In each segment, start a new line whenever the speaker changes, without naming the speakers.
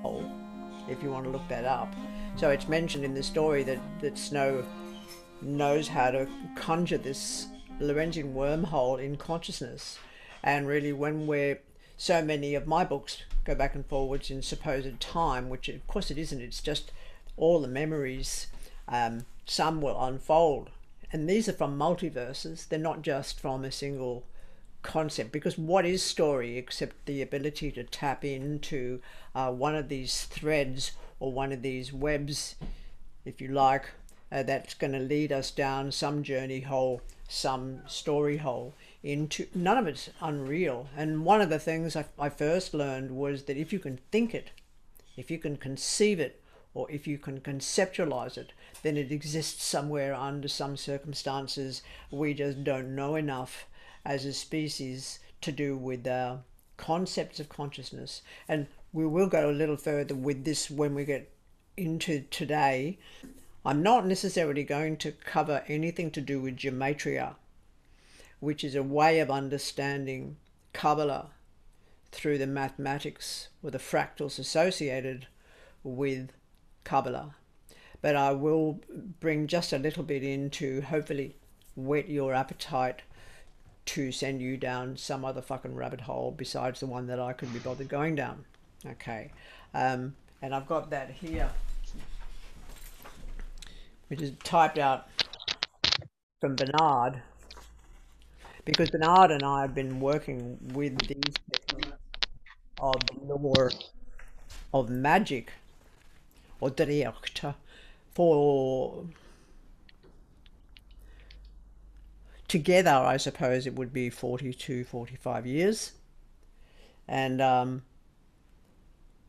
hole, if you want to look that up. So it's mentioned in the story that Snow knows how to conjure this Lorentzian wormhole in consciousness. And really, when we're, so many of my books go back and forwards in supposed time, which of course it isn't, it's just all the memories. Some will unfold, and these are from multiverses, they're not just from a single concept, because what is story except the ability to tap into one of these threads or one of these webs, if you like, that's going to lead us down some journey hole, some story hole into, none of it's unreal. And one of the things I first learned was that if you can think it, if you can conceive it, or if you can conceptualize it, then it exists somewhere under some circumstances we just don't know enough as a species to do with concepts of consciousness. And we will go a little further with this when we get into today. I'm not necessarily going to cover anything to do with gematria, which is a way of understanding Kabbalah through the mathematics or the fractals associated with Kabbalah. But I will bring just a little bit in to hopefully whet your appetite to send you down some other fucking rabbit hole besides the one that I could be bothered going down. Okay. And I've got that here, which is typed out from Bernard, because Bernard and I have been working with these techniques of the lore of magic, or direct, for together I suppose it would be 42, 45 years. And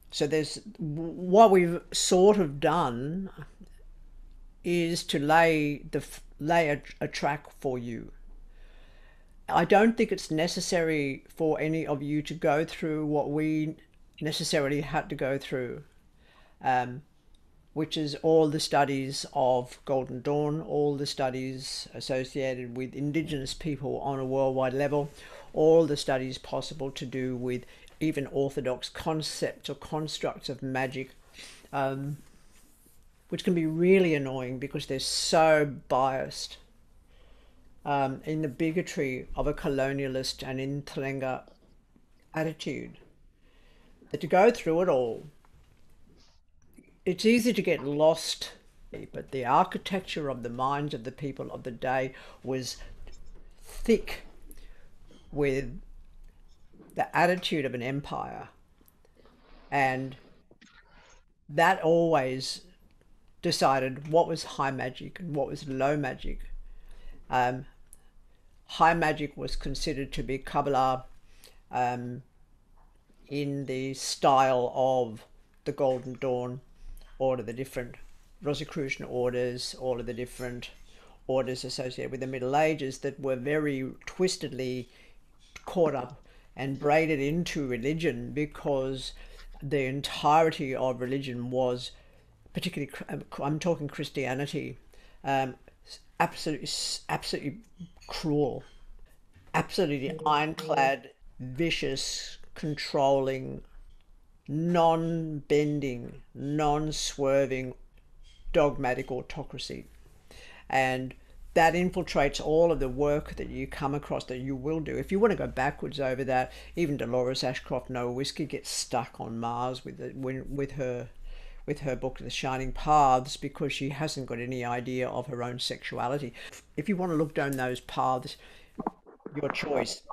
so there's, what we've sort of done is to lay a track for you. I don't think it's necessary for any of you to go through what we necessarily had to go through, which is all the studies of Golden Dawn, all the studies associated with Indigenous people on a worldwide level, all the studies possible to do with even orthodox concepts or constructs of magic, which can be really annoying because they're so biased in the bigotry of a colonialist and Intlenga attitude, that to go through it all, it's easy to get lost. But the architecture of the minds of the people of the day was thick with the attitude of an empire, and that always decided what was high magic and what was low magic. High magic was considered to be Kabbalah, in the style of the Golden Dawn, all of the different Rosicrucian orders, all of the different orders associated with the Middle Ages that were very twistedly caught up and braided into religion, because the entirety of religion was, particularly, I'm talking Christianity, absolutely cruel, absolutely ironclad, vicious, controlling, non-bending, non-swerving, dogmatic autocracy. And that infiltrates all of the work that you come across, that you will do. If you want to go backwards over that, even Dolores Ashcroft Nowinski gets stuck on Mars with her book The Shining Paths, because she hasn't got any idea of her own sexuality. If you want to look down those paths, your choice.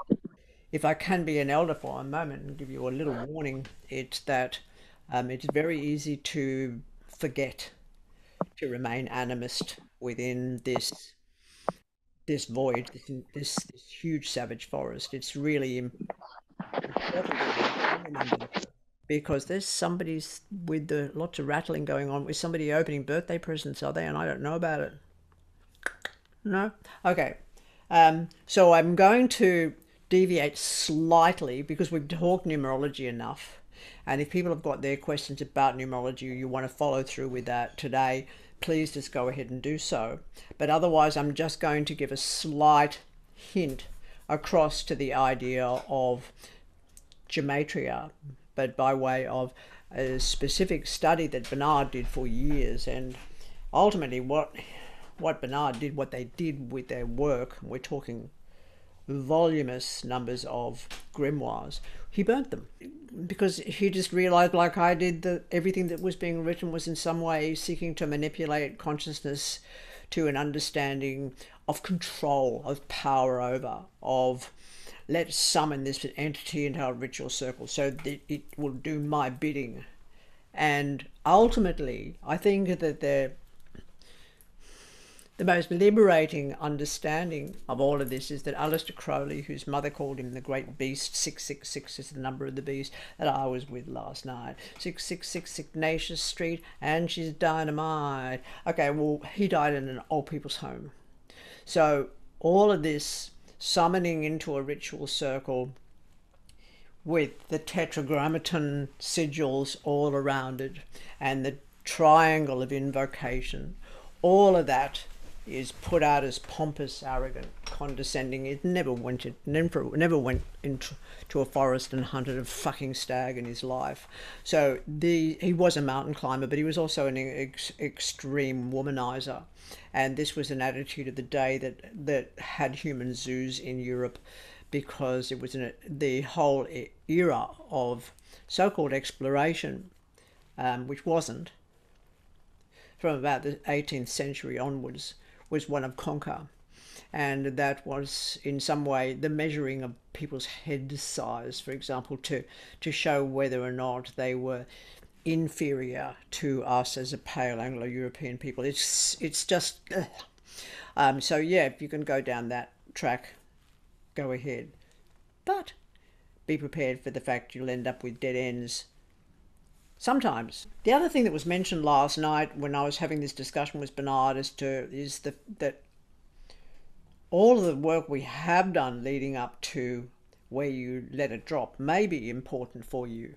If I can be an elder for a moment and give you a little warning, it's that it's very easy to forget to remain animist within this void, this huge savage forest. It's really important that we remember, because there's somebody with lots of rattling going on, with somebody opening birthday presents, are they? And I don't know about it. No? Okay. So I'm going to deviate slightly, because we've talked numerology enough. And if people have got their questions about numerology, you want to follow through with that today, please just go ahead and do so. But otherwise, I'm just going to give a slight hint across to the idea of gematria, but by way of a specific study that Bernard did for years. And ultimately what Bernard did, what they did with their work, we're talking voluminous numbers of grimoires, he burnt them because he just realized, like I did, that everything that was being written was in some way seeking to manipulate consciousness to an understanding of control, of power over, of let's summon this entity into our ritual circle so that it will do my bidding. And ultimately, I think that the most liberating understanding of all of this is that Aleister Crowley, whose mother called him the Great Beast, 666 is the number of the beast, that I was with last night. 666 Ignatius Street, and she's dynamite. Okay, well, he died in an old people's home. So all of this summoning into a ritual circle with the tetragrammaton sigils all around it and the triangle of invocation, all of that is put out as pompous, arrogant, condescending. It never went into a forest and hunted a fucking stag in his life. So he was a mountain climber, but he was also an extreme womanizer. And this was an attitude of the day that had human zoos in Europe, because it was the whole era of so-called exploration, which wasn't, from about the 18th century onwards, was one of conquer. And that was in some way the measuring of people's head size, for example, to show whether or not they were inferior to us as a pale Anglo-European people. It's just so yeah, if you can go down that track, go ahead, but be prepared for the fact you'll end up with dead ends sometimes. The other thing that was mentioned last night when I was having this discussion with Bernard is that all of the work we have done leading up to where you let it drop may be important for you.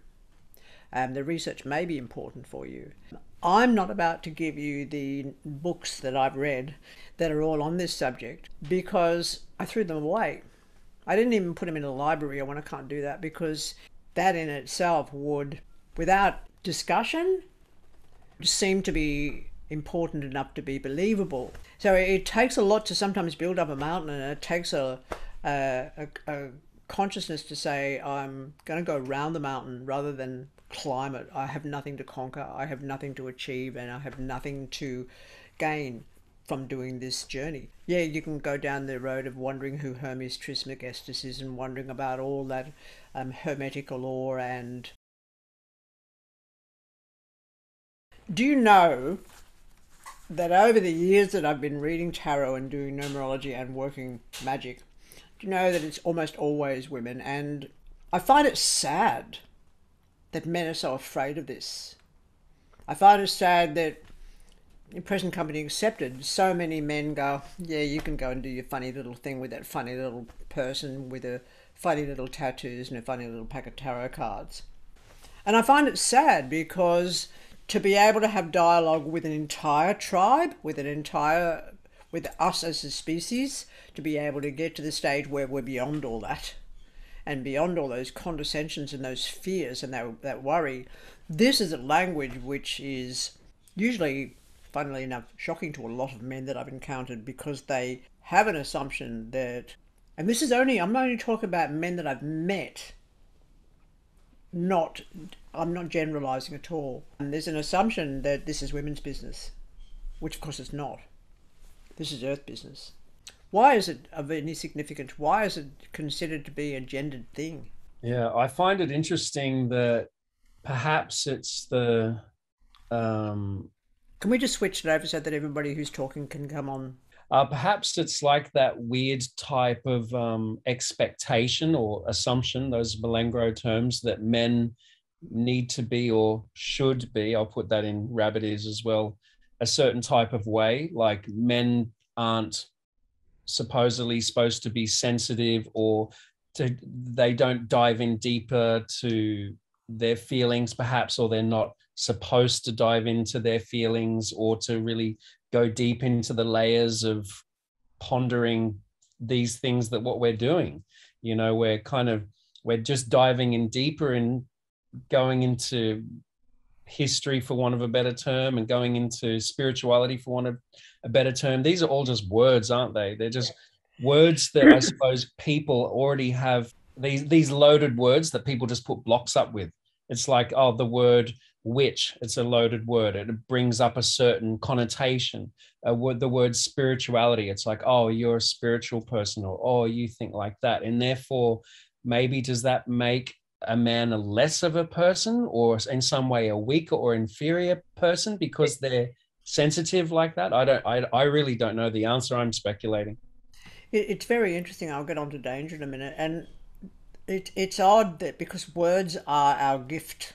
The research may be important for you. I'm not about to give you the books that I've read that are all on this subject, because I threw them away. I didn't even put them in a library. I can't do that, because that in itself would, without discussion, seem to be important enough to be believable. So it takes a lot to sometimes build up a mountain, and it takes a consciousness to say, I'm going to go around the mountain rather than climb it. I have nothing to conquer, I have nothing to achieve, and I have nothing to gain from doing this journey. Yeah, you can go down the road of wondering who Hermes Trismegistus is and wondering about all that hermetic lore. And do you know that over the years that I've been reading tarot and doing numerology and working magic, do you know that it's almost always women? And I find it sad that men are so afraid of this. I find it sad that, in present company accepted, so many men go, yeah, you can go and do your funny little thing with that funny little person with a funny little tattoos and a funny little pack of tarot cards. And I find it sad, because to be able to have dialogue with an entire tribe, with us as a species, to be able to get to the stage where we're beyond all that, and beyond all those condescensions and those fears and that worry. This is a language which is usually, funnily enough, shocking to a lot of men that I've encountered, because they have an assumption that, and this is I'm only talking about men that I've met, I'm not generalizing at all. And there's an assumption that this is women's business, which of course it's not. This is earth business. Why is it of any significance? Why is it considered to be a gendered thing?
Yeah, I find it interesting that perhaps it's the
Can we just switch it over so that everybody who's talking can come on?
perhaps it's like that weird type of expectation or assumption, those Malengro terms, that men need to be or should be, I'll put that in rabbit ears as well, a certain type of way. Like men aren't supposedly supposed to be sensitive, or they don't dive in deeper to their feelings perhaps, or they're not supposed to dive into their feelings or to really go deep into the layers of pondering these things, that what we're doing, we're just diving in deeper in going into history, for want of a better term, and going into spirituality, for want of a better term. These are all just words, aren't they? They're just words that I suppose people already have, these loaded words that people just put blocks up with. It's like, oh, the word witch, it's a loaded word. It brings up a certain connotation. The word spirituality, it's like, oh, you're a spiritual person, or oh, you think like that. And therefore, maybe does that make a man a less of a person, or in some way a weaker or inferior person because they're sensitive like that? I really don't know the answer. I'm speculating.
It's very interesting. I'll get on to danger in a minute. And it's odd that because words are our gift,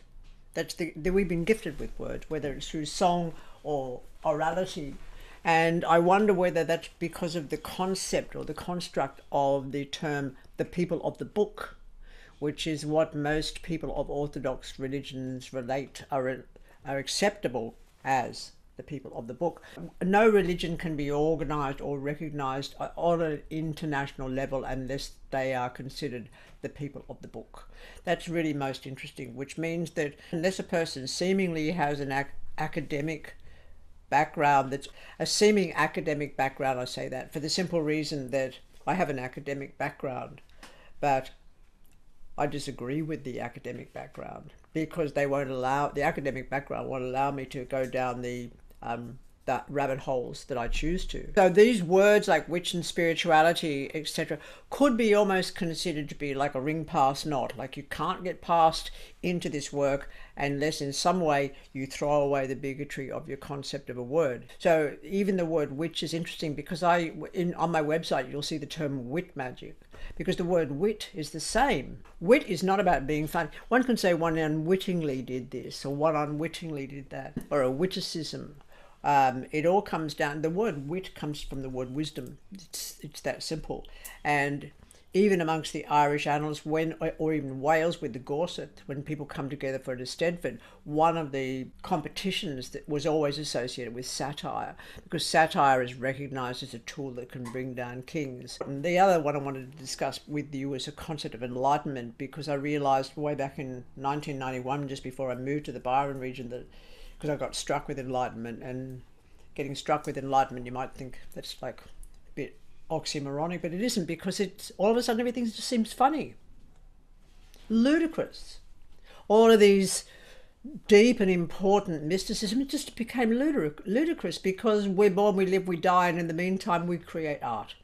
we've been gifted with words, whether it's through song or orality. And I wonder whether that's because of the concept or the construct of the term the people of the book, which is what most people of Orthodox religions relate are acceptable as the people of the book. No religion can be organized or recognized on an international level unless they are considered the people of the book. That's really most interesting, which means that unless a person seemingly has an academic background, that's a seeming academic background, I say that for the simple reason that I have an academic background, but I disagree with the academic background because the academic background won't allow me to go down that rabbit holes that I choose to. So these words like witch and spirituality, etc., could be almost considered to be like a ring past knot. Like you can't get past into this work unless in some way you throw away the bigotry of your concept of a word. So even the word witch is interesting because on my website you'll see the term wit magic, because the word wit is the same. Wit is not about being funny. One can say one unwittingly did this or one unwittingly did that, or a witticism. It all comes down, the word wit comes from the word wisdom. It's that simple. And even amongst the Irish annals, or even Wales with the Gorset, when people come together for an Eisteddfod, one of the competitions that was always associated with satire, because satire is recognised as a tool that can bring down kings. And the other one I wanted to discuss with you is a concept of enlightenment, because I realised way back in 1991, just before I moved to the Byron region, that because I got struck with enlightenment, and getting struck with enlightenment, you might think that's like a bit oxymoronic, but it isn't, because it's all of a sudden everything just seems funny, ludicrous. All of these deep and important mysticism, it just became ludicrous because we're born, we live, we die, and in the meantime we create art.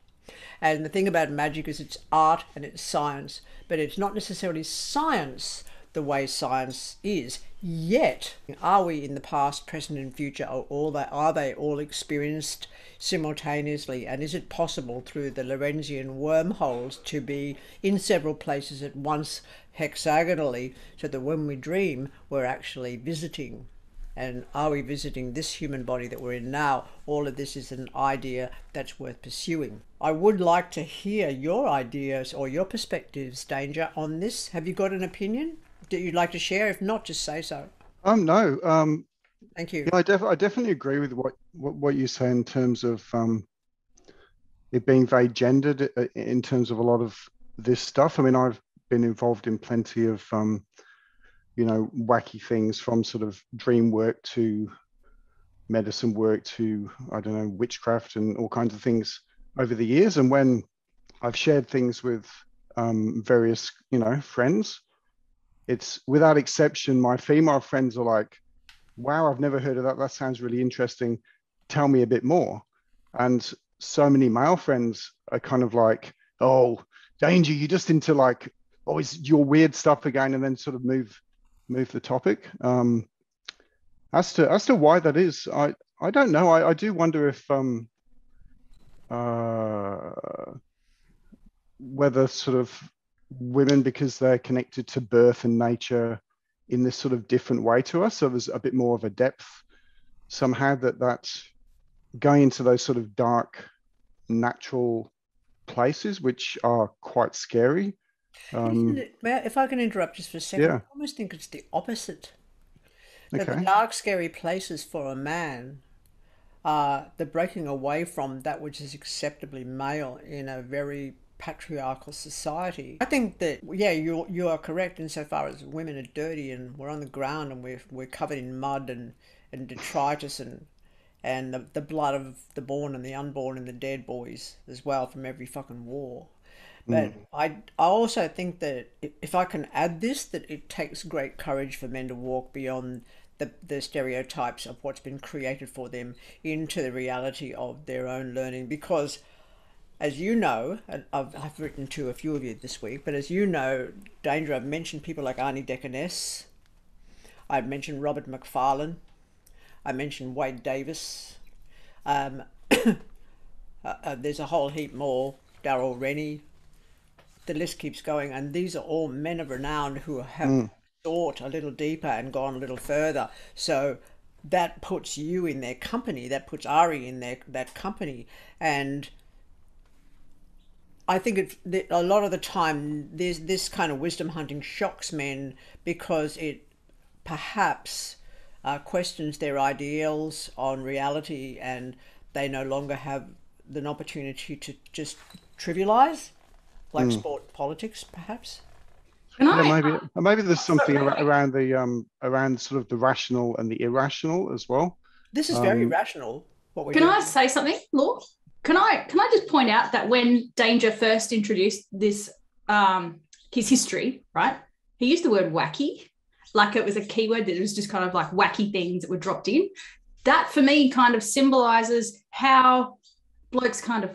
And the thing about magic is it's art and it's science, but it's not necessarily science the way science is. Yet, are we in the past, present, and future, or are they all experienced simultaneously? And is it possible through the Lorentzian wormholes to be in several places at once hexagonally, so that when we dream, we're actually visiting? And are we visiting this human body that we're in now? All of this is an idea that's worth pursuing. I would like to hear your ideas or your perspectives, Danger, on this. Have you got an opinion that you'd like to share? If not, just say so.
No.
Thank you.
Yeah, I definitely agree with what you say in terms of it being very gendered in terms of a lot of this stuff. I mean, I've been involved in plenty of wacky things, from sort of dream work to medicine work to, I don't know, witchcraft and all kinds of things over the years. And when I've shared things with various friends, it's without exception, my female friends are like, wow, I've never heard of that. That sounds really interesting. Tell me a bit more. And so many male friends are kind of like, oh, Danger, you're just into like always your weird stuff again, and then sort of move the topic. As to why that is, I don't know. I do wonder if whether sort of women, because they're connected to birth and nature in this sort of different way to us, so there's a bit more of a depth somehow, that's going into those sort of dark natural places which are quite scary.
If I can interrupt just for a second,
Yeah.
I almost think it's the opposite. That the
Okay.
dark, scary places for a man are the breaking away from that which is acceptably male in a very patriarchal society. I think that, yeah, you are correct insofar as women are dirty and we're on the ground and we're covered in mud and detritus and the blood of the born and the unborn and the dead boys as well from every fucking war. But I also think that if I can add this, that it takes great courage for men to walk beyond the stereotypes of what's been created for them into the reality of their own learning. Because, as you know, and I've written to a few of you this week, but as you know, Danger, I've mentioned people like Arnie Deaconess, I've mentioned Robert McFarlane, I mentioned Wade Davis, there's a whole heap more, Darrell Rennie, the list keeps going, and these are all men of renown who have thought a little deeper and gone a little further. So that puts you in their company, that puts Ari in that company. And I think a lot of the time there's this kind of wisdom hunting shocks men because it perhaps questions their ideals on reality, and they no longer have an opportunity to just trivialize, like sport politics, perhaps.
Maybe there's something around the around sort of the rational and the irrational as well.
This is very rational. What we're
Can
doing.
I say something, Law? Can I just point out that when Danger first introduced this, his history, right? He used the word wacky, like it was a keyword that was just kind of like wacky things that were dropped in. That for me kind of symbolizes how blokes kind of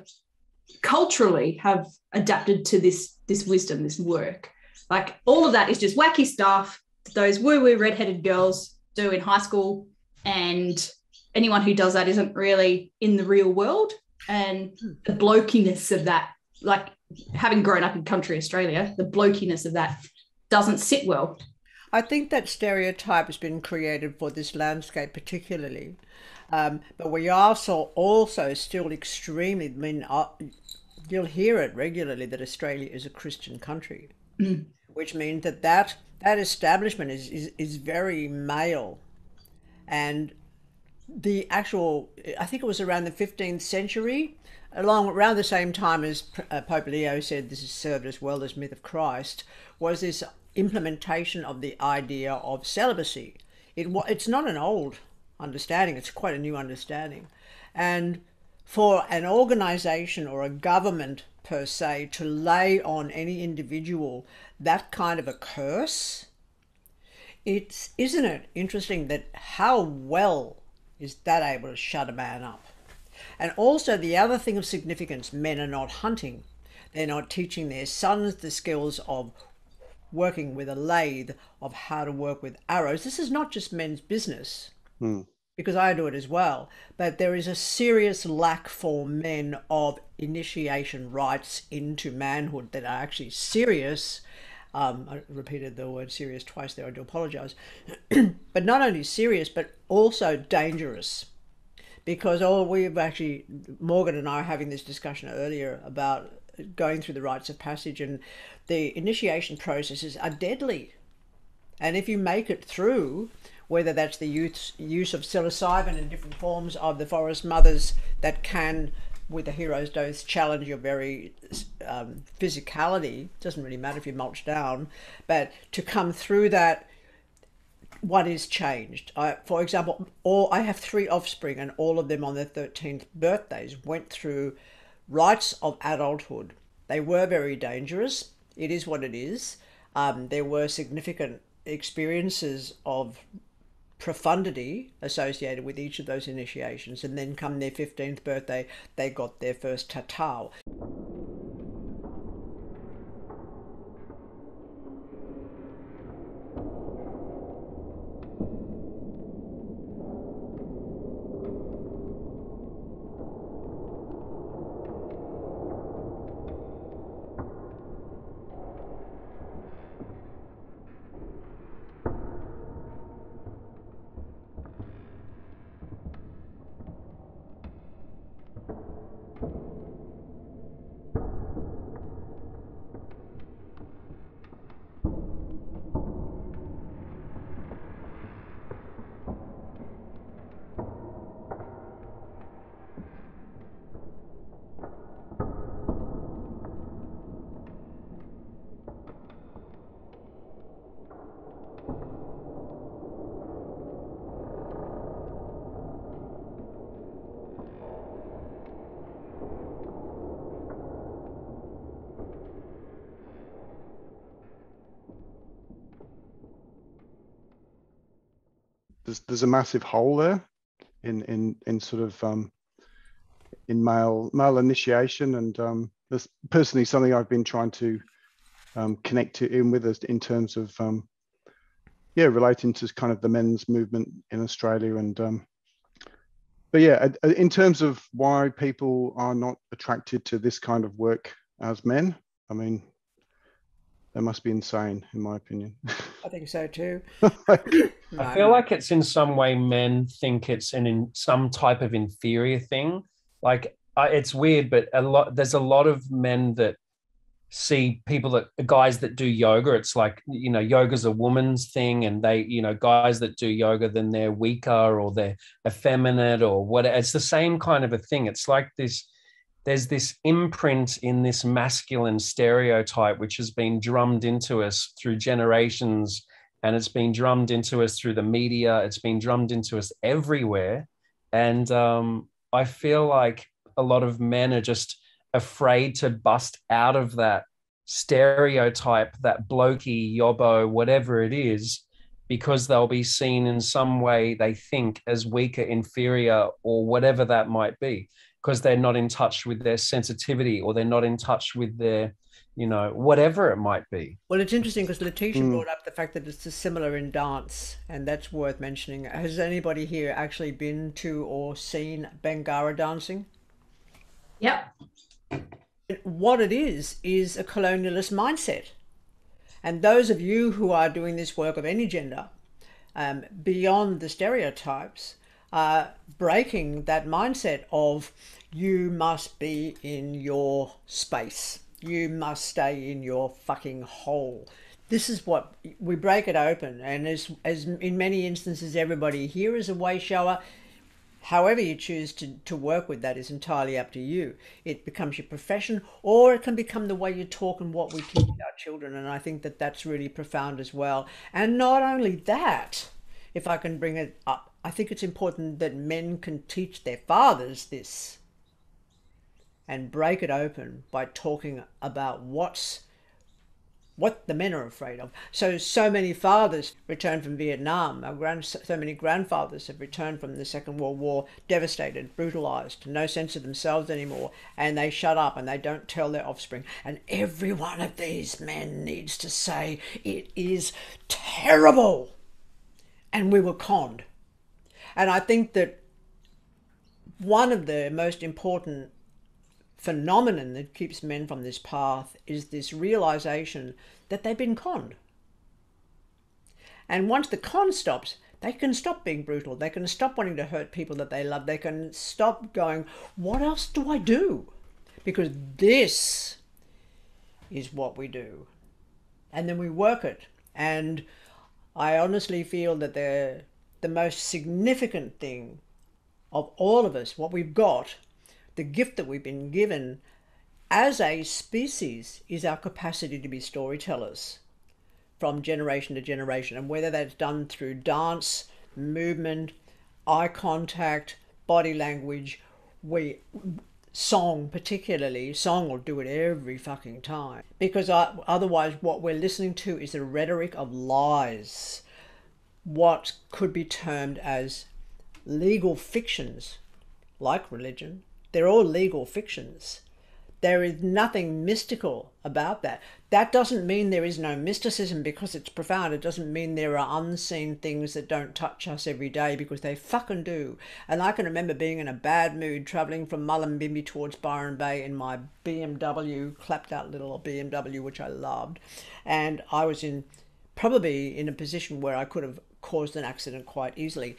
culturally have adapted to this wisdom, this work. Like all of that is just wacky stuff that those woo-woo redheaded girls do in high school, and anyone who does that isn't really in the real world. And the blokiness of that, like having grown up in country Australia, the blokiness of that doesn't sit well.
I think that stereotype has been created for this landscape particularly. But we are also still extremely, I mean, you'll hear it regularly that Australia is a Christian country, which means that establishment is very male. And the actual, I think it was around the 15th century, around the same time as Pope Leo said this has served as well as myth of Christ, was this implementation of the idea of celibacy. It's not an old understanding, it's quite a new understanding. And for an organization or a government per se to lay on any individual that kind of a curse, isn't it interesting that how well is that able to shut a man up? And also the other thing of significance, men are not hunting. They're not teaching their sons the skills of working with a lathe, of how to work with arrows. This is not just men's business, because I do it as well. But there is a serious lack for men of initiation rites into manhood that are actually serious. I repeated the word serious twice there, I do apologize. But not only serious, but also dangerous. Because Morgan and I were having this discussion earlier about going through the rites of passage, and the initiation processes are deadly. And if you make it through, whether that's the use of psilocybin and different forms of the forest mothers that can, with the hero's dose, challenge your very physicality, doesn't really matter if you mulch down, but to come through that, what is changed? For example, I have 3 offspring, and all of them on their 13th birthdays went through rites of adulthood. They were very dangerous. It is what it is. There were significant experiences of profundity associated with each of those initiations, and then come their 15th birthday, they got their first tatau.
there's a massive hole there in sort of in male initiation, and that's personally something I've been trying to connect in with us in terms of relating to kind of the men's movement in Australia. And but yeah, in terms of why people are not attracted to this kind of work as men, I mean, they must be insane, in my opinion.
I think so too.
I feel like it's in some way men think it's in some type of inferior thing. Like it's weird, but there's a lot of men that see guys that do yoga. It's like, yoga's a woman's thing, and they, guys that do yoga, then they're weaker or they're effeminate or whatever. It's the same kind of a thing. It's like there's this imprint in this masculine stereotype, which has been drummed into us through generations, and it's been drummed into us through the media. It's been drummed into us everywhere. And I feel like a lot of men are just afraid to bust out of that stereotype, that blokey, yobbo, whatever it is, because they'll be seen in some way, they think, as weaker, inferior, or whatever that might be, because they're not in touch with their sensitivity, or they're not in touch with their, whatever it might be.
Well, it's interesting because Letitia brought up the fact that it's similar in dance, and that's worth mentioning. Has anybody here actually been to or seen Bangara dancing?
Yep.
What it is a colonialist mindset. And those of you who are doing this work of any gender, beyond the stereotypes, are breaking that mindset of you must be in your space. You must stay in your fucking hole. This is what we break it open. And as in many instances, everybody here is a way shower. However you choose to work with that is entirely up to you. It becomes your profession, or it can become the way you talk and what we teach our children. And I think that that's really profound as well. And not only that, if I can bring it up, I think it's important that men can teach their fathers this and break it open by talking about what the men are afraid of. So many fathers returned from Vietnam. So many grandfathers have returned from the Second World War, devastated, brutalized, no sense of themselves anymore, and they shut up and they don't tell their offspring. And every one of these men needs to say, it is terrible, and we were conned. And I think that one of the most important phenomenon that keeps men from this path is this realization that they've been conned. And once the con stops, they can stop being brutal. They can stop wanting to hurt people that they love. They can stop going, what else do I do? Because this is what we do. And then we work it. And I honestly feel that the most significant thing of all of us, what we've got, the gift that we've been given as a species, is our capacity to be storytellers from generation to generation. And whether that's done through dance, movement, eye contact, body language, song particularly, song will do it every fucking time. Because otherwise what we're listening to is the rhetoric of lies, what could be termed as legal fictions, like religion. They're all legal fictions. There is nothing mystical about that. That doesn't mean there is no mysticism because it's profound. It doesn't mean there are unseen things that don't touch us every day, because they fucking do. And I can remember being in a bad mood traveling from Mullumbimby towards Byron Bay in my BMW, clapped out little BMW, which I loved. And I was probably in a position where I could have caused an accident quite easily.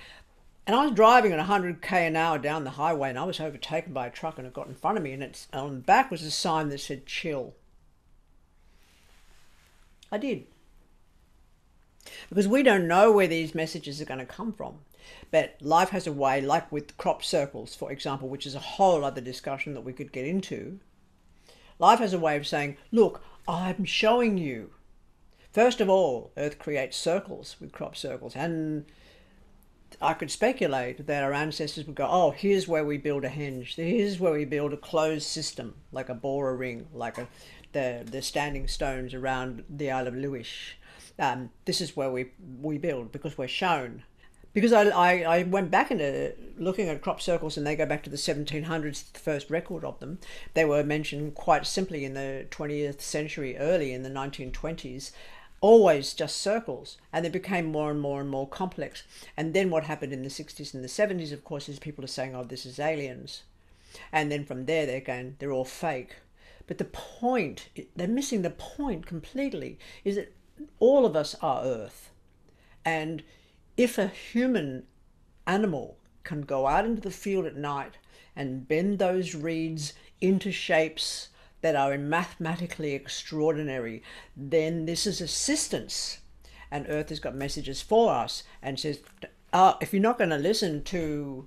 And I was driving at 100k an hour down the highway, and I was overtaken by a truck, and it got in front of me, and on the back was a sign that said chill. I did. Because we don't know where these messages are going to come from. But life has a way, like with crop circles, for example, which is a whole other discussion that we could get into. Life has a way of saying, look, I'm showing you. First of all, Earth creates circles with crop circles, and I could speculate that our ancestors would go, oh, here's where we build a henge. Here's where we build a closed system, like a Bora ring, like the standing stones around the Isle of Lewis. This is where we build, because we're shown. Because I went back into looking at crop circles, and they go back to the 1700s, the first record of them. They were mentioned quite simply in the 20th century, early in the 1920s, always just circles, and they became more and more and more complex. And then what happened in the 60s and the 70s, of course, is people are saying, oh, this is aliens. And then from there, they're going, they're all fake. But the point, they're missing the point completely, is that all of us are Earth. And if a human animal can go out into the field at night and bend those reeds into shapes that are mathematically extraordinary, then this is assistance. And Earth has got messages for us and says, if you're not going to listen to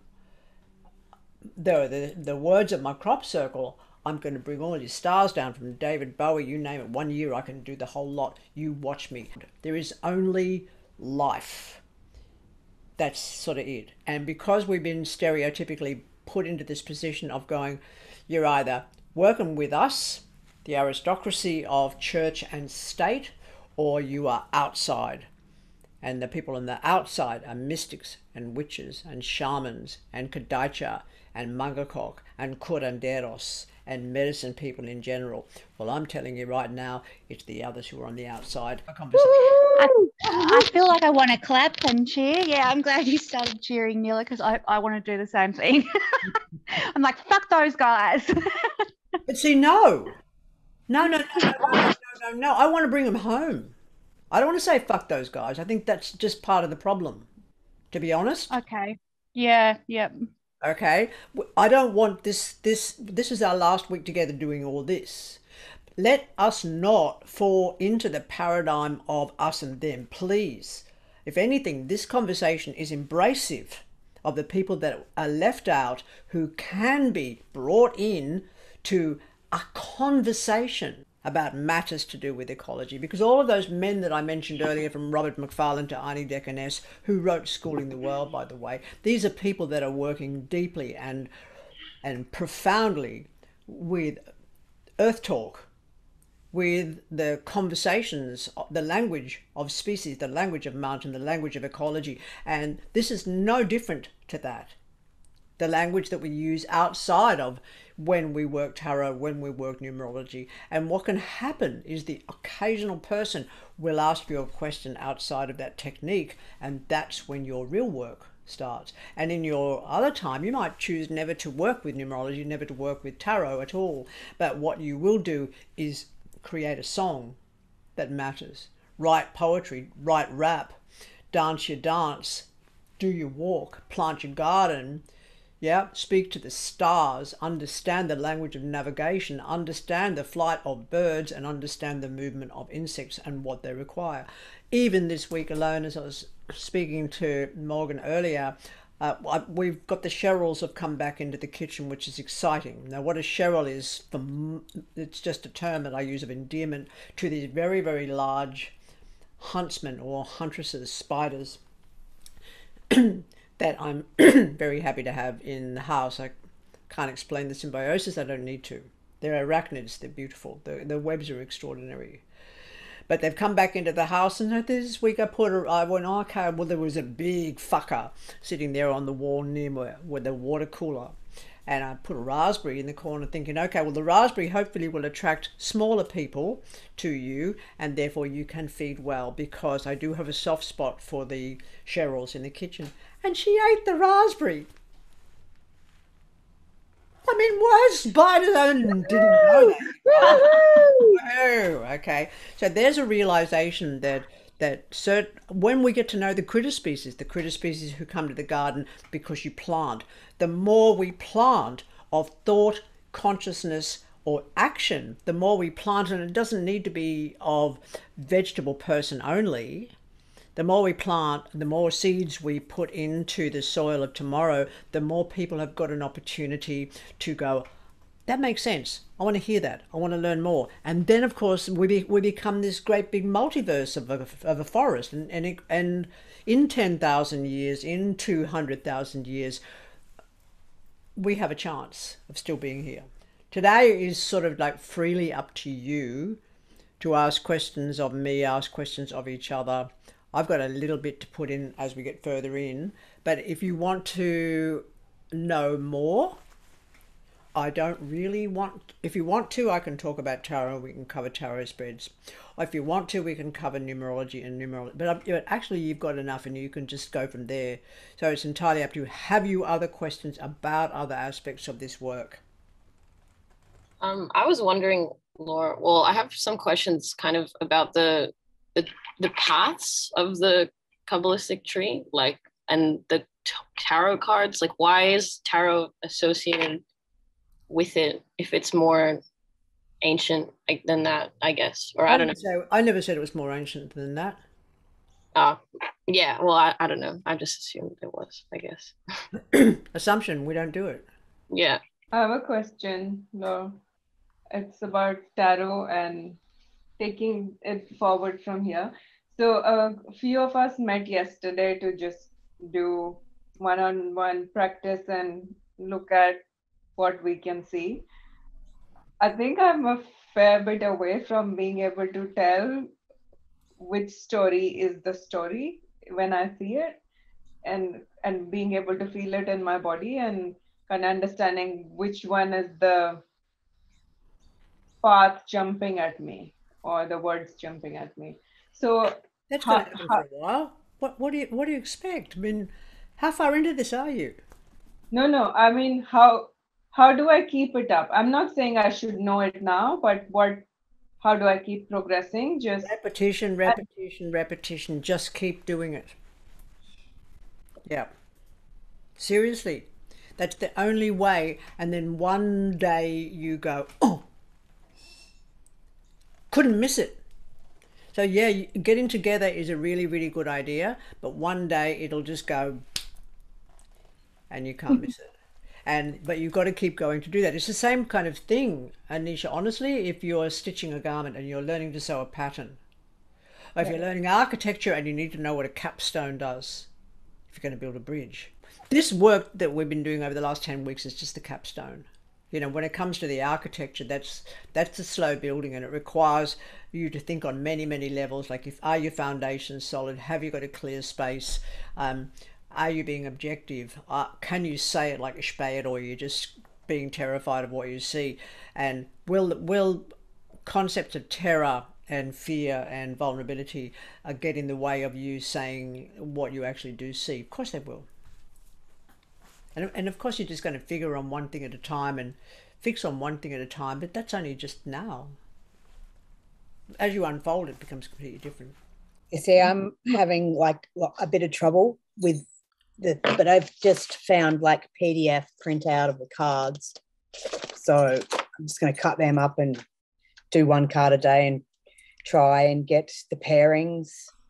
the words of my crop circle, I'm going to bring all your stars down from David Bowie, you name it. 1 year I can do the whole lot. You watch me. There is only life. That's sort of it. And because we've been stereotypically put into this position of going, you're either working with us, the aristocracy of church and state, or you are outside. And the people on the outside are mystics and witches and shamans and Kadaicha and Mangakok and curanderos and medicine people in general. Well, I'm telling you right now, it's the others who are on the outside.
I feel like I want to clap and cheer. Yeah, I'm glad you started cheering, Neela, because I want to do the same thing. I'm like, fuck those guys.
But see, no. I want to bring them home. I don't want to say fuck those guys. I think that's just part of the problem, to be honest.
Okay. Yeah, yep.
Okay. I don't want this is our last week together doing all this. Let us not fall into the paradigm of us and them, please. If anything, this conversation is embracive of the people that are left out, who can be brought in to a conversation about matters to do with ecology. Because all of those men that I mentioned earlier, from Robert Macfarlane to Arnie Deaconess, who wrote Schooling the World, by the way, these are people that are working deeply and profoundly with Earth Talk, with the conversations, the language of species, the language of mountain, the language of ecology. And this is no different to that. The language that we use outside of when we work tarot, when we work numerology. And what can happen is the occasional person will ask you a question outside of that technique, and that's when your real work starts. And in your other time, you might choose never to work with numerology, never to work with tarot at all. But what you will do is create a song that matters. Write poetry, write rap, dance your dance, do your walk, plant your garden. Yeah, speak to the stars, understand the language of navigation, understand the flight of birds, and understand the movement of insects and what they require. Even this week alone, as I was speaking to Morgan earlier, we've got the Cheryls have come back into the kitchen, which is exciting. Now, what a Cheryl is, it's just a term that I use of endearment to these very, very large huntsmen or huntresses, spiders, that I'm very happy to have in the house. I can't explain the symbiosis, I don't need to. They're arachnids, they're beautiful. The webs are extraordinary. But they've come back into the house, and this week I went, okay, well, there was a big fucker sitting there on the wall near with the water cooler. And I put a raspberry in the corner thinking, okay, well, the raspberry hopefully will attract smaller people to you, and therefore you can feed well, because I do have a soft spot for the Cheryls in the kitchen. And she ate the raspberry. I mean, what spiders didn't know that. Oh, okay. So there's a realization that when we get to know the critter species who come to the garden because you plant, the more we plant of thought, consciousness, or action, the more we plant, and it doesn't need to be of vegetable person only. The more we plant, the more seeds we put into the soil of tomorrow, the more people have got an opportunity to go, that makes sense. I want to hear that. I want to learn more. And then, of course, we become this great big multiverse of a forest. And in 10,000 years, in 200,000 years, we have a chance of still being here. Today is sort of like freely up to you to ask questions of me, ask questions of each other. I've got a little bit to put in as we get further in, but if you want to know more, I don't really want, if you want to, I can talk about tarot, we can cover tarot spreads. Or if you want to, we can cover numerology and numerology. But actually, you've got enough and you can just go from there. So it's entirely up to you. Have you other questions about other aspects of this work?
I was wondering, Laura, well, I have some questions kind of about the paths of the Kabbalistic tree, like, and the tarot cards. Like, why is tarot associated with it if it's more ancient than that, I guess? Or I don't know.
I never said it was more ancient than that.
Yeah, well, I don't know. I just assumed it was, I guess.
Assumption, we don't do it.
Yeah.
I have a question, Laura. It's about tarot and taking it forward from here. So a few of us met yesterday to just do one-on-one practice and look at what we can see. I think I'm a fair bit away from being able to tell which story is the story when I see it, and being able to feel it in my body and kind of understanding which one is the path jumping at me or the words jumping at me. So
that's going to happen for a while. What do you expect? I mean, how far into this are you?
No. I mean, how do I keep it up? I'm not saying I should know it now, but how do I keep progressing? Just
repetition. Just keep doing it. Yeah. Seriously. That's the only way. And then one day you go, oh, couldn't miss it. So yeah, getting together is a really, really good idea, but one day it'll just go and you can't miss it. But you've got to keep going to do that. It's the same kind of thing, Anisha. Honestly, if you're stitching a garment and you're learning to sew a pattern, or if you're learning architecture and you need to know what a capstone does, if you're going to build a bridge. This work that we've been doing over the last 10 weeks is just the capstone. You know, when it comes to the architecture, that's the slow building, and it requires you to think on many, many levels. Like, are your foundations solid? Have you got a clear space? Are you being objective? Can you say it like a spade, or are you just being terrified of what you see? And will concepts of terror and fear and vulnerability get in the way of you saying what you actually do see? Of course they will. And of course you're just going to figure on one thing at a time and fix on one thing at a time, but that's only just now. As you unfold, it becomes completely different.
You see, I'm having like a bit of trouble with but I've just found like PDF printout of the cards. So I'm just going to cut them up and do one card a day and try and get the pairings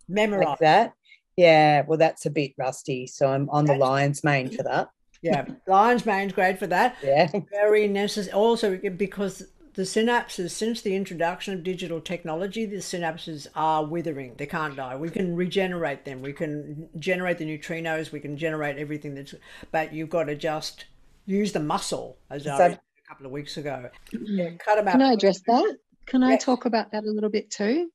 memorized
like that. Yeah, well, that's a bit rusty, so I'm on the lion's mane for that.
Yeah, lion's mane's great for that.
Yeah,
very necessary. Also, because the synapses, since the introduction of digital technology, the synapses are withering. They can't die. We can regenerate them. We can generate the neutrinos. We can generate everything that's. But you've got to just use the muscle, as I said a couple of weeks ago. Yeah, cut them out.
Can I address that? Can I talk about that a little bit too?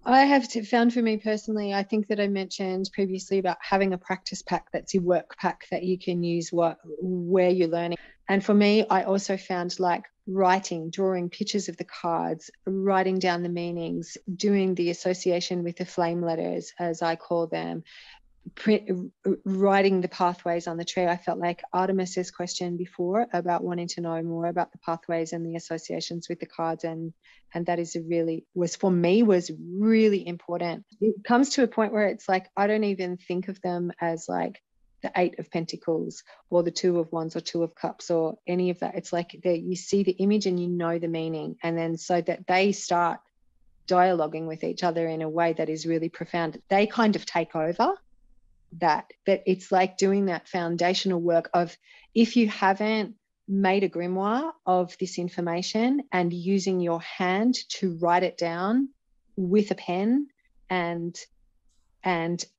I have found for me personally, I think that I mentioned previously about having a practice pack that's your work pack that you can use where you're learning. And for me, I also found like writing, drawing pictures of the cards, writing down the meanings, doing the association with the flame letters, as I call them, writing the pathways on the tree. I felt like Artemis's question before about wanting to know more about the pathways and the associations with the cards, and that is was really important. It comes to a point where it's like I don't even think of them as like the 8 of Pentacles or the 2 of Wands or 2 of Cups or any of that. It's like you see the image and you know the meaning, and then so that they start dialoguing with each other in a way that is really profound. They kind of take over that it's like doing that foundational work of, if you haven't made a grimoire of this information and using your hand to write it down with a pen and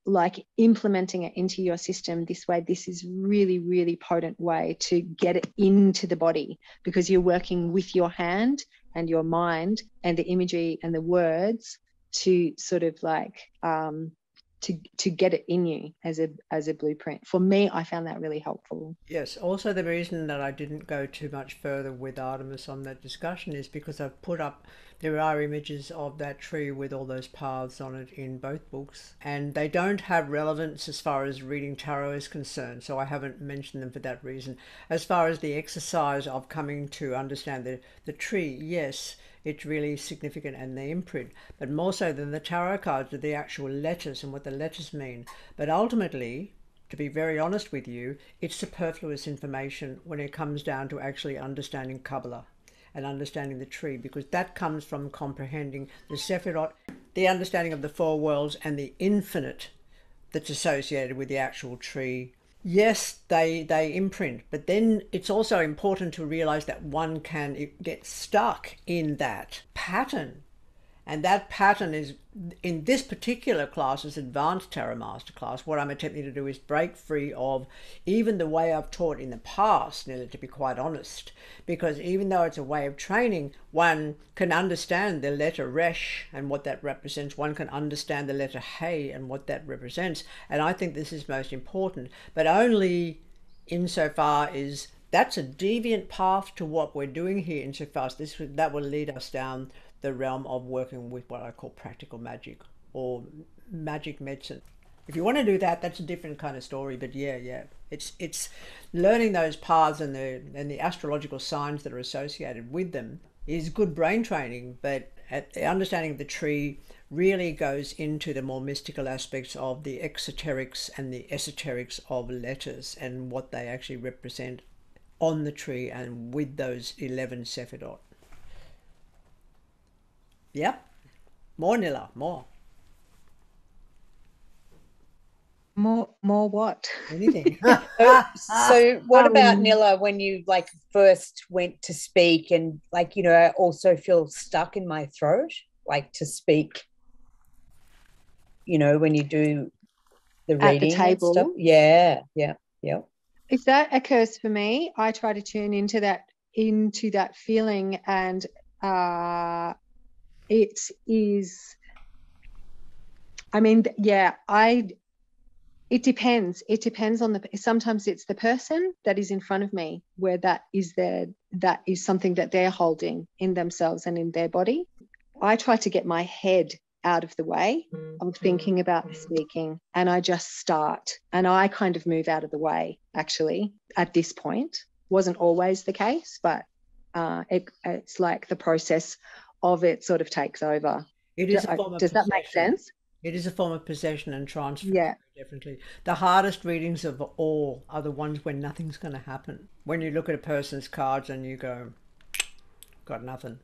like implementing it into your system this way, this is really, really potent way to get it into the body, because you're working with your hand and your mind and the imagery and the words to sort of like to get it in you as a blueprint. For me, I found that really helpful.
Yes, also the reason that I didn't go too much further with Artemis on that discussion is because I've put up, there are images of that tree with all those paths on it in both books, and they don't have relevance as far as reading tarot is concerned, so I haven't mentioned them for that reason. As far as the exercise of coming to understand the tree, yes, it's really significant, and the imprint, but more so than the tarot cards are the actual letters and what the letters mean. But ultimately, to be very honest with you, it's superfluous information when it comes down to actually understanding Kabbalah and understanding the tree, because that comes from comprehending the Sephirot, the understanding of the four worlds and the infinite that's associated with the actual tree. Yes, they imprint, but then it's also important to realize that one can get stuck in that pattern. And that pattern is, in this particular class, is Advanced Tarot Masterclass. What I'm attempting to do is break free of even the way I've taught in the past, Nilla, to be quite honest. Because even though it's a way of training, one can understand the letter Resh and what that represents. One can understand the letter Hey and what that represents. And I think this is most important, but only insofar as that's a deviant path to what we're doing here, insofar as that will lead us down the realm of working with what I call practical magic or magic medicine. If you want to do that, that's a different kind of story. But yeah, it's learning those paths and the astrological signs that are associated with them is good brain training. But the understanding of the tree really goes into the more mystical aspects of the exoterics and the esoterics of letters and what they actually represent on the tree and with those 11 Sephirot. Yep. More, Nilla, more.
More what?
Anything.
So what about Nilla, when you like first went to speak and like, you know, I also feel stuck in my throat, like to speak, you know, when you do the reading
at the table
and stuff? Yeah.
If that occurs for me, I try to tune into that feeling, and it is, I mean, yeah, it depends on sometimes it's the person that is in front of me, where that is something that they're holding in themselves and in their body. I try to get my head out of the way of thinking about the speaking, and I just start, and I kind of move out of the way. Actually, at this point, wasn't always the case, but it's like the process of it sort of takes over.
It is a form of
Does that make sense?
It is a form of possession and transfer.
Yeah,
definitely. The hardest readings of all are the ones when nothing's going to happen. When you look at a person's cards and you go, got nothing.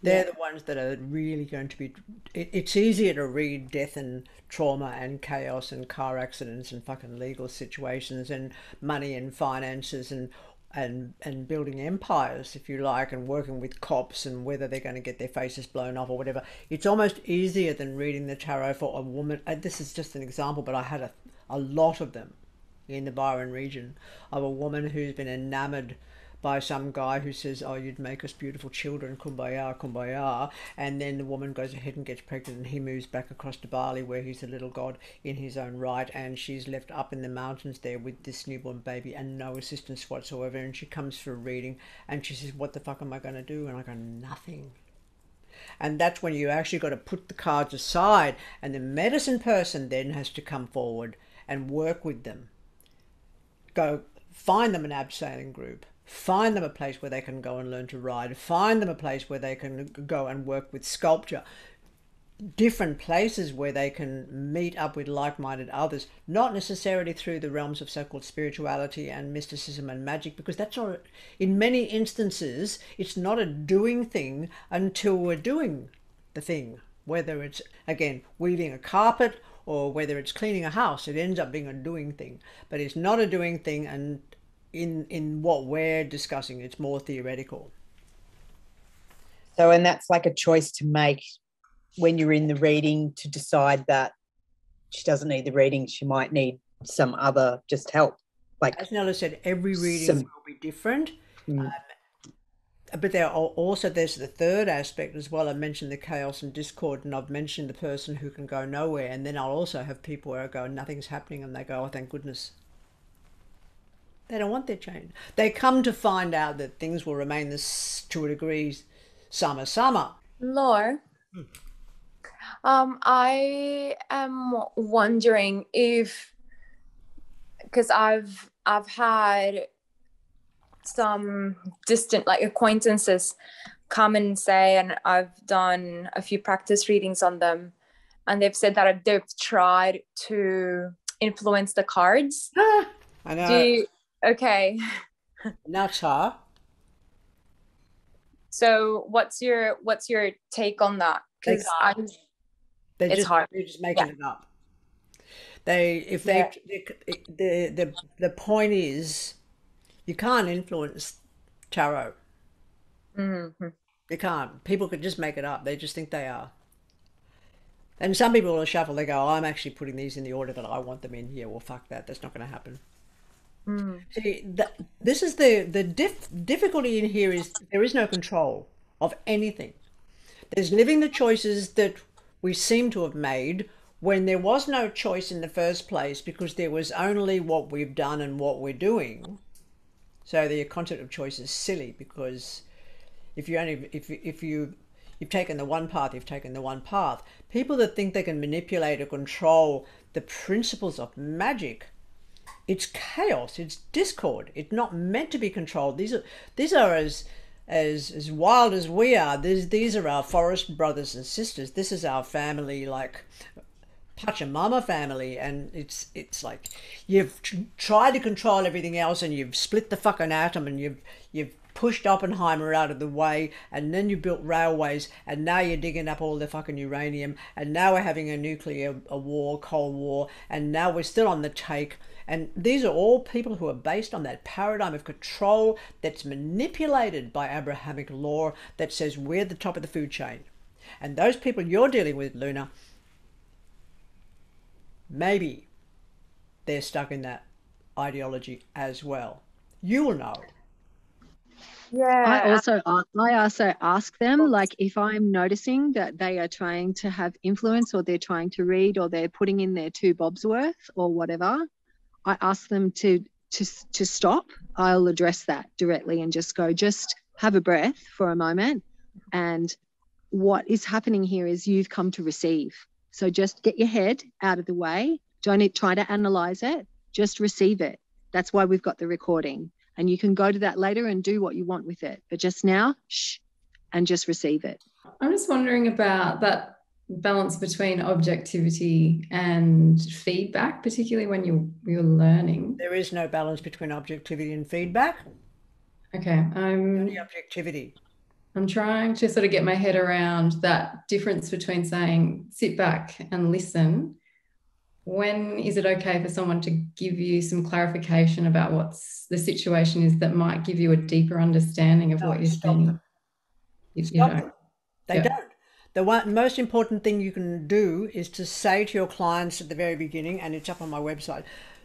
They're the ones that are really going to be... It's easier to read death and trauma and chaos and car accidents and fucking legal situations and money and finances and building empires, if you like, and working with cops and whether they're going to get their faces blown off or whatever. It's almost easier than reading the tarot for a woman. This is just an example, but I had a lot of them in the Byron region, of a woman who's been enamored by some guy who says, oh, you'd make us beautiful children, kumbaya, kumbaya. And then the woman goes ahead and gets pregnant, and he moves back across to Bali, where he's a little god in his own right. And she's left up in the mountains there with this newborn baby and no assistance whatsoever. And she comes for a reading and she says, what the fuck am I going to do? And I go, nothing. And that's when you actually got to put the cards aside, and the medicine person then has to come forward and work with them. Go find them an abseiling group. Find them a place where they can go and learn to ride. Find them a place where they can go and work with sculpture. Different places where they can meet up with like-minded others, not necessarily through the realms of so-called spirituality and mysticism and magic, because that's not, in many instances, it's not a doing thing until we're doing the thing. Whether it's, again, weaving a carpet or whether it's cleaning a house, it ends up being a doing thing. But it's not a doing thing, and in what we're discussing, it's more theoretical.
So, and that's like a choice to make when you're in the reading, to decide that she doesn't need the reading, she might need some other just help. Like,
as Nella said, every reading will be different. but there are also, there's the third aspect as well. I mentioned the chaos and discord, and I've mentioned the person who can go nowhere, and then I'll also have people where I go, nothing's happening, and they go, oh, thank goodness. They don't want their change. They come to find out that things will remain this, to a degree, summer.
Laura, I am wondering if, because I've had some distant like acquaintances come and say, and I've done a few practice readings on them, and they've said that they've tried to influence the cards.
I know.
Okay.
Nutter.
So what's your take on that? Because it's hard.
They're just making it up. The point is, you can't influence tarot.
Mm-hmm.
You can't. People could just make it up. They just think they are. And some people will shuffle. They go, oh, I'm actually putting these in the order that I want them in here. Well, fuck that. That's not going to happen. See, this is the difficulty in here is there is no control of anything. There's living the choices that we seem to have made when there was no choice in the first place, because there was only what we've done and what we're doing. So the concept of choice is silly, because if you've taken the one path, you've taken the one path. People that think they can manipulate or control the principles of magic, it's chaos, it's discord. It's not meant to be controlled. These are as wild as we are. These are our forest brothers and sisters. This is our family, like Pachamama family, and it's like you've tried to control everything else, and you've split the fucking atom, and you've pushed Oppenheimer out of the way, and then you built railways, and now you're digging up all the fucking uranium, and now we're having a war, Cold War, and now we're still on the take. And these are all people who are based on that paradigm of control that's manipulated by Abrahamic law that says we're the top of the food chain. And those people you're dealing with, Luna, maybe they're stuck in that ideology as well. You will know.
Yeah.
I also ask them, like, if I'm noticing that they are trying to have influence, or they're trying to read, or they're putting in their 2 bobs worth or whatever, I ask them to stop. I'll address that directly and just go, just have a breath for a moment. And what is happening here is you've come to receive. So just get your head out of the way. Don't try to analyze it. Just receive it. That's why we've got the recording. And you can go to that later and do what you want with it. But just now, shh, and just receive it.
I'm just wondering about that balance between objectivity and feedback, particularly when you're learning.
There is no balance between objectivity and feedback.
Okay.
Only objectivity.
I'm trying to sort of get my head around that difference between saying sit back and listen. When is it okay for someone to give you some clarification about what the situation is that might give you a deeper understanding of what you're saying?
Stop them. They don't. The most important thing you can do is to say to your clients at the very beginning, and it's up on my website,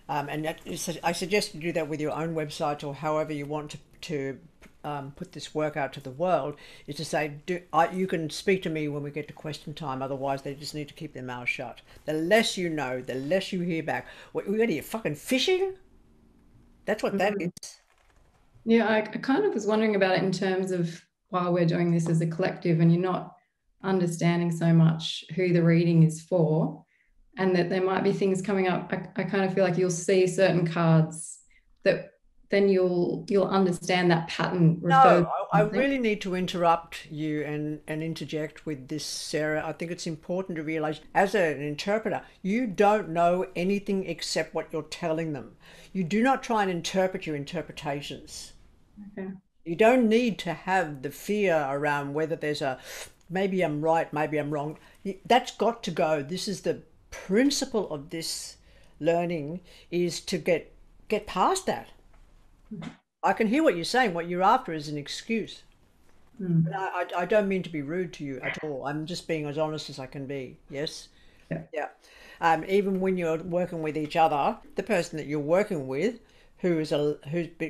and I suggest you do that with your own website or however you want to put this work out to the world, is to say, you can speak to me when we get to question time, otherwise they just need to keep their mouth shut. The less you know, the less you hear back. What are you, fucking fishing? That's what that is.
Yeah, I kind of was wondering about it in terms of while we're doing this as a collective and you're not understanding so much who the reading is for, and that there might be things coming up. I kind of feel like you'll see certain cards that then you'll understand that pattern.
No, I really need to interrupt you and interject with this, Sarah. I think it's important to realize, as an interpreter, you don't know anything except what you're telling them. You do not try and interpret your interpretations.
Okay.
You don't need to have the fear around whether there's maybe I'm right, maybe I'm wrong. That's got to go. This is the principle of this learning, is to get past that. I can hear what you're saying. What you're after is an excuse. But I don't mean to be rude to you at all. I'm just being as honest as I can be. Yes? Yeah. Even when you're working with each other, the person that you're working with, who's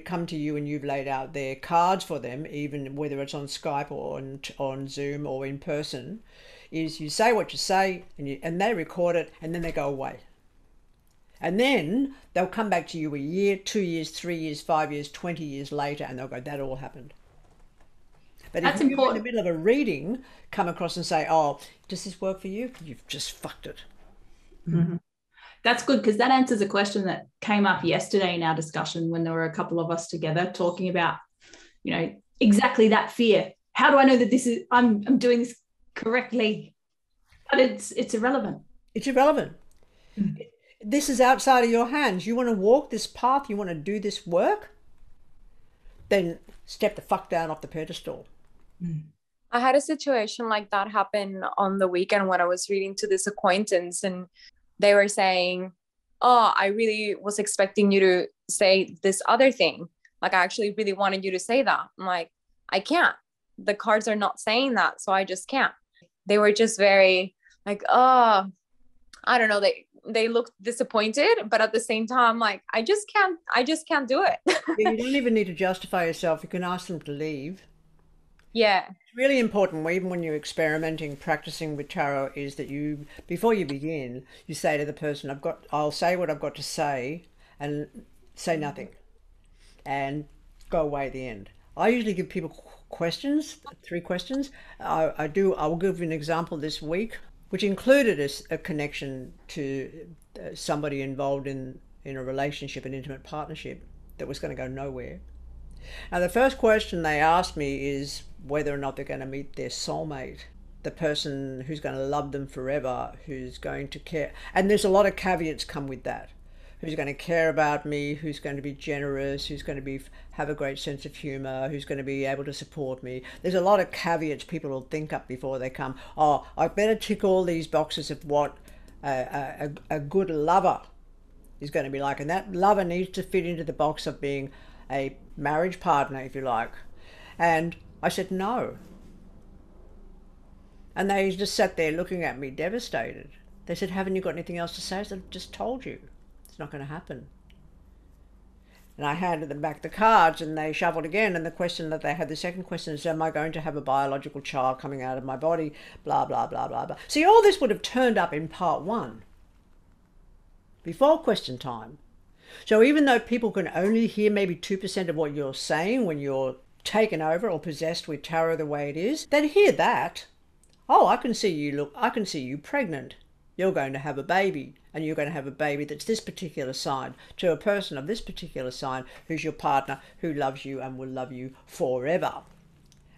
come to you and you've laid out their cards for them, even whether it's on Skype or on Zoom or in person, is you say what you say and they record it and then they go away. And then they'll come back to you a year, 2 years, 3 years, 5 years, 20 years later, and they'll go, that all happened. But
That's
if you're
important.
in the middle of a reading, come across and say, oh, does this work for you? You've just fucked it.
Mm-hmm. That's good, because that answers a question that came up yesterday in our discussion when there were a couple of us together talking about, exactly that fear. How do I know that I'm doing this correctly? But it's irrelevant.
It's irrelevant. Mm-hmm. This is outside of your hands. You want to walk this path, you want to do this work, then step the fuck down off the pedestal.
I had a situation like that happen on the weekend when I was reading to this acquaintance, and they were saying, oh, I really was expecting you to say this other thing. Like, I actually really wanted you to say that. I'm like, I can't. The cards are not saying that, so I just can't. They were just very like, oh, I don't know. They looked disappointed, but at the same time, like, I just can't do it.
Yeah, you don't even need to justify yourself. You can ask them to leave.
Yeah.
It's really important, even when you're experimenting, practicing with tarot, is that you, before you begin, you say to the person, I'll say what I've got to say and say nothing and go away at the end. I usually give people questions, 3 questions. I will give you an example this week, which included a connection to somebody involved in a relationship, an intimate partnership that was going to go nowhere. Now, the first question they asked me is whether or not they're going to meet their soulmate, the person who's going to love them forever, who's going to care. And there's a lot of caveats come with that. Who's going to care about me, who's going to be generous, who's going to have a great sense of humor, who's going to be able to support me. There's a lot of caveats people will think up before they come. Oh, I better tick all these boxes of what a good lover is going to be like. And that lover needs to fit into the box of being a marriage partner, if you like. And I said, no. And they just sat there looking at me devastated. They said, haven't you got anything else to say? I said, I just told you. It's not going to happen. And I handed them back the cards and they shuffled again. And the question that they had, the second question is, am I going to have a biological child coming out of my body? Blah, blah, blah, blah, blah. See, all this would have turned up in part 1, before question time. So even though people can only hear maybe 2% of what you're saying when you're taken over or possessed with tarot the way it is, they'd hear that. Oh, I can see you pregnant. You're going to have a baby, and you're going to have a baby that's this particular sign, to a person of this particular sign who's your partner, who loves you and will love you forever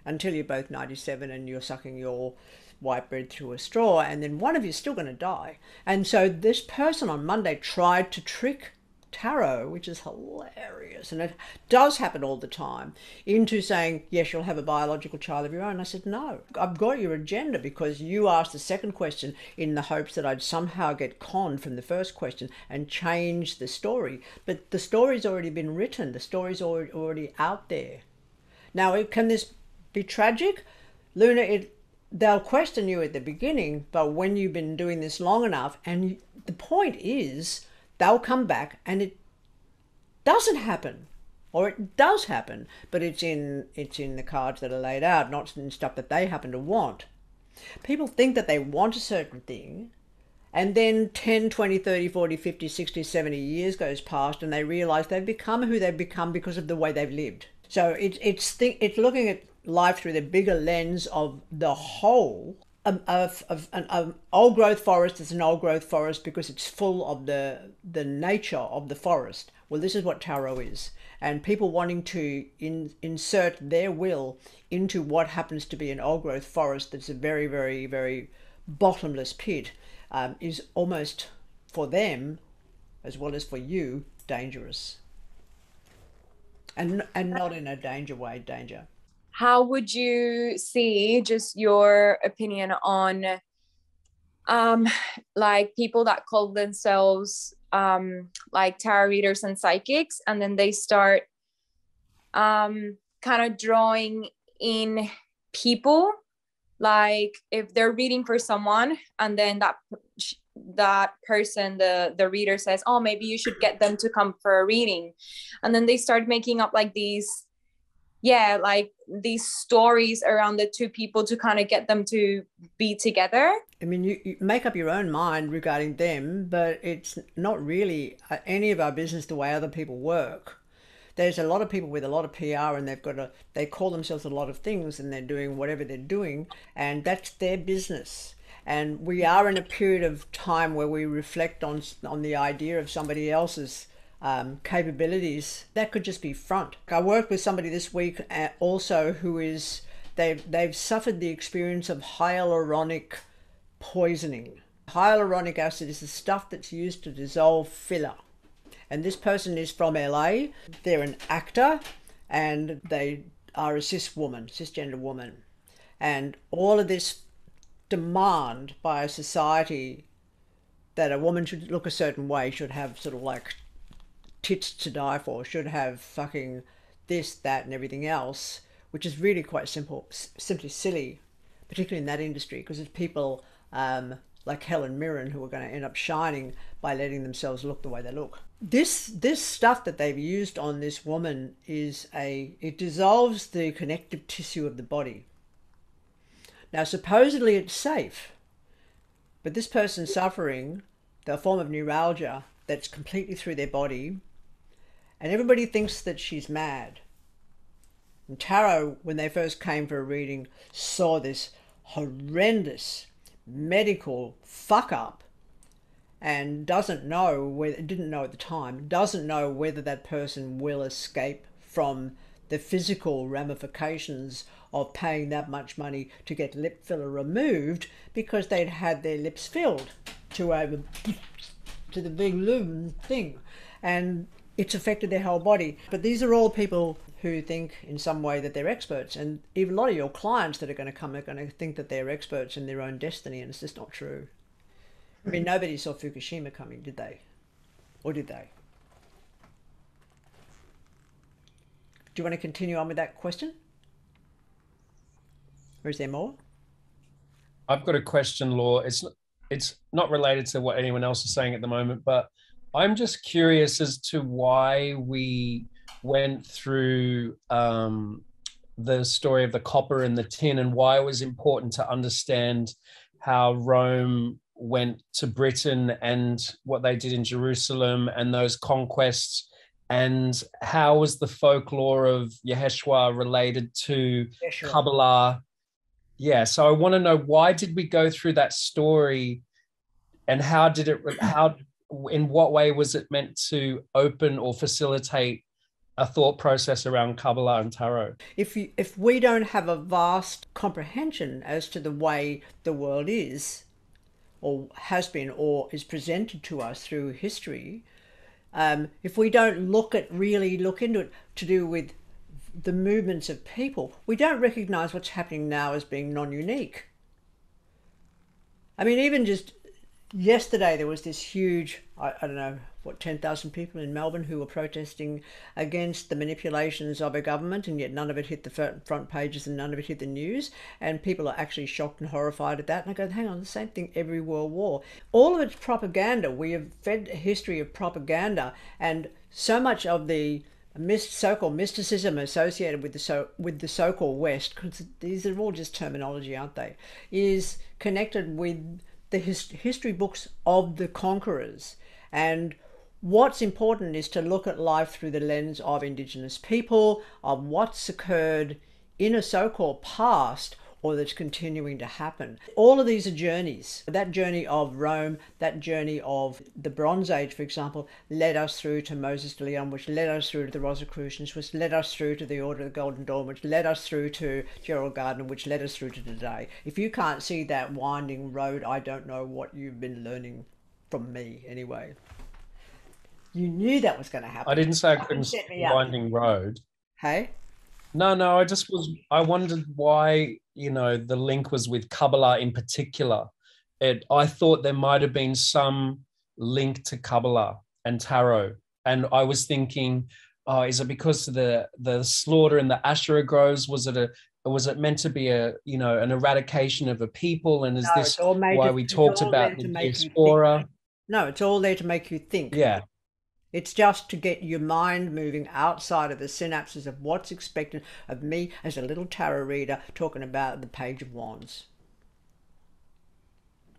until you're both 97 and you're sucking your white bread through a straw, and then one of you's still going to die. And so this person on Monday tried to trick tarot, which is hilarious, and it does happen all the time, into saying, yes, you'll have a biological child of your own. I said, no, I've got your agenda because you asked the second question in the hopes that I'd somehow get conned from the first question and change the story. But the story's already been written. The story's already out there. Now, can this be tragic? Luna, they'll question you at the beginning, but when you've been doing this long enough, and the point is, they'll come back and it doesn't happen, or it does happen, but it's in the cards that are laid out, not in stuff that they happen to want. People think that they want a certain thing, and then 10, 20, 30, 40, 50, 60, 70 years goes past and they realize they've become who they've become because of the way they've lived. So it's looking at life through the bigger lens of the whole. Of an old growth forest is an old growth forest because it's full of the nature of the forest. Well, this is what tarot is. And people wanting to insert their will into what happens to be an old growth forest that's a very, very, very bottomless pit is almost, for them, as well as for you, dangerous. And not in a danger.
How would you see, just your opinion on like people that call themselves like tarot readers and psychics, and then they start kind of drawing in people, like if they're reading for someone and then that person, the reader says, oh, maybe you should get them to come for a reading. And then they start making up like these stories around the two people to kind of get them to be together.
I mean, you make up your own mind regarding them, but it's not really any of our business the way other people work. There's a lot of people with a lot of PR, and they call themselves a lot of things, and they're doing whatever they're doing, and that's their business. And we are in a period of time where we reflect on the idea of somebody else's capabilities. That could just be front. I worked with somebody this week also who is, they've suffered the experience of hyaluronic poisoning. Hyaluronic acid is the stuff that's used to dissolve filler. And this person is from LA. They're an actor and they are a cisgender woman. And all of this demand by a society that a woman should look a certain way, should have sort of like tits to die for, should have fucking this, that, and everything else, which is really quite simply silly, particularly in that industry, because it's people like Helen Mirren who are going to end up shining by letting themselves look the way they look. This stuff that they've used on this woman it dissolves the connective tissue of the body. Now, supposedly it's safe, but this person's suffering the form of neuralgia that's completely through their body, and everybody thinks that she's mad. And Tarot, when they first came for a reading, saw this horrendous medical fuck up and didn't know at the time, doesn't know whether that person will escape from the physical ramifications of paying that much money to get lip filler removed because they'd had their lips filled to the big lumen thing, and it's affected their whole body. But these are all people who think in some way that they're experts, and even a lot of your clients that are going to come are going to think that they're experts in their own destiny, and it's just not true. I mean, nobody saw Fukushima coming, did they? Or did they? Do you want to continue on with that question? Or is there more?
I've got a question, Law. It's not related to what anyone else is saying at the moment, but I'm just curious as to why we went through the story of the copper and the tin, and why it was important to understand how Rome went to Britain and what they did in Jerusalem and those conquests, and how was the folklore of Yeshua related to Kabbalah. Yeah, so I want to know, why did we go through that story, and in what way was it meant to open or facilitate a thought process around Kabbalah and Tarot?
If we don't have a vast comprehension as to the way the world is, or has been, or is presented to us through history, if we don't really look into it to do with the movements of people, we don't recognize what's happening now as being non-unique. I mean, even just yesterday, there was this huge, I don't know, 10,000 people in Melbourne who were protesting against the manipulations of a government, and yet none of it hit the front pages and none of it hit the news. And people are actually shocked and horrified at that. And I go, hang on, the same thing every world war. All of it's propaganda. We have fed a history of propaganda, and so much of the so-called mysticism associated with the so-called West, because these are all just terminology, aren't they, is connected with the history books of the conquerors. And what's important is to look at life through the lens of Indigenous people, of what's occurred in a so-called past, or that's continuing to happen. All of these are journeys. That journey of Rome, that journey of the Bronze Age, for example, led us through to Moses de Leon, which led us through to the Rosicrucians, which led us through to the Order of the Golden Dawn, which led us through to Gerald Gardner, which led us through to today. If you can't see that winding road, I don't know what you've been learning from me anyway. You knew that was going to happen.
I didn't say I couldn't see the winding road.
Hey?
No, I wondered why, the link was with Kabbalah in particular. I thought there might have been some link to Kabbalah and Tarot. And I was thinking, is it because of the slaughter in the Asherah groves? Was it was it meant to be a, you know, an eradication of a people? And is
No,
this
it's all made
why
to,
we
it's
talked
all
about
there
the
to make you think.
diaspora?
No, it's all there to make you think.
Yeah.
It's just to get your mind moving outside of the synapses of what's expected of me as a little tarot reader talking about the Page of Wands.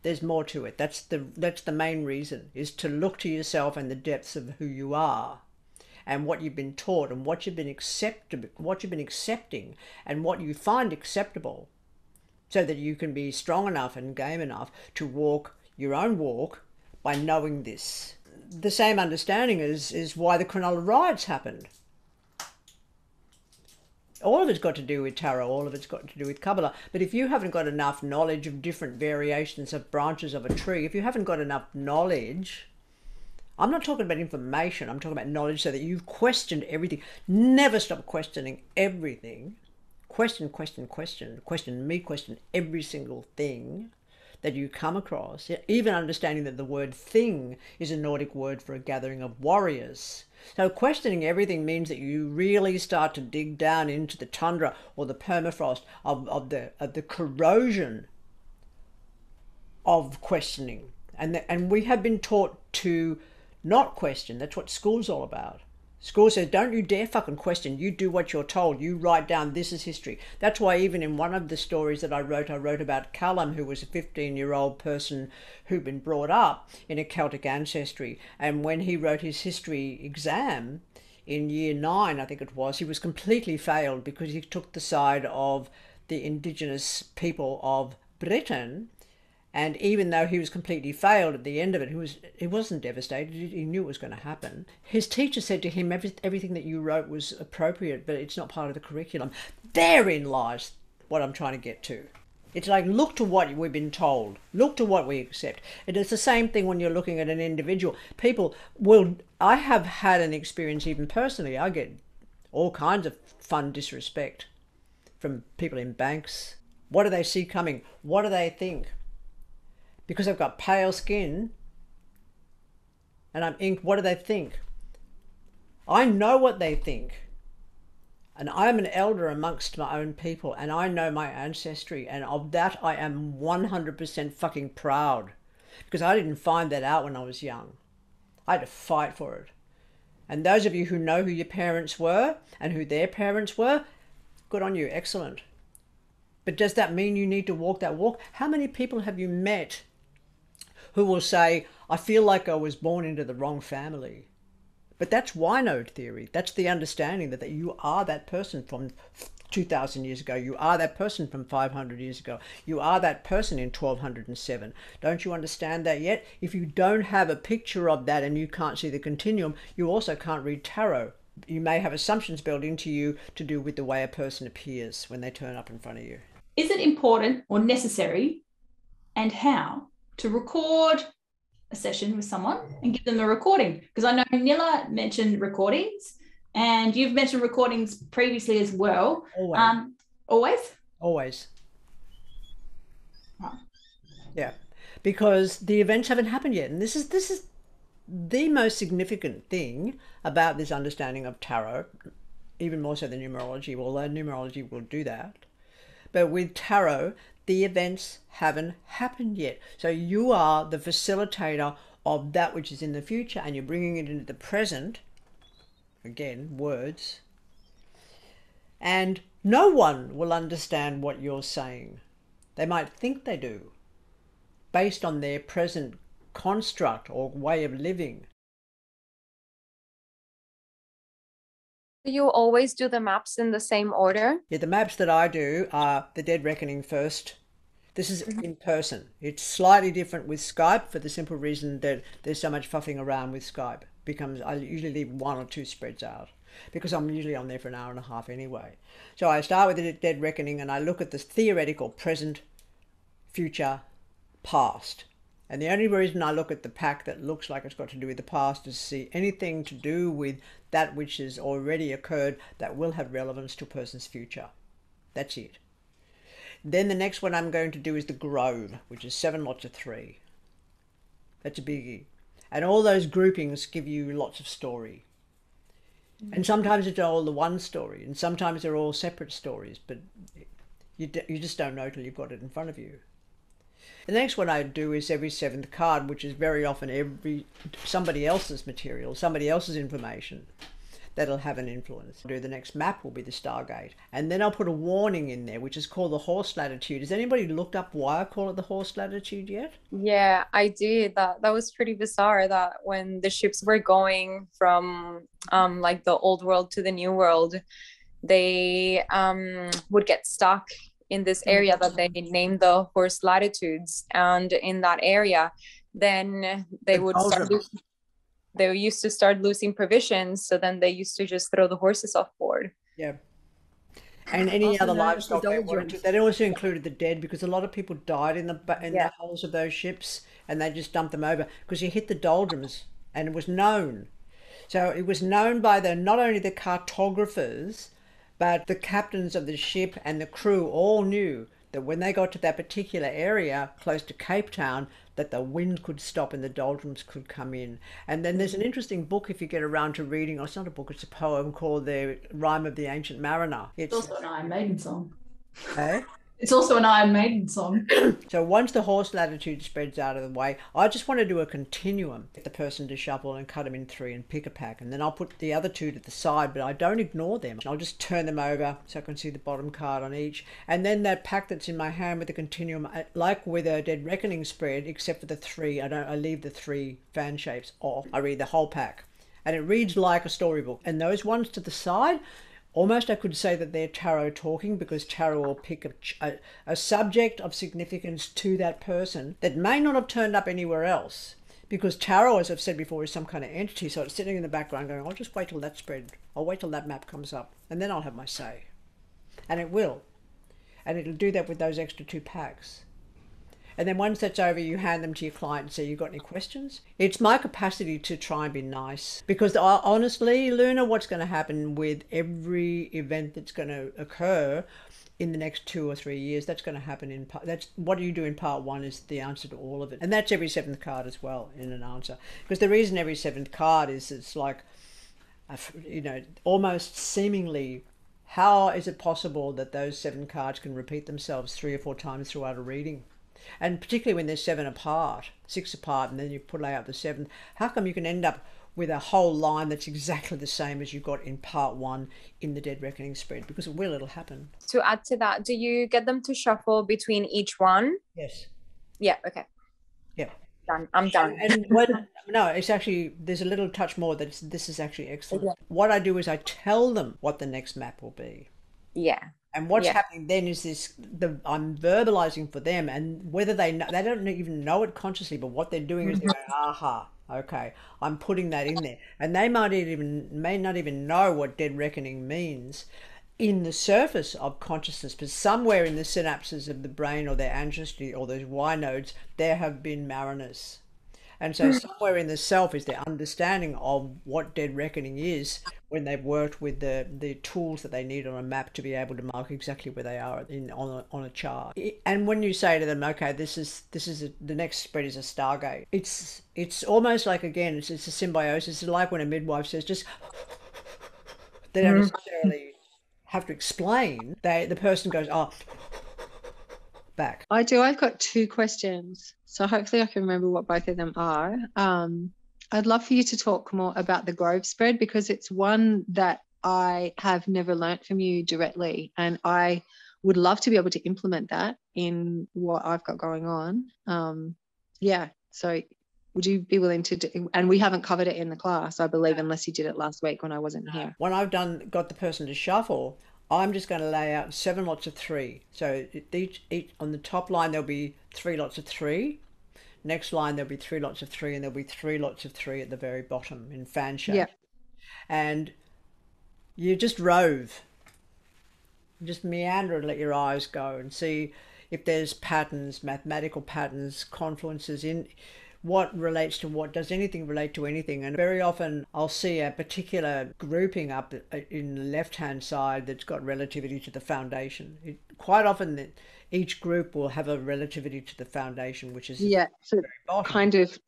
There's more to it. That's the main reason, is to look to yourself and the depths of who you are and what you've been taught and what you've been accepting and what you find acceptable, so that you can be strong enough and game enough to walk your own walk by knowing this. The same understanding is why the Cronulla riots happened. All of it's got to do with tarot, all of it's got to do with Kabbalah. But if you haven't got enough knowledge of different variations of branches of a tree, if you haven't got enough knowledge, I'm not talking about information, I'm talking about knowledge, so that you've questioned everything. Never stop questioning everything. Question me, question every single thing that you come across, even understanding that the word thing is a Nordic word for a gathering of warriors. So questioning everything means that you really start to dig down into the tundra or the permafrost of the corrosion of questioning. And we have been taught to not question. That's what school's all about. School says, don't you dare fucking question. You do what you're told. You write down, this is history. That's why even in one of the stories that I wrote about Callum, who was a 15-year-old person who'd been brought up in a Celtic ancestry. And when he wrote his history exam in year 9, I think it was, he was completely failed because he took the side of the indigenous people of Britain. And even though he was completely failed at the end of it, he wasn't devastated. He knew it was going to happen. His teacher said to him, everything that you wrote was appropriate, but it's not part of the curriculum. Therein lies what I'm trying to get to. It's like, look to what we've been told. Look to what we accept. And it's the same thing when you're looking at an individual. I have had an experience even personally. I get all kinds of fun disrespect from people in banks. What do they see coming? What do they think? Because I've got pale skin and I'm inked, what do they think? I know what they think. And I'm an elder amongst my own people, and I know my ancestry, and of that I am 100% fucking proud, because I didn't find that out when I was young. I had to fight for it. And those of you who know who your parents were and who their parents were, good on you, excellent. But does that mean you need to walk that walk? How many people have you met who will say, I feel like I was born into the wrong family? But that's wino theory. That's the understanding that you are that person from 2,000 years ago. You are that person from 500 years ago. You are that person in 1207. Don't you understand that yet? If you don't have a picture of that and you can't see the continuum, you also can't read tarot. You may have assumptions built into you to do with the way a person appears when they turn up in front of you.
Is it important or necessary, and how, to record a session with someone and give them a recording? Because I know Nilla mentioned recordings, and you've mentioned recordings previously as well.
Always.
Always?
Oh. Yeah, because the events haven't happened yet. And this is the most significant thing about this understanding of tarot, even more so than numerology, although numerology will do that. But with tarot, the events haven't happened yet. So you are the facilitator of that which is in the future, and you're bringing it into the present. Again, words. And no one will understand what you're saying. They might think they do, based on their present construct or way of living.
Do you always do the maps in the same order?
Yeah, the maps that I do are the Dead Reckoning first. This is in person. It's slightly different with Skype for the simple reason that there's so much fuffing around with Skype. I usually leave 1 or 2 spreads out because I'm usually on there for an hour and a half anyway. So I start with the Dead Reckoning and I look at the theoretical present, future, past. And the only reason I look at the pack that looks like it's got to do with the past is to see anything to do with that which has already occurred that will have relevance to a person's future. That's it. Then the next one I'm going to do is the Grove, which is 7 lots of 3. That's a biggie. And all those groupings give you lots of story. And sometimes it's all the one story, and sometimes they're all separate stories. But You just don't know till you've got it in front of you. The next one I do is every seventh card, which is very often somebody else's material, somebody else's information that'll have an influence. The next map will be the Stargate. And then I'll put a warning in there, which is called the horse latitude. Has anybody looked up why I call it the horse latitude yet?
Yeah, I did. That was pretty bizarre, that when the ships were going from like the old world to the new world, they would get stuck in this area that they named the horse latitudes, and in that area then they used to start losing provisions, so then they used to just throw the horses off board.
Yeah. And any other livestock they wanted to. They also included the dead, because a lot of people died in the hulls of those ships, and they just dumped them over because you hit the doldrums, and it was known. So it was known by not only the cartographers, but the captains of the ship and the crew all knew that when they got to that particular area close to Cape Town, that the wind could stop and the doldrums could come in. And then there's an interesting book, if you get around to reading, or it's not a book, it's a poem called The Rime of the Ancient Mariner.
It's also an Iron Maiden song.
Okay.
It's also an Iron Maiden song.
So once the horse latitude spreads out of the way, I just want to do a continuum. Get the person to shuffle and cut them in 3 and pick a pack. And then I'll put the other 2 to the side, but I don't ignore them. I'll just turn them over so I can see the bottom card on each. And then that pack that's in my hand with the continuum, like with a Dead Reckoning spread, except for the 3, I leave the 3 fan shapes off. I read the whole pack. And it reads like a storybook. And those ones to the side, almost I could say that they're tarot talking, because tarot will pick a subject of significance to that person that may not have turned up anywhere else. Because tarot, as I've said before, is some kind of entity. So it's sitting in the background going, I'll just wait till that spread. I'll wait till that map comes up, and then I'll have my say. And it will. And it'll do that with those extra 2 packs. And then once that's over, you hand them to your client and say, you got any questions? It's my capacity to try and be nice. Because honestly, Luna, what's going to happen with every event that's going to occur in the next 2 or 3 years, that's going to happen in part. That's what you do in part 1 is the answer to all of it. And that's every 7th card as well in an answer. Because the reason every 7th card is, it's like, almost seemingly, how is it possible that those 7 cards can repeat themselves 3 or 4 times throughout a reading? And particularly when they're 7 apart, 6 apart, and then you pull out the 7th, how come you can end up with a whole line that's exactly the same as you got in part 1 in the Dead Reckoning spread? Because it'll happen.
To add to that, do you get them to shuffle between each one?
Yes.
Yeah, okay.
Yeah.
Done. I'm done.
And no, it's actually, there's a little touch more that this is actually excellent.
Yeah.
What I do is I tell them what the next map will be.
Yeah.
And what's happening then is I'm verbalizing for them, and whether they don't even know it consciously, but what they're doing is they're going, aha, okay, I'm putting that in there. And they may not even know what Dead Reckoning means in the surface of consciousness, but somewhere in the synapses of the brain or their ancestry or those Y nodes, there have been mariners. And so somewhere in the self is their understanding of what Dead Reckoning is when they've worked with the tools that they need on a map to be able to mark exactly where they are on a chart. And when you say to them, okay, the next spread is a Stargate, it's almost like, again, it's a symbiosis. It's like when a midwife says, just, they don't necessarily have to explain. The person goes, oh, back.
I do. I've got 2 questions, so hopefully I can remember what both of them are. I'd love for you to talk more about the Grove spread, because it's one that I have never learnt from you directly, and I would love to be able to implement that in what I've got going on. So would you be willing to do, and we haven't covered it in the class, I believe, unless you did it last week when I wasn't here.
When I've got the person to shuffle, I'm just going to lay out 7 lots of 3. So each on the top line, there'll be 3 lots of 3. Next line, there'll be 3 lots of 3, and there'll be 3 lots of 3 at the very bottom in fan shape. Yeah. And you just rove. Just meander and let your eyes go and see if there's patterns, mathematical patterns, confluences in what relates to what. Does anything relate to anything? And very often I'll see a particular grouping up in the left-hand side that's got relativity to the foundation. Quite often each group will have a relativity to the foundation, which is
so kind of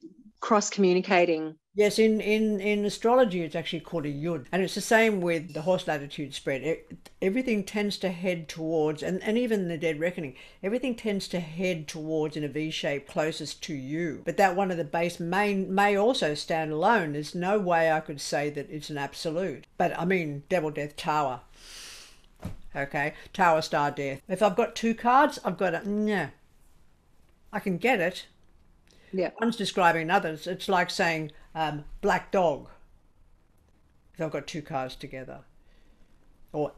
cross communicating.
Yes, in astrology, it's actually called a yud. And it's the same with the horse latitude spread. Everything tends to head towards, and even the dead reckoning, everything tends to head towards in a V shape closest to you. But that one of the base may also stand alone. There's no way I could say that it's an absolute. But I mean, Devil, Death, Tower. Okay, Tower, Star, Death. If I've got 2 cards, I've got a, yeah, I can get it.
Yeah.
One's describing others. It's like saying black dog. If I've got 2 cards together. Or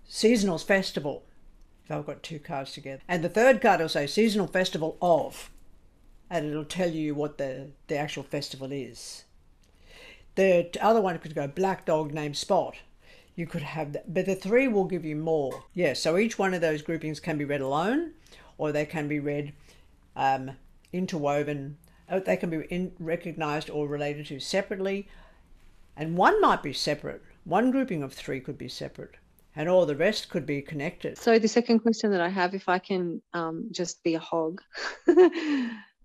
seasonal festival. If I've got 2 cards together. And the third card will say seasonal festival of. And it'll tell you what the actual festival is. The other one could go black dog named Spot. You could have that. But the 3 will give you more. Yeah, so each one of those groupings can be read alone. Or they can be read interwoven. They can be recognized or related to separately, and one might be separate. One grouping of 3 could be separate, and all the rest could be connected.
So the second question that I have, if I can just be a hog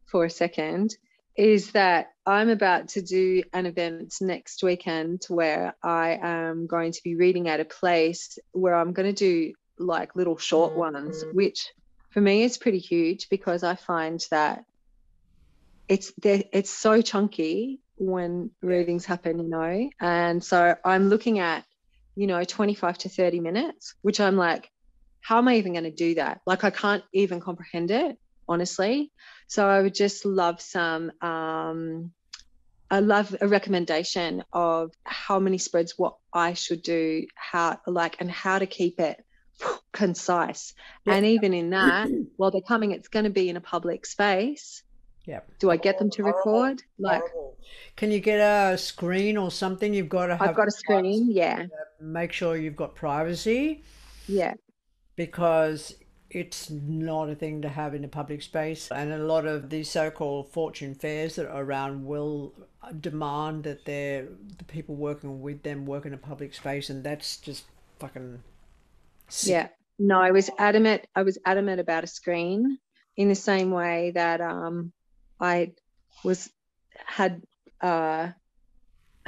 for a second, is that I'm about to do an event next weekend where I am going to be reading at a place where I'm going to do like little short ones, which for me is pretty huge, because I find that it's so chunky when readings happen, you know. And so I'm looking at, you know, 25 to 30 minutes, which I'm like, how am I even going to do that? Like, I can't even comprehend it, honestly. So I would just love I love a recommendation of how many spreads, what I should do, how to keep it concise. Yeah. And even in that, while they're coming, it's going to be in a public space.
Yeah.
Do I get them to record?
Can you get a screen or something? You've got to have.
I've got a screen. Yeah.
Make sure you've got privacy.
Yeah.
Because it's not a thing to have in a public space, and a lot of these so-called fortune fairs that are around will demand that the people working with them work in a public space, and that's just fucking sick.
Yeah. No, I was adamant about a screen, in the same way that I had a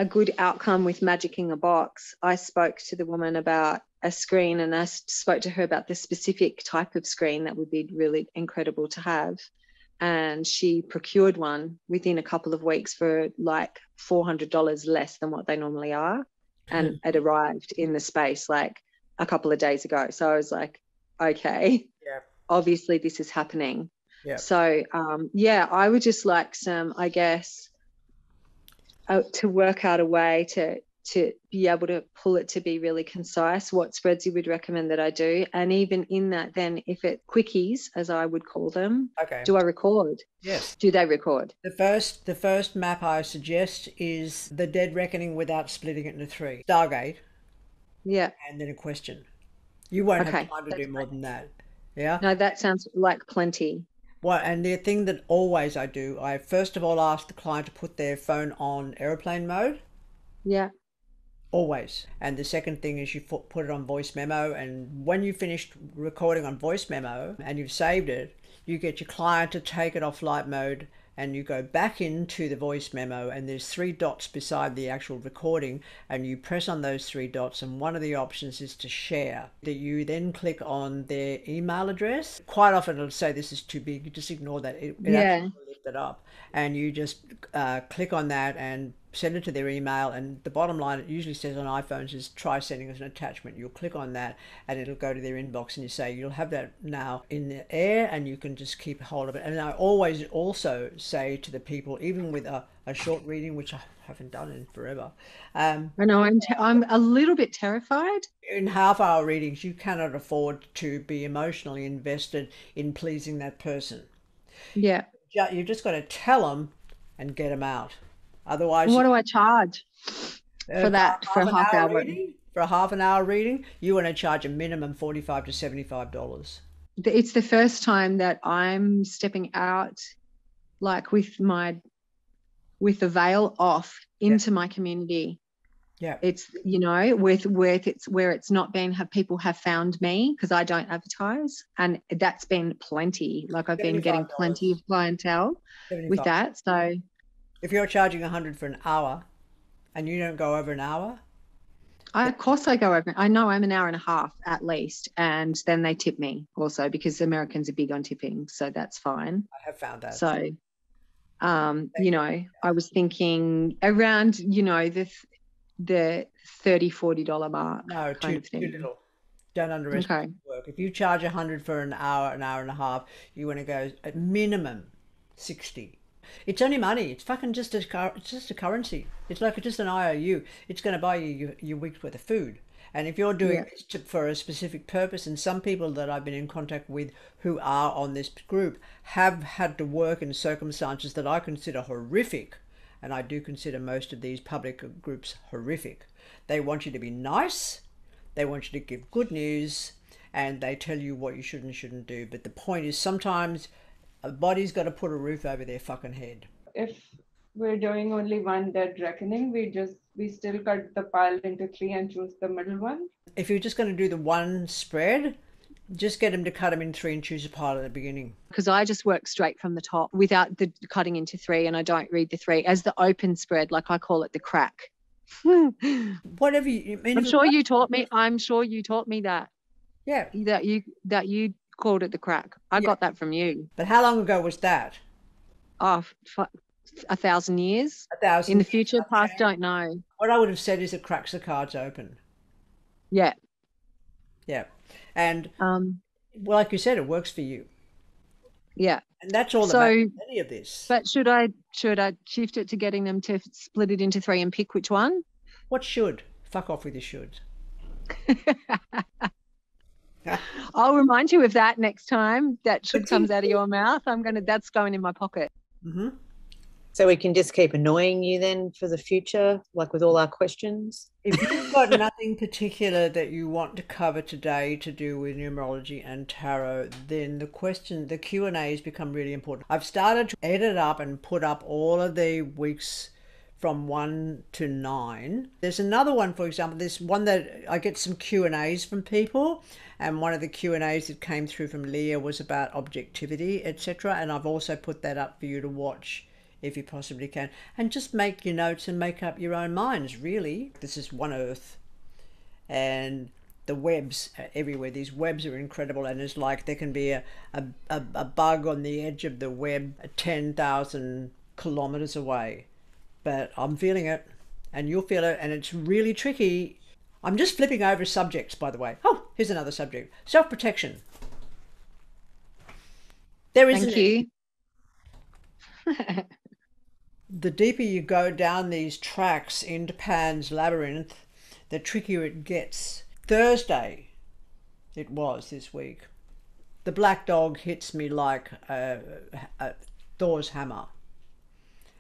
good outcome with Magicking a Box. I spoke to the woman about a screen, and I spoke to her about the specific type of screen that would be really incredible to have. And she procured one within a couple of weeks for like $400 less than what they normally are. And it arrived in the space like a couple of days ago. So I was like, okay, yeah, obviously this is happening. Yeah. So, I would just like some, I guess, to work out a way to be able to pull it to be really concise, what spreads you would recommend that I do. And even in that, then if it quickies, as I would call them, okay, do I record?
Yes.
Do they record?
The first map I suggest is the Dead Reckoning without splitting it into 3. Stargate.
Yeah.
And then a question. You won't have time to do more than that. Yeah?
No, that sounds like plenty.
Well, and the thing that always I do, I first of all ask the client to put their phone on airplane mode.
Yeah.
Always. And the second thing is you put it on voice memo, and when you finished recording on voice memo and you've saved it, you get your client to take it off flight mode, and you go back into the voice memo, and there's 3 dots beside the actual recording, and you press on those 3 dots, and one of the options is to share. That you then click on their email address. Quite often it'll say this is too big, you just ignore that. It actually will lift it up, and you just click on that and send it to their email. And the bottom line, it usually says on iPhones, is try sending as an attachment. You'll click on that and it'll go to their inbox, and you say you'll have that now in the air, and you can just keep hold of it. And I always also say to the people, even with a short reading, which I haven't done in forever,
I know I'm a little bit terrified.
In half-hour readings, you cannot afford to be emotionally invested in pleasing that person.
Yeah.
You've just got to tell them and get them out. Otherwise,
what do I charge for that, for a half hour
reading? For a half an hour reading, you want to charge a minimum $45 to $75.
It's the first time that I'm stepping out, like with the veil off into my community.
Yeah.
It's, you know, where it's not been, people have found me, because I don't advertise, and that's been plenty. Like I've been getting plenty of clientele with that. So
If you're charging 100 for an hour and you don't go over an hour,
Of course I go over. I know I'm an hour and a half at least, and then they tip me also because Americans are big on tipping, so that's fine.
I have found that.
So, you know, I was thinking around, you know, the $30-$40 mark.
No,
kind of thing.
too little. Don't underestimate
Okay.
the work. If you charge 100 for an hour and a half, you want to go at minimum 60. It's only money. It's fucking just it's just a currency. It's like just an IOU. It's going to buy you your week's worth of food. And if you're doing this for a specific purpose, and some people that I've been in contact with who are on this group have had to work in circumstances that I consider horrific, and I do consider most of these public groups horrific. They want you to be nice, they want you to give good news, and they tell you what you should and shouldn't do. But the point is, sometimes a body's got to put a roof over their fucking head.
If we're doing only one dead reckoning, we still cut the pile into 3 and choose the middle one.
If you're just going to do the one spread, just get them to cut them in 3 and choose a pile at the beginning.
Because I just work straight from the top without the cutting into 3, and I don't read the 3 as the open spread, like I call it the crack.
Whatever you mean.
I'm sure you taught me that.
Yeah.
That you called it the crack. I got that from you.
But how long ago was that?
Oh, 1,000 years.
1,000
in the future, past, don't know.
What I would have said is it cracks the cards open.
Yeah.
Yeah. And like you said, it works for you.
Yeah.
And that's all that matters in any of this.
But should I shift it to getting them to split it into 3 and pick which one?
What should? Fuck off with your should.
I'll remind you of that next time that should comes out of your mouth. That's going in my pocket.
Mm-hmm.
So we can just keep annoying you then for the future, like with all our questions?
If you've got nothing particular that you want to cover today to do with numerology and tarot, then the Q&As become really important. I've started to edit up and put up all of the weeks from 1 to 9. There's another one, for example, this one that I get some Q&As from people, and one of the Q&As that came through from Leah was about objectivity, etc. And I've also put that up for you to watch if you possibly can, and just make your notes and make up your own minds, really. This is One Earth, and the webs are everywhere. These webs are incredible, and it's like there can be a bug on the edge of the web 10,000 kilometers away. But I'm feeling it, and you'll feel it, and it's really tricky. I'm just flipping over subjects, by the way. Oh, here's another subject. Self-protection. There is
Thank you.
The deeper you go down these tracks into Pan's Labyrinth, the trickier it gets. Thursday, it was this week, the black dog hits me like a Thor's hammer.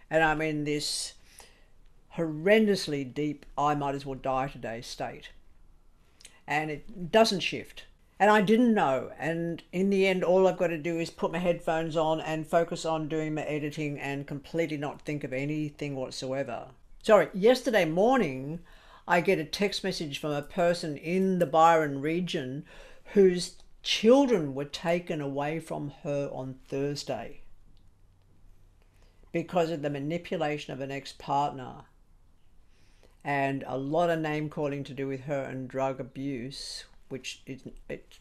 And I'm in this horrendously deep, I might as well die today state. And it doesn't shift. And I didn't know. And in the end, all I've got to do is put my headphones on and focus on doing my editing and completely not think of anything whatsoever. Sorry, yesterday morning, I get a text message from a person in the Byron region whose children were taken away from her on Thursday because of the manipulation of an ex-partner, and a lot of name calling to do with her and drug abuse, which is it.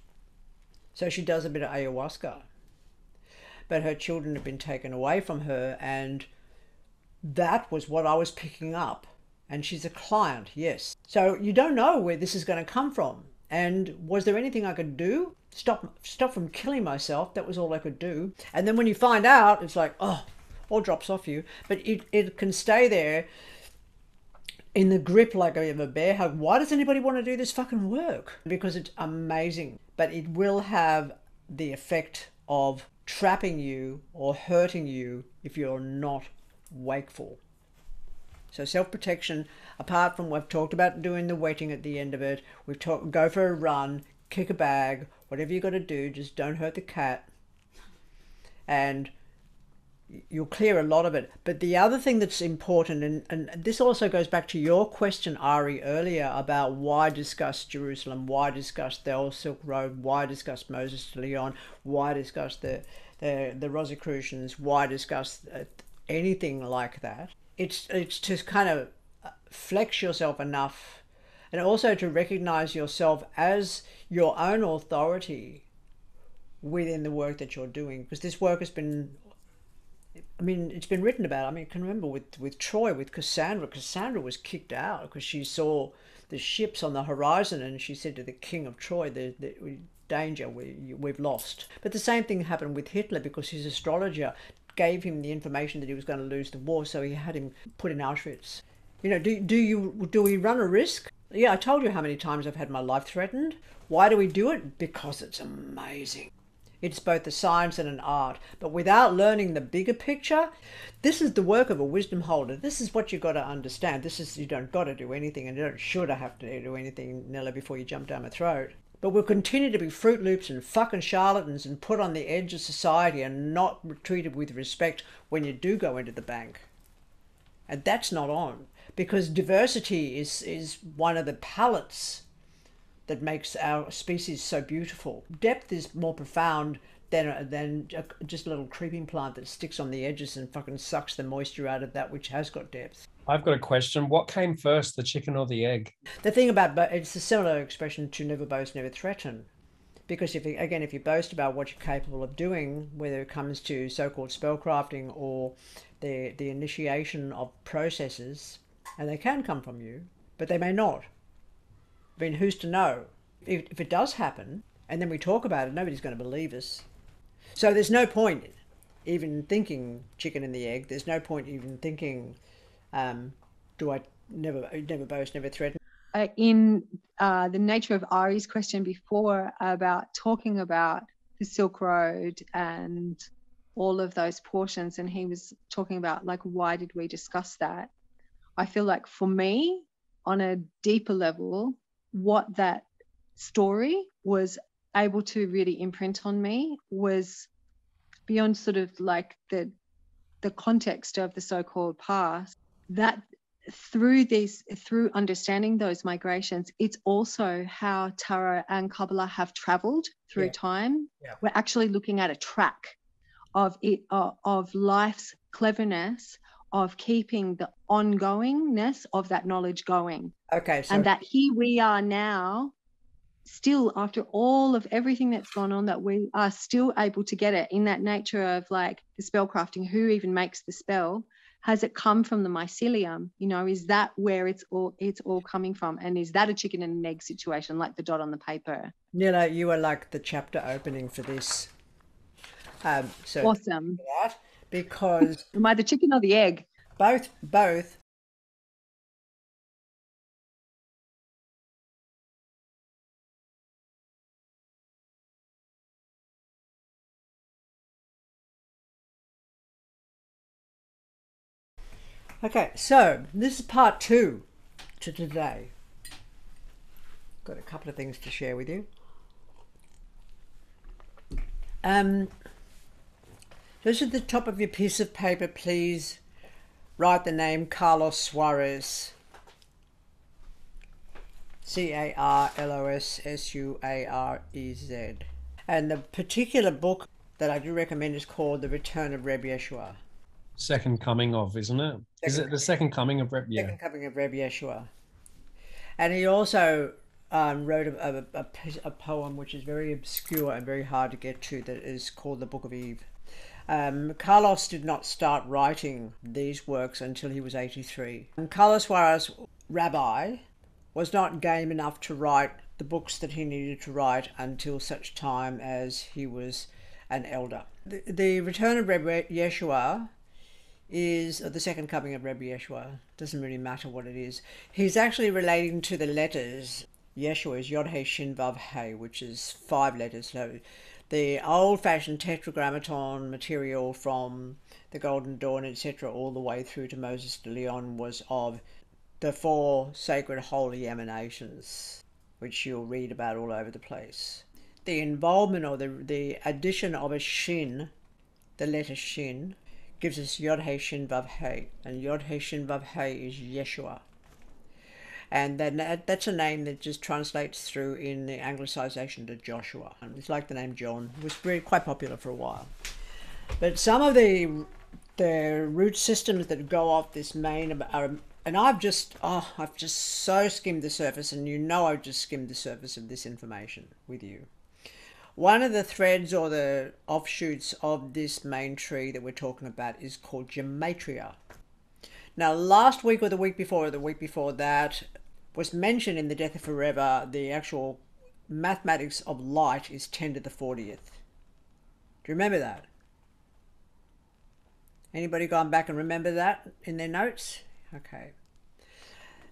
So she does a bit of ayahuasca, but her children have been taken away from her, and that was what I was picking up. And she's a client, yes. So you don't know where this is going to come from. And was there anything I could do? Stop from killing myself. That was all I could do. And then when you find out, it's like, oh, all drops off you. But it can stay there in the grip like a bear hug. Why does anybody want to do this fucking work? Because it's amazing. But it will have the effect of trapping you or hurting you if you're not wakeful. So self-protection, apart from we've talked about doing the wetting at the end of it, we've talked go for a run, kick a bag, whatever you got to do, just don't hurt the cat, and you'll clear a lot of it. But the other thing that's important, and this also goes back to your question, Ari, earlier about why discuss Jerusalem, why discuss the old Silk Road, why discuss Moses de Leon, why discuss the Rosicrucians, why discuss anything like that. It's to kind of flex yourself enough, and also to recognize yourself as your own authority within the work that you're doing, because this work has been, I mean, it's been written about. I mean, I can remember with Troy, with Cassandra. Cassandra was kicked out because she saw the ships on the horizon, and she said to the king of Troy, the danger, we've lost. But the same thing happened with Hitler, because his astrologer gave him the information that he was going to lose the war, so he had him put in Auschwitz. You know, do we run a risk? Yeah, I told you how many times I've had my life threatened. Why do we do it? Because it's amazing. It's both a science and an art, but without learning the bigger picture, this is the work of a wisdom holder. This is what you've got to understand. This is, you don't got to do anything, and you don't should have to do anything, Nella, before you jump down my throat. But we'll continue to be Fruit Loops and fucking charlatans and put on the edge of society and not treated with respect when you do go into the bank. And that's not on, because diversity is one of the palettes that makes our species so beautiful. Depth is more profound than just a little creeping plant that sticks on the edges and fucking sucks the moisture out of that which has got depth.
I've got a question. What came first, the chicken or the egg?
The thing about, it's a similar expression to never boast, never threaten. Because if you boast about what you're capable of doing, whether it comes to so-called spellcrafting or the initiation of processes, and they can come from you, but they may not. I mean, who's to know? If it does happen, and then we talk about it, nobody's going to believe us. So there's no point even thinking chicken and the egg. There's no point even thinking, do I never boast, never threaten.
In the nature of Ari's question before about talking about the Silk Road and all of those portions, and he was talking about, like, why did we discuss that? I feel like for me, on a deeper level, what that story was able to really imprint on me was beyond sort of like the context of the so-called past, that through understanding those migrations, it's also how tarot and kabbalah have traveled through time. We're actually looking at a track of life's cleverness, of keeping the ongoingness of that knowledge going.
Okay. So,
and that here we are now, still after all of everything that's gone on, that we are still able to get it in that nature of like the spell crafting. Who even makes the spell? Has it come from the mycelium? You know, is that where it's all coming from? And is that a chicken and an egg situation, like the dot on the paper?
Nila, you are like the chapter opening for this. So
awesome.
That, because
am I the chicken or the egg?
Both. Okay, so this is part 2 to today. Got a couple of things to share with you. Just at the top of your piece of paper, please write the name Carlos Suarez. Carlossuarez. And the particular book that I do recommend is called The Return of Reb Yeshua.
Second coming of, isn't it? Is it the second coming of Reb? Yeah.
Second coming of Reb Yeshua. And he also wrote a poem which is very obscure and very hard to get to, that is called The Book of Eve. Carlos did not start writing these works until he was 83. And Carlos Suarez, rabbi, was not game enough to write the books that he needed to write until such time as he was an elder. The Return of Reb Yeshua is the second coming of Rabbi Yeshua. Doesn't really matter what it is. He's actually relating to the letters. Yeshua is Yod He Shin Vav He, which is 5 letters. So the old-fashioned tetragrammaton material from the Golden Dawn, etc., all the way through to Moses de Leon, was of the 4 sacred holy emanations, which you'll read about all over the place. The involvement or the addition of a shin, the letter shin, gives us Yod He Shin Vav He, and Yod He Shin Vav He is Yeshua. And then that's a name that just translates through in the anglicization to Joshua. And it's like the name John. It was quite popular for a while. But some of the the root systems that go off this main are, and I've just so skimmed the surface, and you know I've just skimmed the surface of this information with you. One of the threads or the offshoots of this main tree that we're talking about is called gematria. Now, last week or the week before that was mentioned in The Death of Forever, the actual mathematics of light is 10 to the 40th. Do you remember that? Anybody gone back and remember that in their notes? Okay.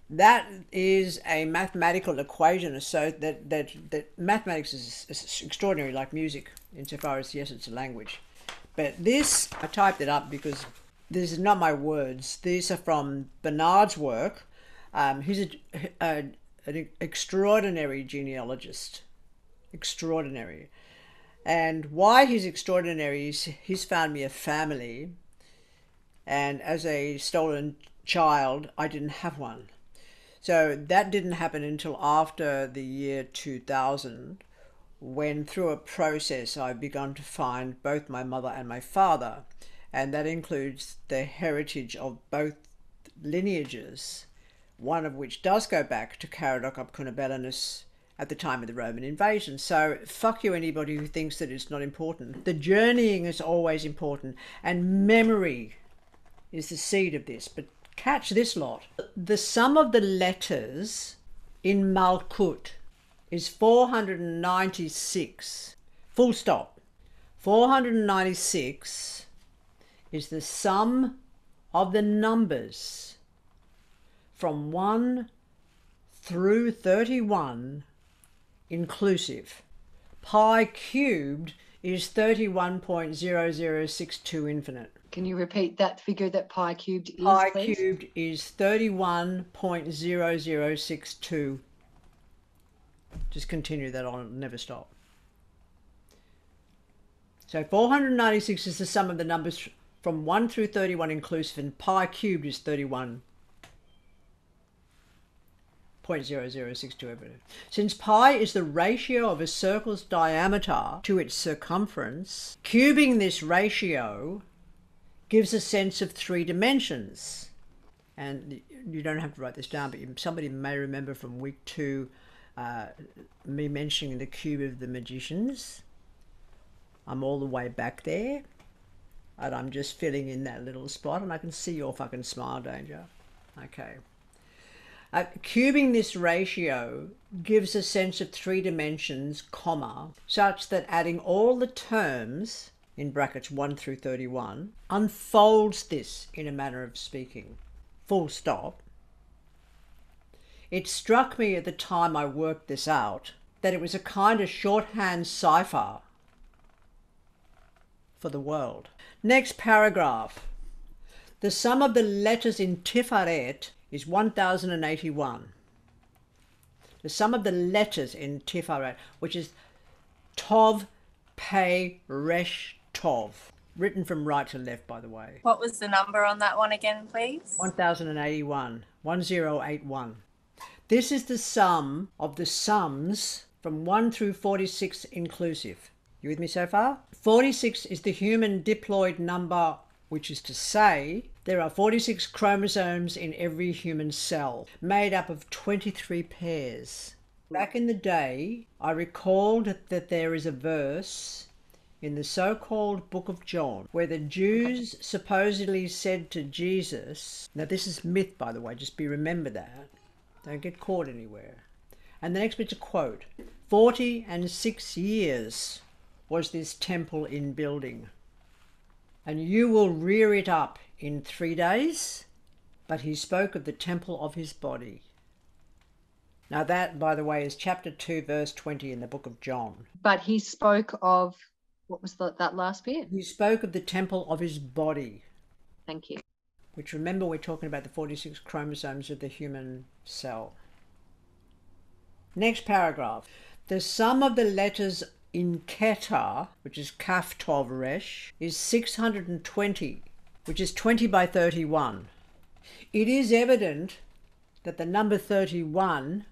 That is a mathematical equation, so that mathematics is extraordinary, like music, insofar as, yes, it's a language. But this, I typed it up because this is not my words. These are from Bernard's work. He's an extraordinary genealogist. Extraordinary. And why he's extraordinary is he's found me a family, and as a stolen child, I didn't have one. So that didn't happen until after the year 2000, when through a process I've begun to find both my mother and my father, and that includes the heritage of both lineages, one of which does go back to Caradoc ob Cunobelinus at the time of the Roman invasion. So fuck you anybody who thinks that it's not important. The journeying is always important, and memory is the seed of this. But catch this lot. The sum of the letters in Malkut is 496. Full stop. 496 is the sum of the numbers from 1 through 31 inclusive. Pi cubed is 31.0062 infinite.
Can you repeat that figure that pi cubed is,
Pi
please?
cubed is 31.0062. Just continue that on, it'll never stop. So 496 is the sum of the numbers from 1 through 31 inclusive, and pi cubed is 31.0062. Since pi is the ratio of a circle's diameter to its circumference, cubing this ratio gives a sense of 3 dimensions. And you don't have to write this down, but somebody may remember from week 2 me mentioning the cube of the magicians. I'm all the way back there, and I'm just filling in that little spot, and I can see your fucking smile, Danger. Okay. Cubing this ratio gives a sense of 3 dimensions, comma, such that adding all the terms in brackets 1 through 31, unfolds this in a manner of speaking. Full stop. It struck me at the time I worked this out that it was a kind of shorthand cipher for the world. Next paragraph. The sum of the letters in Tiferet is 1081. The sum of the letters in Tiferet, which is Tov, Pei, Resh, Tov. Written from right to left, by the way.
What was the number on that one again, please?
1081. 1081. This is the sum of the sums from 1 through 46 inclusive. You with me so far? 46 is the human diploid number, which is to say there are 46 chromosomes in every human cell, made up of 23 pairs. Back in the day, I recalled that there is a verse in the so-called Book of John where the Jews supposedly said to Jesus, now this is myth, by the way, just remember that. Don't get caught anywhere. And the next bit's a quote. 46 years was this temple in building, and you will rear it up in 3 days. But he spoke of the temple of his body. Now that, by the way, is chapter 2, verse 20 in the Book of John.
But he spoke of, what was that last bit?
He spoke of the temple of his body.
Thank you.
Which, remember, we're talking about the 46 chromosomes of the human cell. Next paragraph. The sum of the letters in Keter, which is Kaf Tov Resh, is 620, which is 20 by 31. It is evident that the number 31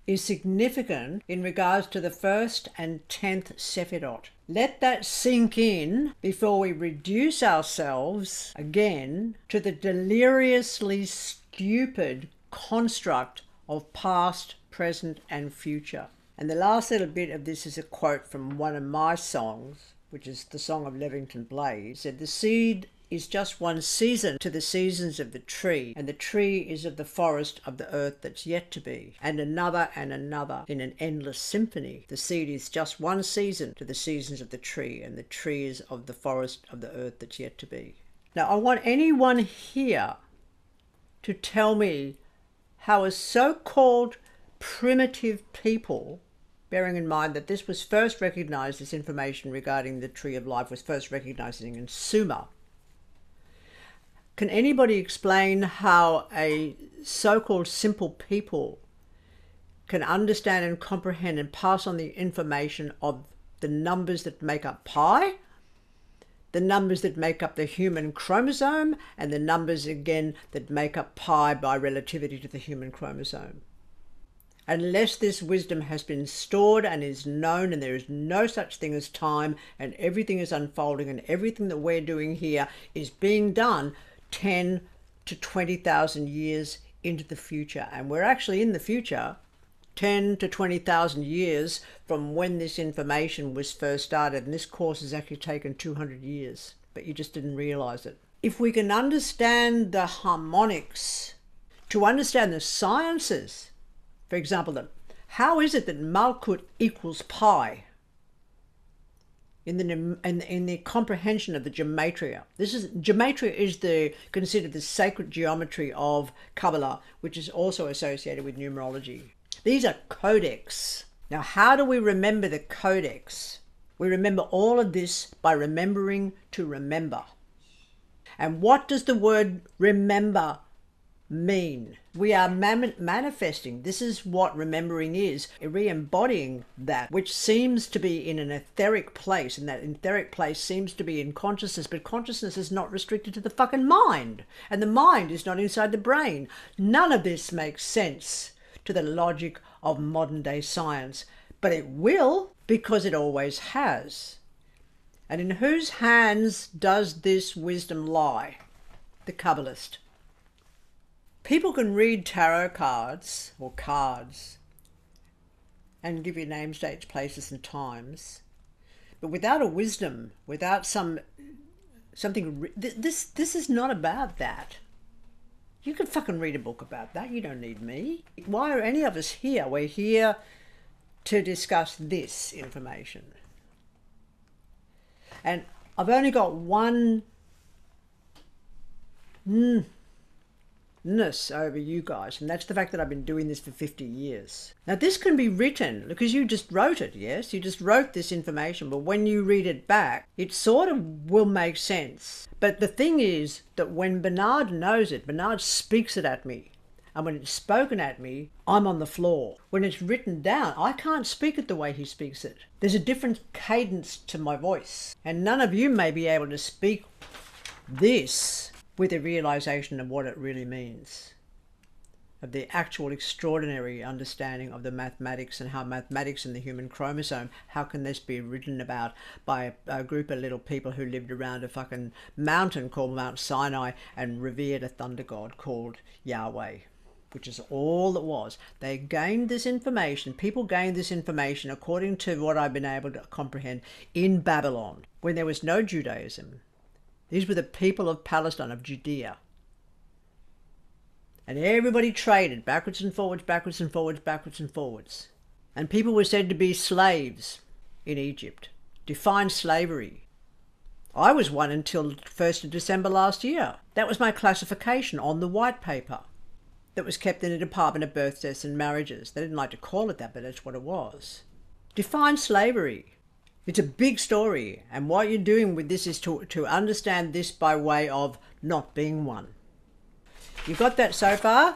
is significant in regards to the 1st and 10th Sephirot. Let that sink in before we reduce ourselves again to the deliriously stupid construct of past, present, and future. And the last little bit of this is a quote from one of my songs, which is the song of Levington Blade. It said, "The seed is just one season to the seasons of the tree, and the tree is of the forest of the earth that's yet to be, and another in an endless symphony. The seed is just one season to the seasons of the tree, and the tree is of the forest of the earth that's yet to be." Now, I want anyone here to tell me how a so-called primitive people, bearing in mind that this was first recognized, this information regarding the tree of life was first recognized in Sumer. Can anybody explain how a so-called simple people can understand and comprehend and pass on the information of the numbers that make up pi, the numbers that make up the human chromosome, and the numbers again that make up pi by relativity to the human chromosome? Unless this wisdom has been stored and is known, and there is no such thing as time, and everything is unfolding, and everything that we're doing here is being done 10 to 20,000 years into the future. And we're actually in the future 10 to 20,000 years from when this information was first started. And this course has actually taken 200 years, but you just didn't realize it. If we can understand the harmonics, to understand the sciences, for example, how is it that Malkut equals pi? In the comprehension of the gematria. Gematria is considered the sacred geometry of Kabbalah, which is also associated with numerology. These are codex. Now, how do we remember the codex? We remember all of this by remembering to remember. And what does the word remember mean? We are manifesting. This is what remembering is, re-embodying that which seems to be in an etheric place, and that etheric place seems to be in consciousness, but consciousness is not restricted to the fucking mind, and the mind is not inside the brain. None of this makes sense to the logic of modern day science, but it will, because it always has. And in whose hands does this wisdom lie? The Kabbalist. People can read tarot cards or cards and give you names, dates, places and times, but without a wisdom, without something, this is not about that. You can fucking read a book about that. You don't need me. Why are any of us here? We're here to discuss this information. And I've only got one over you guys, and that's the fact that I've been doing this for 50 years. Now, this can be written because you just wrote it, yes? You just wrote this information, but when you read it back, it sort of will make sense. But the thing is that when Bernard knows it, Bernard speaks it at me. And when it's spoken at me, I'm on the floor. When it's written down, I can't speak it the way he speaks it. There's a different cadence to my voice. And none of you may be able to speak this with a realization of what it really means, of the actual extraordinary understanding of the mathematics, and how mathematics and the human chromosome, how can this be written about by a group of little people who lived around a fucking mountain called Mount Sinai and revered a thunder god called Yahweh, which is all it was. They gained this information, people gained this information according to what I've been able to comprehend in Babylon, when there was no Judaism. These were the people of Palestine, of Judea. And everybody traded backwards and forwards, backwards and forwards, backwards and forwards. And people were said to be slaves in Egypt. Define slavery. I was one until 1st of December last year. That was my classification on the white paper that was kept in the Department of Births, Deaths and Marriages. They didn't like to call it that, but that's what it was. Define slavery. It's a big story, and what you're doing with this is to understand this by way of not being one. You got that so far?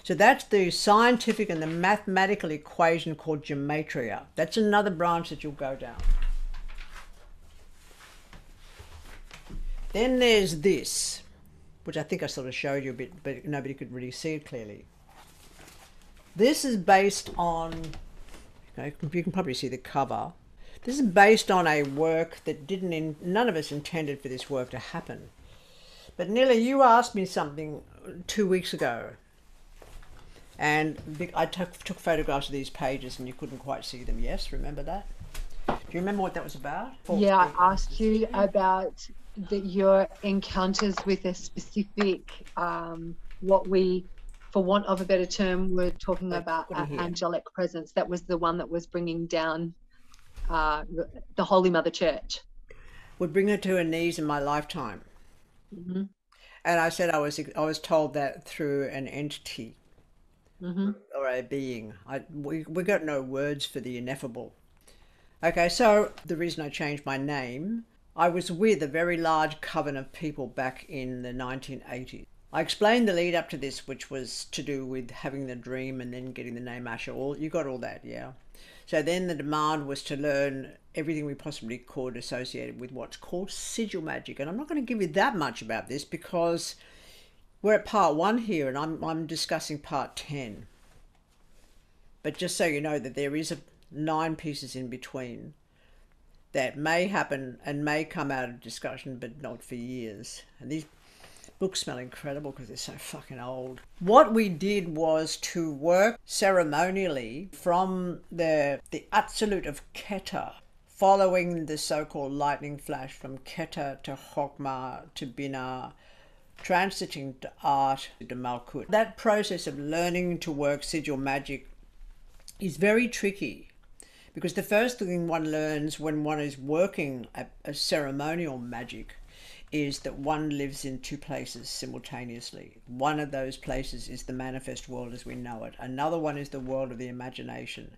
So that's the scientific and the mathematical equation called gematria. That's another branch that you'll go down. Then there's this, which I think I sort of showed you a bit, but nobody could really see it clearly. This is based on, you can probably see the cover. This is based on a work that none of us intended for this work to happen. But Nila, you asked me something 2 weeks ago, and I took photographs of these pages and you couldn't quite see them. Yes, remember that? Do you remember what that was about?
Yeah, I asked you about your encounters with a specific, what we, for want of a better term, were talking about angelic presence. That was the one that was bringing down the Holy Mother Church.
Would bring her to her knees in my lifetime.
Mm-hmm.
And I said I was told that through an entity.
Mm-hmm.
Or a being. We got no words for the ineffable. Okay, so the reason I changed my name, I was with a very large coven of people back in the 1980s. I explained the lead up to this, which was to do with having the dream and then getting the name Asher. You got all that, yeah? So then the demand was to learn everything we possibly could associated with what's called sigil magic. And I'm not going to give you that much about this because we're at part 1 here and I'm discussing part 10. But just so you know that there is 9 pieces in between that may happen and may come out of discussion, but not for years. And these books smell incredible because they're so fucking old. What we did was to work ceremonially from the absolute of Keter, following the so-called lightning flash from Keter to Chokmah to Binah, transiting to art to Malkut. That process of learning to work sigil magic is very tricky, because the first thing one learns when one is working a ceremonial magic is that one lives in 2 places simultaneously. One of those places is the manifest world as we know it. Another one is the world of the imagination.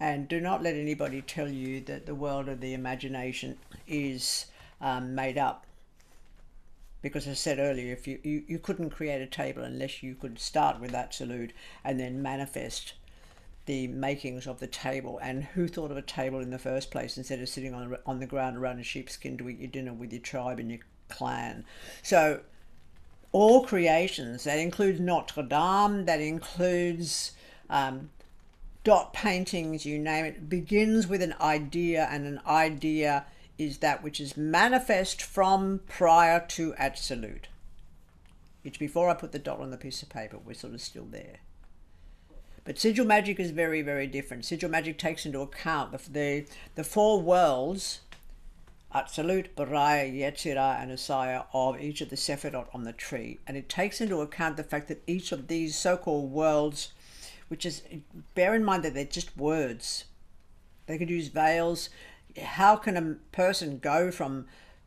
And do not let anybody tell you that the world of the imagination is made up. Because as I said earlier, if you couldn't create a table unless you could start with absolute and then manifest the makings of the table. And who thought of a table in the first place instead of sitting on the ground around a sheepskin to eat your dinner with your tribe and your clan? So all creations, that includes Notre Dame, that includes dot paintings, you name it, begins with an idea, and an idea is that which is manifest from prior to absolute. It's before I put the dot on the piece of paper, we're sort of still there. But sigil magic is very, very different. Sigil magic takes into account the 4 worlds, absolute, Bariah, Yetzirah, and Asaya, of each of the Sephirot on the tree. And it takes into account the fact that each of these so-called worlds, which is, bear in mind that they're just words. They could use veils. How can a person go from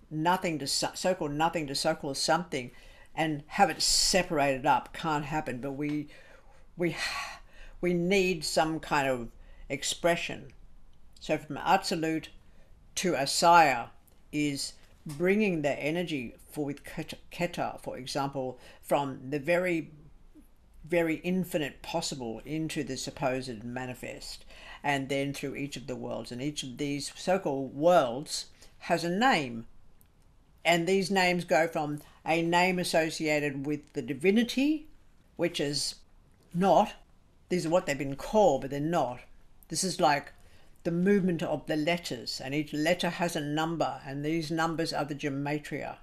nothing to so-called nothing to so-called something and have it separated up? Can't happen. But we need some kind of expression. So from absolute to Asaya is bringing the energy with Keter, for example, from the very, very infinite possible into the supposed manifest, and then through each of the worlds. And each of these so-called worlds has a name. And these names go from a name associated with the divinity, which is not. These are what they've been called, but they're not. This is like the movement of the letters, and each letter has a number, and these numbers are the gematria.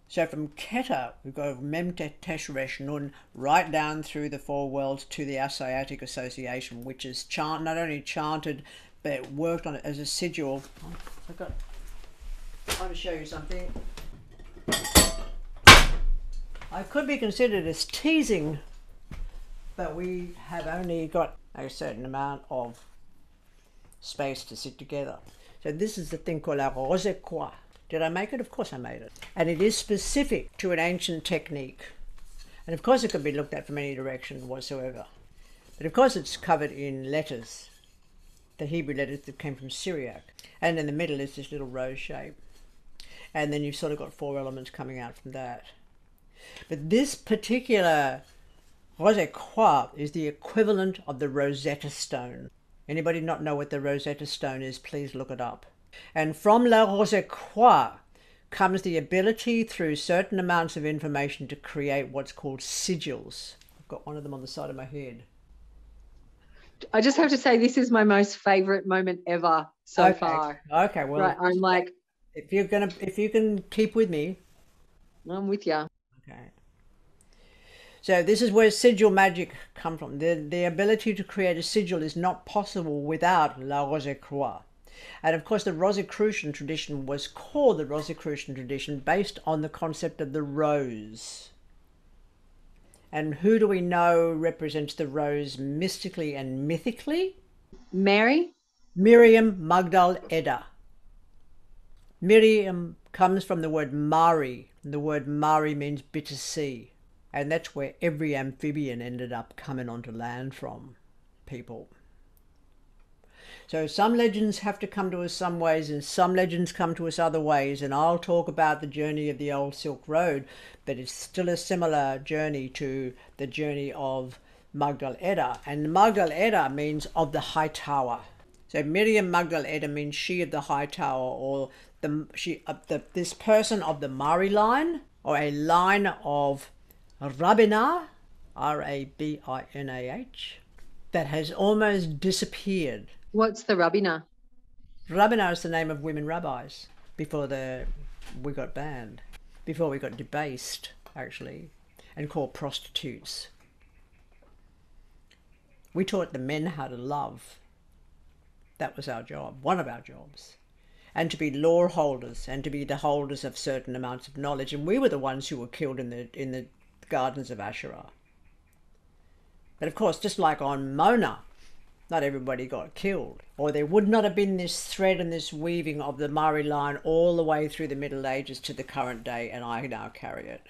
So from Keter, we go Mem Tesh Resh Nun right down through the 4 worlds to the Asiatic Association, which is not only chanted, but worked on it as a sigil. I want to show you something. I could be considered as teasing, but we have only got a certain amount of space to sit together. So this is the thing called a rosequois. Did I make it? Of course I made it. And it is specific to an ancient technique. And of course it could be looked at from any direction whatsoever. But of course it's covered in letters, the Hebrew letters that came from Syriac. And in the middle is this little rose shape. And then you've sort of got 4 elements coming out from that. But this particular rosequois is the equivalent of the Rosetta Stone. Anybody not know what the Rosetta Stone is, please look it up. And from La Rosequois comes the ability through certain amounts of information to create what's called sigils. I've got one of them on the side of my head.
I just have to say this is my most favorite moment ever so far.
Okay, well,
right, I'm like,
if you can keep with me,
I'm with you.
okay. So this is where sigil magic come from. The ability to create a sigil is not possible without la Rosicrucian. And of course, the Rosicrucian tradition was called the Rosicrucian tradition based on the concept of the rose. And who do we know represents the rose mystically and mythically?
Mary?
Miriam Magdal Edda. Miriam comes from the word Mari. The word Mari means bitter sea. And that's where every amphibian ended up coming onto land from, people. So some legends have to come to us some ways and some legends come to us other ways. And I'll talk about the journey of the old Silk Road, but it's still a similar journey to the journey of Magdal Edda. And Magdal Edda means of the high tower. So Miriam Magdal Edda means she of the high tower, or this person of the Mari line, or a line of Rabinah, Rabinah, that has almost disappeared.
What's the Rabinah?
Rabinah is the name of women rabbis before we got banned, before we got debased, actually, and called prostitutes. We taught the men how to love. That was our job, one of our jobs. And to be law holders, and to be the holders of certain amounts of knowledge. And we were the ones who were killed in the gardens of Asherah. But of course, just like on Mona, not everybody got killed, or there would not have been this thread and this weaving of the Mari line all the way through the Middle Ages to the current day, and I now carry it.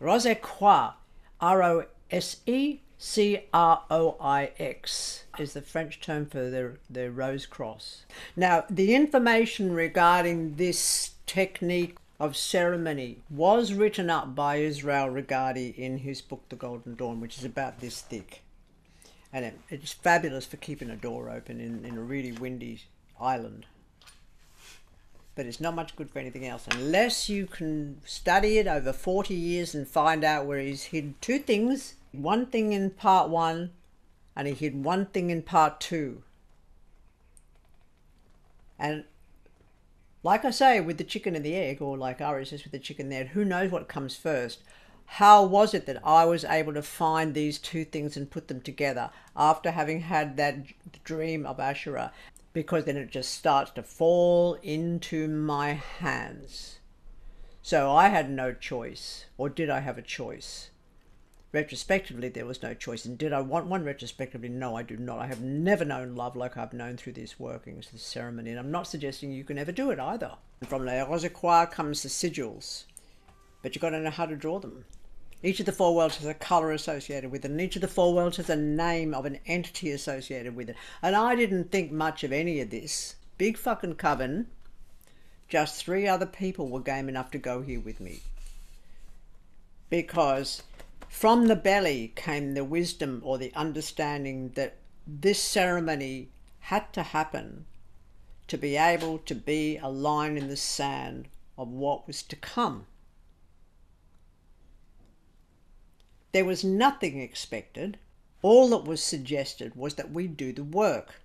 Rosicroix, Rosecroix, is the French term for the rose cross. Now, the information regarding this technique of ceremony was written up by Israel Regardie in his book The Golden Dawn, which is about this thick. And it's fabulous for keeping a door open in a really windy island. But it's not much good for anything else, unless you can study it over 40 years and find out where he's hid two things. One thing in part 1, and he hid one thing in part 2. And like I say, with the chicken and the egg, or like Ari says with the chicken there, who knows what comes first? How was it that I was able to find these two things and put them together after having had that dream of Asherah? Because then it just starts to fall into my hands. So I had no choice. Or did I have a choice? Retrospectively, there was no choice. And did I want one retrospectively? No, I do not. I have never known love like I've known through these workings, this ceremony. And I'm not suggesting you can ever do it either. From Les Rosicroix comes the sigils. But you've got to know how to draw them. Each of the 4 worlds has a colour associated with it, and each of the 4 worlds has a name of an entity associated with it. And I didn't think much of any of this. Big fucking coven. Just 3 other people were game enough to go here with me. Because from the belly came the wisdom or the understanding that this ceremony had to happen to be able to be a line in the sand of what was to come. There was nothing expected. All that was suggested was that we do the work.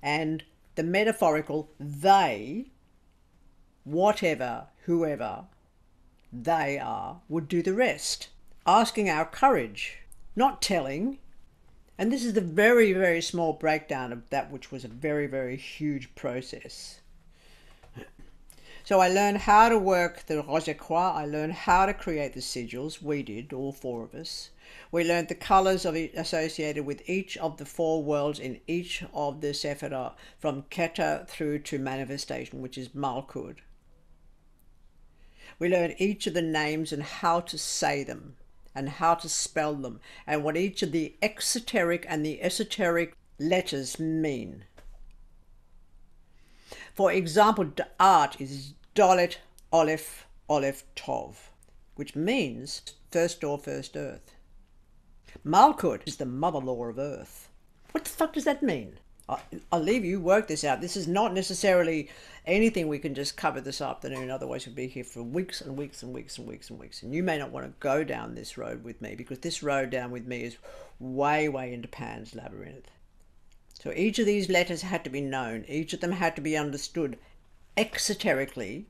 And the metaphorical they, whatever, whoever they are, would do the rest. Asking our courage, not telling. And this is the very, very small breakdown of that which was a very, very huge process. So I learned how to work the Rosicroix. I learned how to create the sigils. We did, all 4 of us. We learned the colours associated with each of the 4 worlds in each of the Sephirah, from Keter through to manifestation, which is Malkud. We learned each of the names and how to say them, and how to spell them, and what each of the exoteric and the esoteric letters mean. For example, art is Dalet, Aleph, Aleph, Tov, which means first door, first earth. Malkut is the mother law of earth. What the fuck does that mean? I'll leave you work this out. This is not necessarily anything we can just cover this afternoon. Otherwise, we'll be here for weeks and weeks and weeks and weeks and weeks. And you may not want to go down this road with me, because this road down with me is way, way into Pan's Labyrinth. So each of these letters had to be known. Each of them had to be understood exoterically.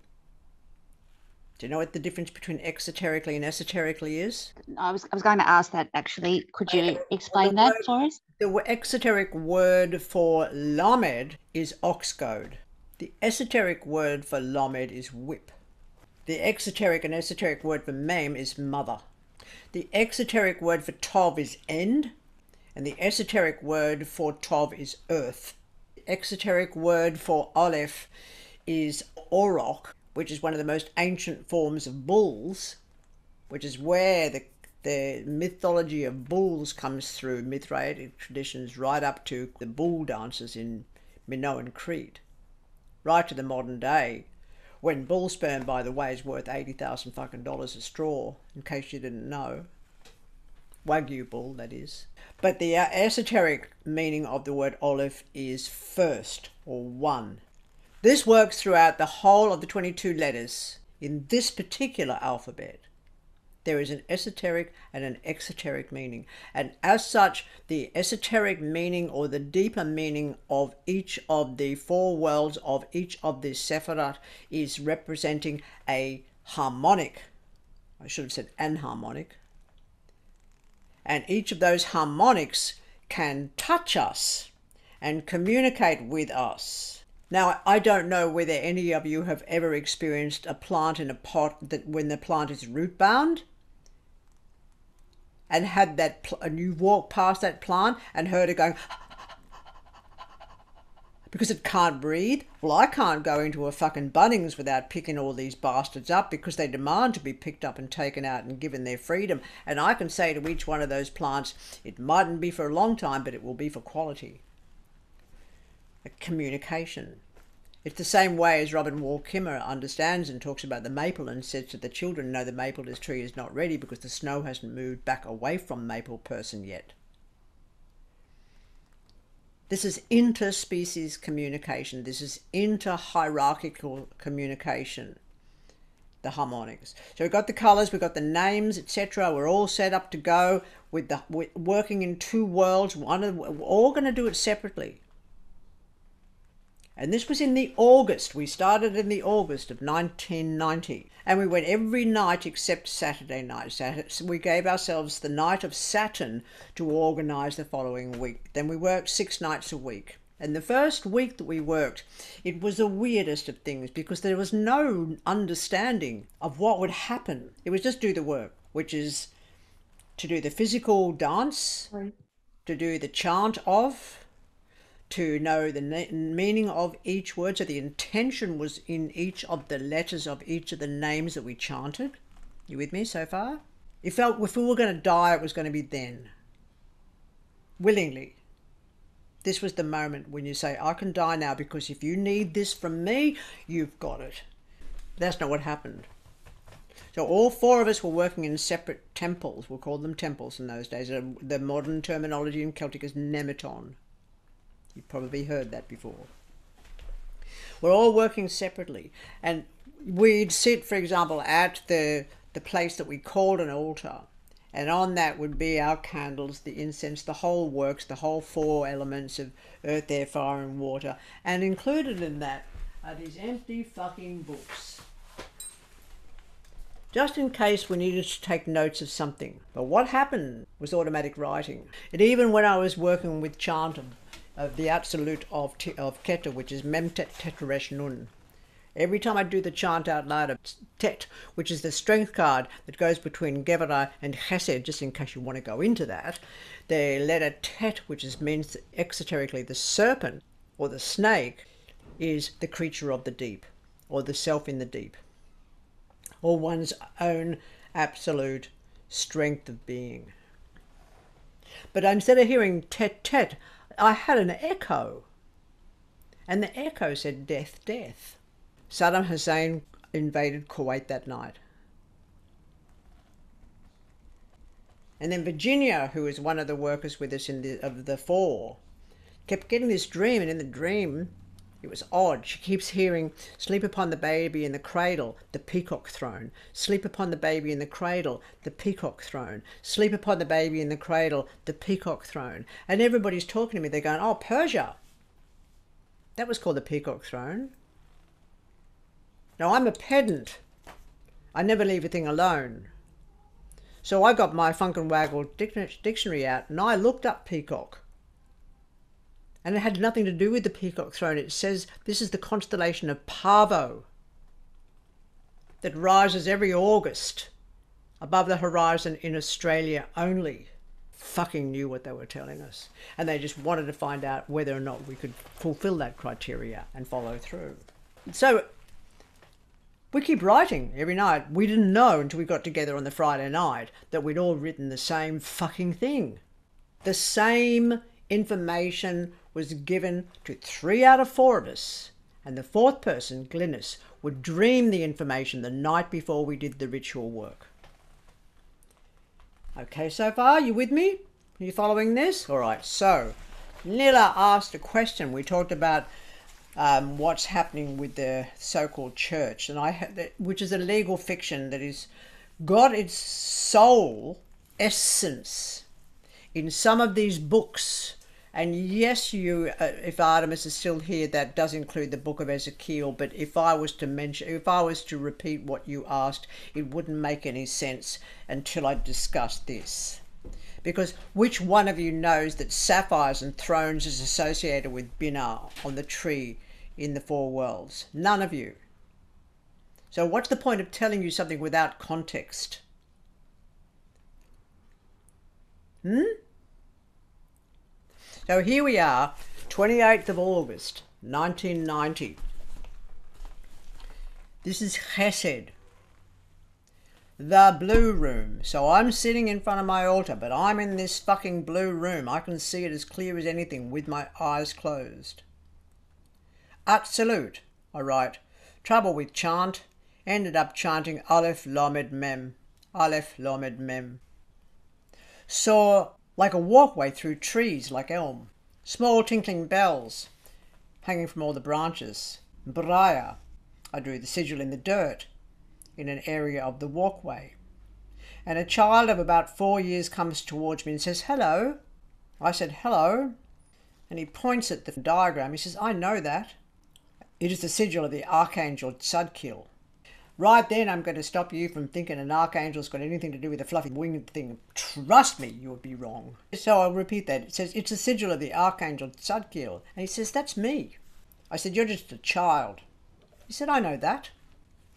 Do you know what the difference between exoterically and esoterically is?
I was going to ask that actually. Could you explain that for us?
The exoteric word for lamed is ox goad. The esoteric word for lamed is whip. The exoteric and esoteric word for mem is mother. The exoteric word for tov is end, and the esoteric word for tov is earth. The exoteric word for aleph is orok, which is one of the most ancient forms of bulls, which is where the mythology of bulls comes through Mithraic traditions right up to the bull dances in Minoan Crete, right to the modern day, when bull sperm, by the way, is worth $80,000 fucking dollars a straw, in case you didn't know. Wagyu bull, that is. But the esoteric meaning of the word Aleph is first, or one. This works throughout the whole of the 22 letters in this particular alphabet. There is an esoteric and an exoteric meaning. And as such, the esoteric meaning, or the deeper meaning of each of the four worlds of each of the Sephirat, is representing a harmonic. I should have said anharmonic. And each of those harmonics can touch us and communicate with us. Now, I don't know whether any of you have ever experienced a plant in a pot that when the plant is root bound, and had that, and you walk past that plant and heard it going because it can't breathe. Well, I can't go into a fucking Bunnings without picking all these bastards up, because they demand to be picked up and taken out and given their freedom. And I can say to each one of those plants, it mightn't be for a long time, but it will be for quality. A communication. It's the same way as Robin Wall Kimmerer understands and talks about the maple, and says to the children, no, the maple tree is not ready because the snow hasn't moved back away from maple person yet. This is interspecies communication. This is inter-hierarchical communication, the harmonics. So we've got the colours, we've got the names, etc. We're all set up to go with working in two worlds. We're all going to do it separately. And this was in the August. We started in the August of 1990. And we went every night except Saturday night. So we gave ourselves the night of Saturn to organise the following week. Then we worked 6 nights a week. And the first week that we worked, it was the weirdest of things, because there was no understanding of what would happen. It was just do the work, which is to do the physical dance, to do the chant of, to know the meaning of each word. So the intention was in each of the letters of each of the names that we chanted. You with me so far? It felt if we were going to die, it was going to be then. Willingly. This was the moment when you say, I can die now, because if you need this from me, you've got it. That's not what happened. So all 4 of us were working in separate temples. We'll call them temples in those days. The modern terminology in Celtic is nematon. You've probably heard that before. We're all working separately. And we'd sit, for example, at the place that we called an altar. And on that would be our candles, the incense, the whole works, the whole 4 elements of earth, air, fire and water. And included in that are these empty fucking books. Just in case we needed to take notes of something. But what happened was automatic writing. And even when I was working with chant of the absolute of Keter, which is Mem Tet Teteresh Nun. Every time I do the chant out loud of Tet, which is the strength card that goes between Gevurah and Chesed, just in case you want to go into that, the letter Tet, which means exoterically the serpent or the snake, is the creature of the deep, or the self in the deep, or one's own absolute strength of being. But instead of hearing Tet Tet, I had an echo, and the echo said death, death. Saddam Hussein invaded Kuwait that night. And then Virginia, who was one of the workers with us of the 4, kept getting this dream, and in the dream, it was odd. She keeps hearing, sleep upon the baby in the cradle, the peacock throne. Sleep upon the baby in the cradle, the peacock throne. Sleep upon the baby in the cradle, the peacock throne. And everybody's talking to me. They're going, oh, Persia. That was called the peacock throne. Now, I'm a pedant. I never leave a thing alone. So I got my Funk and Waggle dictionary out, and I looked up peacock. And it had nothing to do with the peacock throne. It says this is the constellation of Pavo that rises every August above the horizon in Australia only. Fucking knew what they were telling us. And they just wanted to find out whether or not we could fulfill that criteria and follow through. So we keep writing every night. We didn't know until we got together on the Friday night that we'd all written the same fucking thing. The same information was given to 3 out of 4 of us, and the 4th person, Glynis, would dream the information the night before we did the ritual work. Okay, so far, you with me? Are you following this? All right, so Nila asked a question. We talked about what's happening with the so-called church, and which is a legal fiction that is got its soul essence in some of these books. And yes, if Artemis is still here, that does include the book of Ezekiel. But if I was to repeat what you asked, it wouldn't make any sense until I discussed this. Because which one of you knows that sapphires and thrones is associated with Binah on the tree in the 4 worlds? None of you. So what's the point of telling you something without context? So here we are, 28th of August, 1990. This is Chesed, the blue room. So I'm sitting in front of my altar, but I'm in this fucking blue room. I can see it as clear as anything with my eyes closed. Absolute, I write. Trouble with chant. Ended up chanting Aleph Lamed Mem. Aleph Lamed Mem. Saw like a walkway through trees like elm. Small tinkling bells hanging from all the branches. Braya. I drew the sigil in the dirt in an area of the walkway. And a child of about 4 years comes towards me and says, hello. I said, hello. And he points at the diagram. He says, I know that. It is the sigil of the Archangel Tzadkil. Right then, I'm going to stop you from thinking an archangel's got anything to do with a fluffy winged thing. Trust me, you would be wrong. So I'll repeat that. It says, it's a sigil of the Archangel Tzadkil. And he says, that's me. I said, you're just a child. He said, I know that.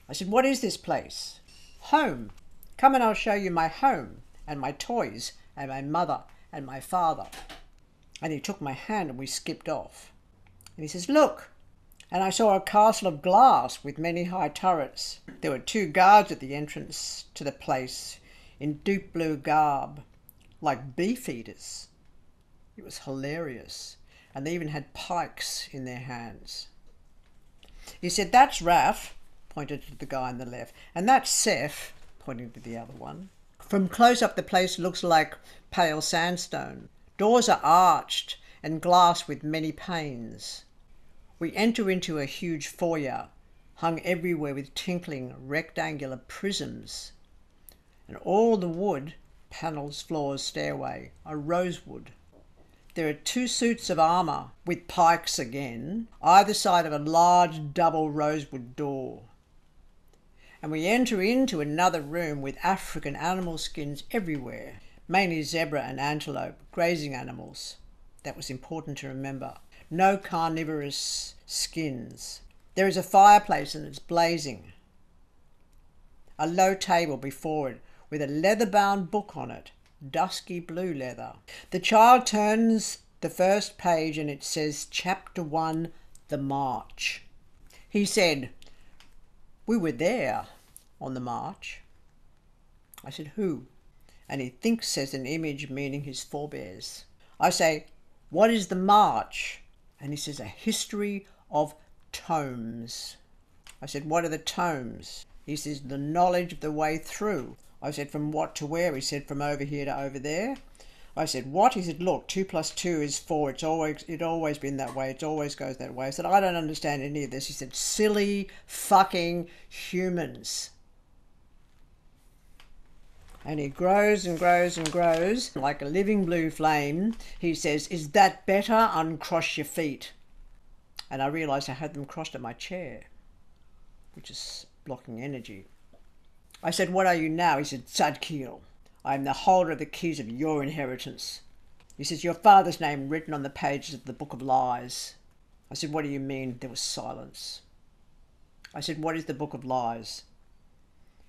I said, what is this place? Home. Come and I'll show you my home and my toys and my mother and my father. And he took my hand and we skipped off. And he says, look. And I saw a castle of glass with many high turrets. There were 2 guards at the entrance to the place in deep blue garb, like beefeaters. It was hilarious. And they even had pikes in their hands. He said, that's Raf, pointed to the guy on the left, and that's Seth, pointing to the other one. From close up, the place looks like pale sandstone. Doors are arched and glass with many panes. We enter into a huge foyer, hung everywhere with tinkling rectangular prisms. And all the wood, panels, floors, stairway, are rosewood. There are 2 suits of armour, with pikes again, either side of a large double rosewood door. And we enter into another room with African animal skins everywhere, mainly zebra and antelope, grazing animals. That was important to remember. No carnivorous skins. There is a fireplace and it's blazing. A low table before it with a leather-bound book on it, dusky blue leather. The child turns the first page and it says Chapter 1, The March. He said, we were there on the march. I said, who? And he thinks says an image meaning his forebears. I say, what is the march? And he says, a history of tomes. I said, what are the tomes? He says, the knowledge of the way through. I said, from what to where? He said, from over here to over there. I said, what? He said, look, 2 + 2 is 4. It's always been that way. It always goes that way. I said, I don't understand any of this. He said, silly fucking humans. And he grows and grows and grows like a living blue flame. He says, is that better? Uncross your feet. And I realized I had them crossed at my chair, which is blocking energy. I said, what are you now? He said, Tzadkiel. I am the holder of the keys of your inheritance. He says, your father's name written on the pages of the book of lies. I said, what do you mean? There was silence. I said, what is the book of lies?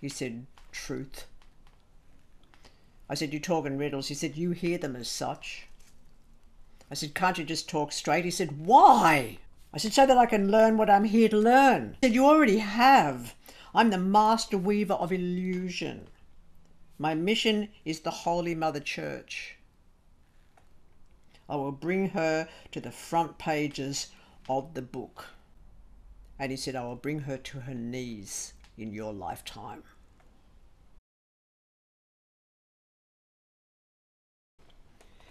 He said, truth. I said, you talk in riddles. He said, you hear them as such. I said, can't you just talk straight? He said, why? I said, so that I can learn what I'm here to learn. He said, you already have. I'm the master weaver of illusion. My mission is the Holy Mother Church. I will bring her to the front pages of the book. And he said, I will bring her to her knees in your lifetime.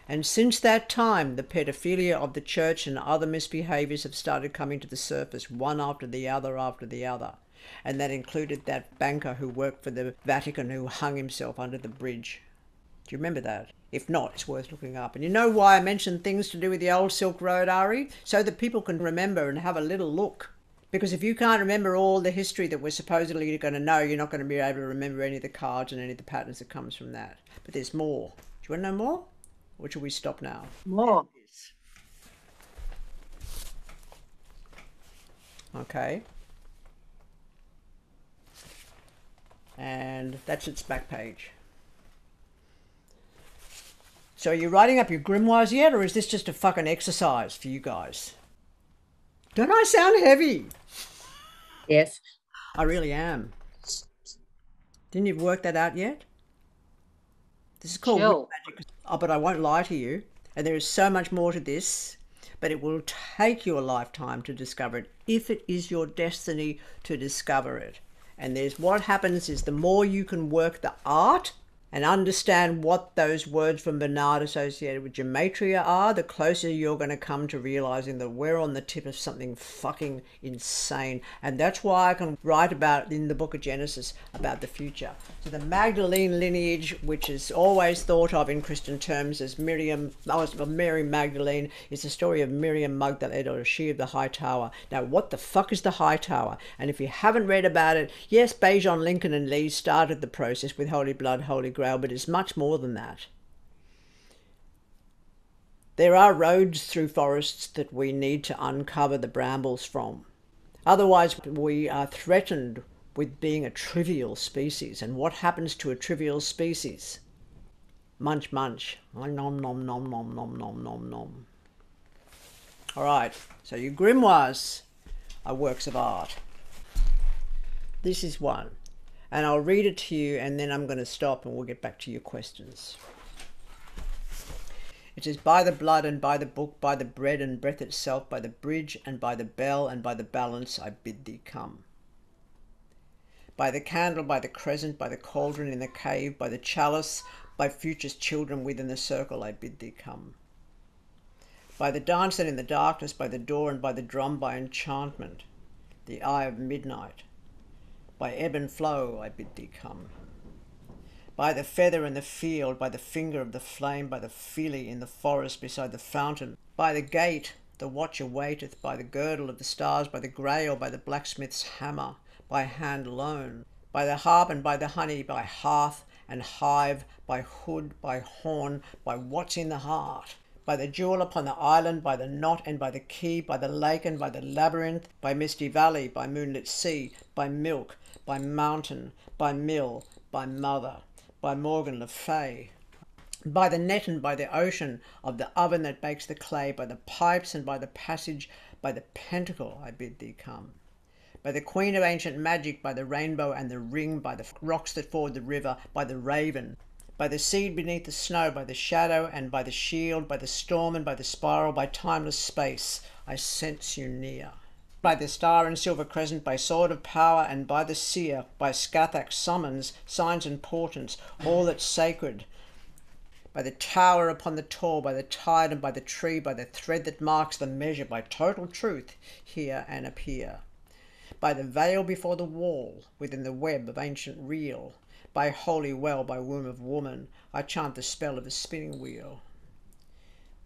And since that time, the pedophilia of the church and other misbehaviors have started coming to the surface, one after the other after the other. And that included that banker who worked for the Vatican who hung himself under the bridge. Do you remember that? If not, it's worth looking up. And you know why I mentioned things to do with the old Silk Road, Ari? So that people can remember and have a little look. Because if you can't remember all the history that we're supposedly going to know, you're not going to be able to remember any of the cards and any of the patterns that comes from that. But there's more. Do you want to know more? Or should we stop now?
More.
Okay. And that's its back page. So are you writing up your grimoires yet, or is this just a fucking exercise for you guys? Don't I sound heavy?
Yes.
I really am. Didn't you work that out yet? This is called
Chill.
magic. Oh, but I won't lie to you. And there is so much more to this, but it will take you a lifetime to discover it, if it is your destiny to discover it. And there's what happens is the more you can work the art and understand what those words from Bernard associated with gematria are, the closer you're going to come to realizing that we're on the tip of something fucking insane. And that's why I can write about in the book of Genesis about the future. So the Magdalene lineage, which is always thought of in Christian terms as Mary Magdalene, is the story of Miriam Magdalene, or she of the high tower. Now, what the fuck is the high tower? And if you haven't read about it, yes, Bejon, Lincoln and Lee started the process with Holy Blood, Holy Grail, but it's much more than that. There are roads through forests that we need to uncover the brambles from. Otherwise, we are threatened with being a trivial species. And what happens to a trivial species? Munch, munch. Nom, nom, nom, nom, nom, nom, nom, nom. All right, so your grimoires are works of art. This is one. And I'll read it to you, and then I'm going to stop and we'll get back to your questions. It says, by the blood and by the book, by the bread and breath itself, by the bridge and by the bell and by the balance, I bid thee come. By the candle, by the crescent, by the cauldron in the cave, by the chalice, by future's children within the circle, I bid thee come. By the dancer in the darkness, by the door and by the drum, by enchantment, the eye of midnight. By ebb and flow, I bid thee come. By the feather in the field, by the finger of the flame, by the feelie in the forest beside the fountain, by the gate, the watcher waiteth, by the girdle of the stars, by the grail, by the blacksmith's hammer, by hand alone, by the harp and by the honey, by hearth and hive, by hood, by horn, by what's in the heart, by the jewel upon the island, by the knot and by the key, by the lake and by the labyrinth, by misty valley, by moonlit sea, by milk, by mountain, by mill, by mother, by Morgan Le Fay, by the net and by the ocean of the oven that bakes the clay, by the pipes and by the passage, by the pentacle I bid thee come. By the queen of ancient magic, by the rainbow and the ring, by the rocks that ford the river, by the raven, by the seed beneath the snow, by the shadow and by the shield, by the storm and by the spiral, by timeless space, I sense you near. By the star and silver crescent, by sword of power and by the seer, by Scathach summons, signs and portents, all that's sacred, by the tower upon the tall, by the tide and by the tree, by the thread that marks the measure, by total truth here and appear, by the veil before the wall, within the web of ancient reel, by holy well, by womb of woman, I chant the spell of the spinning wheel.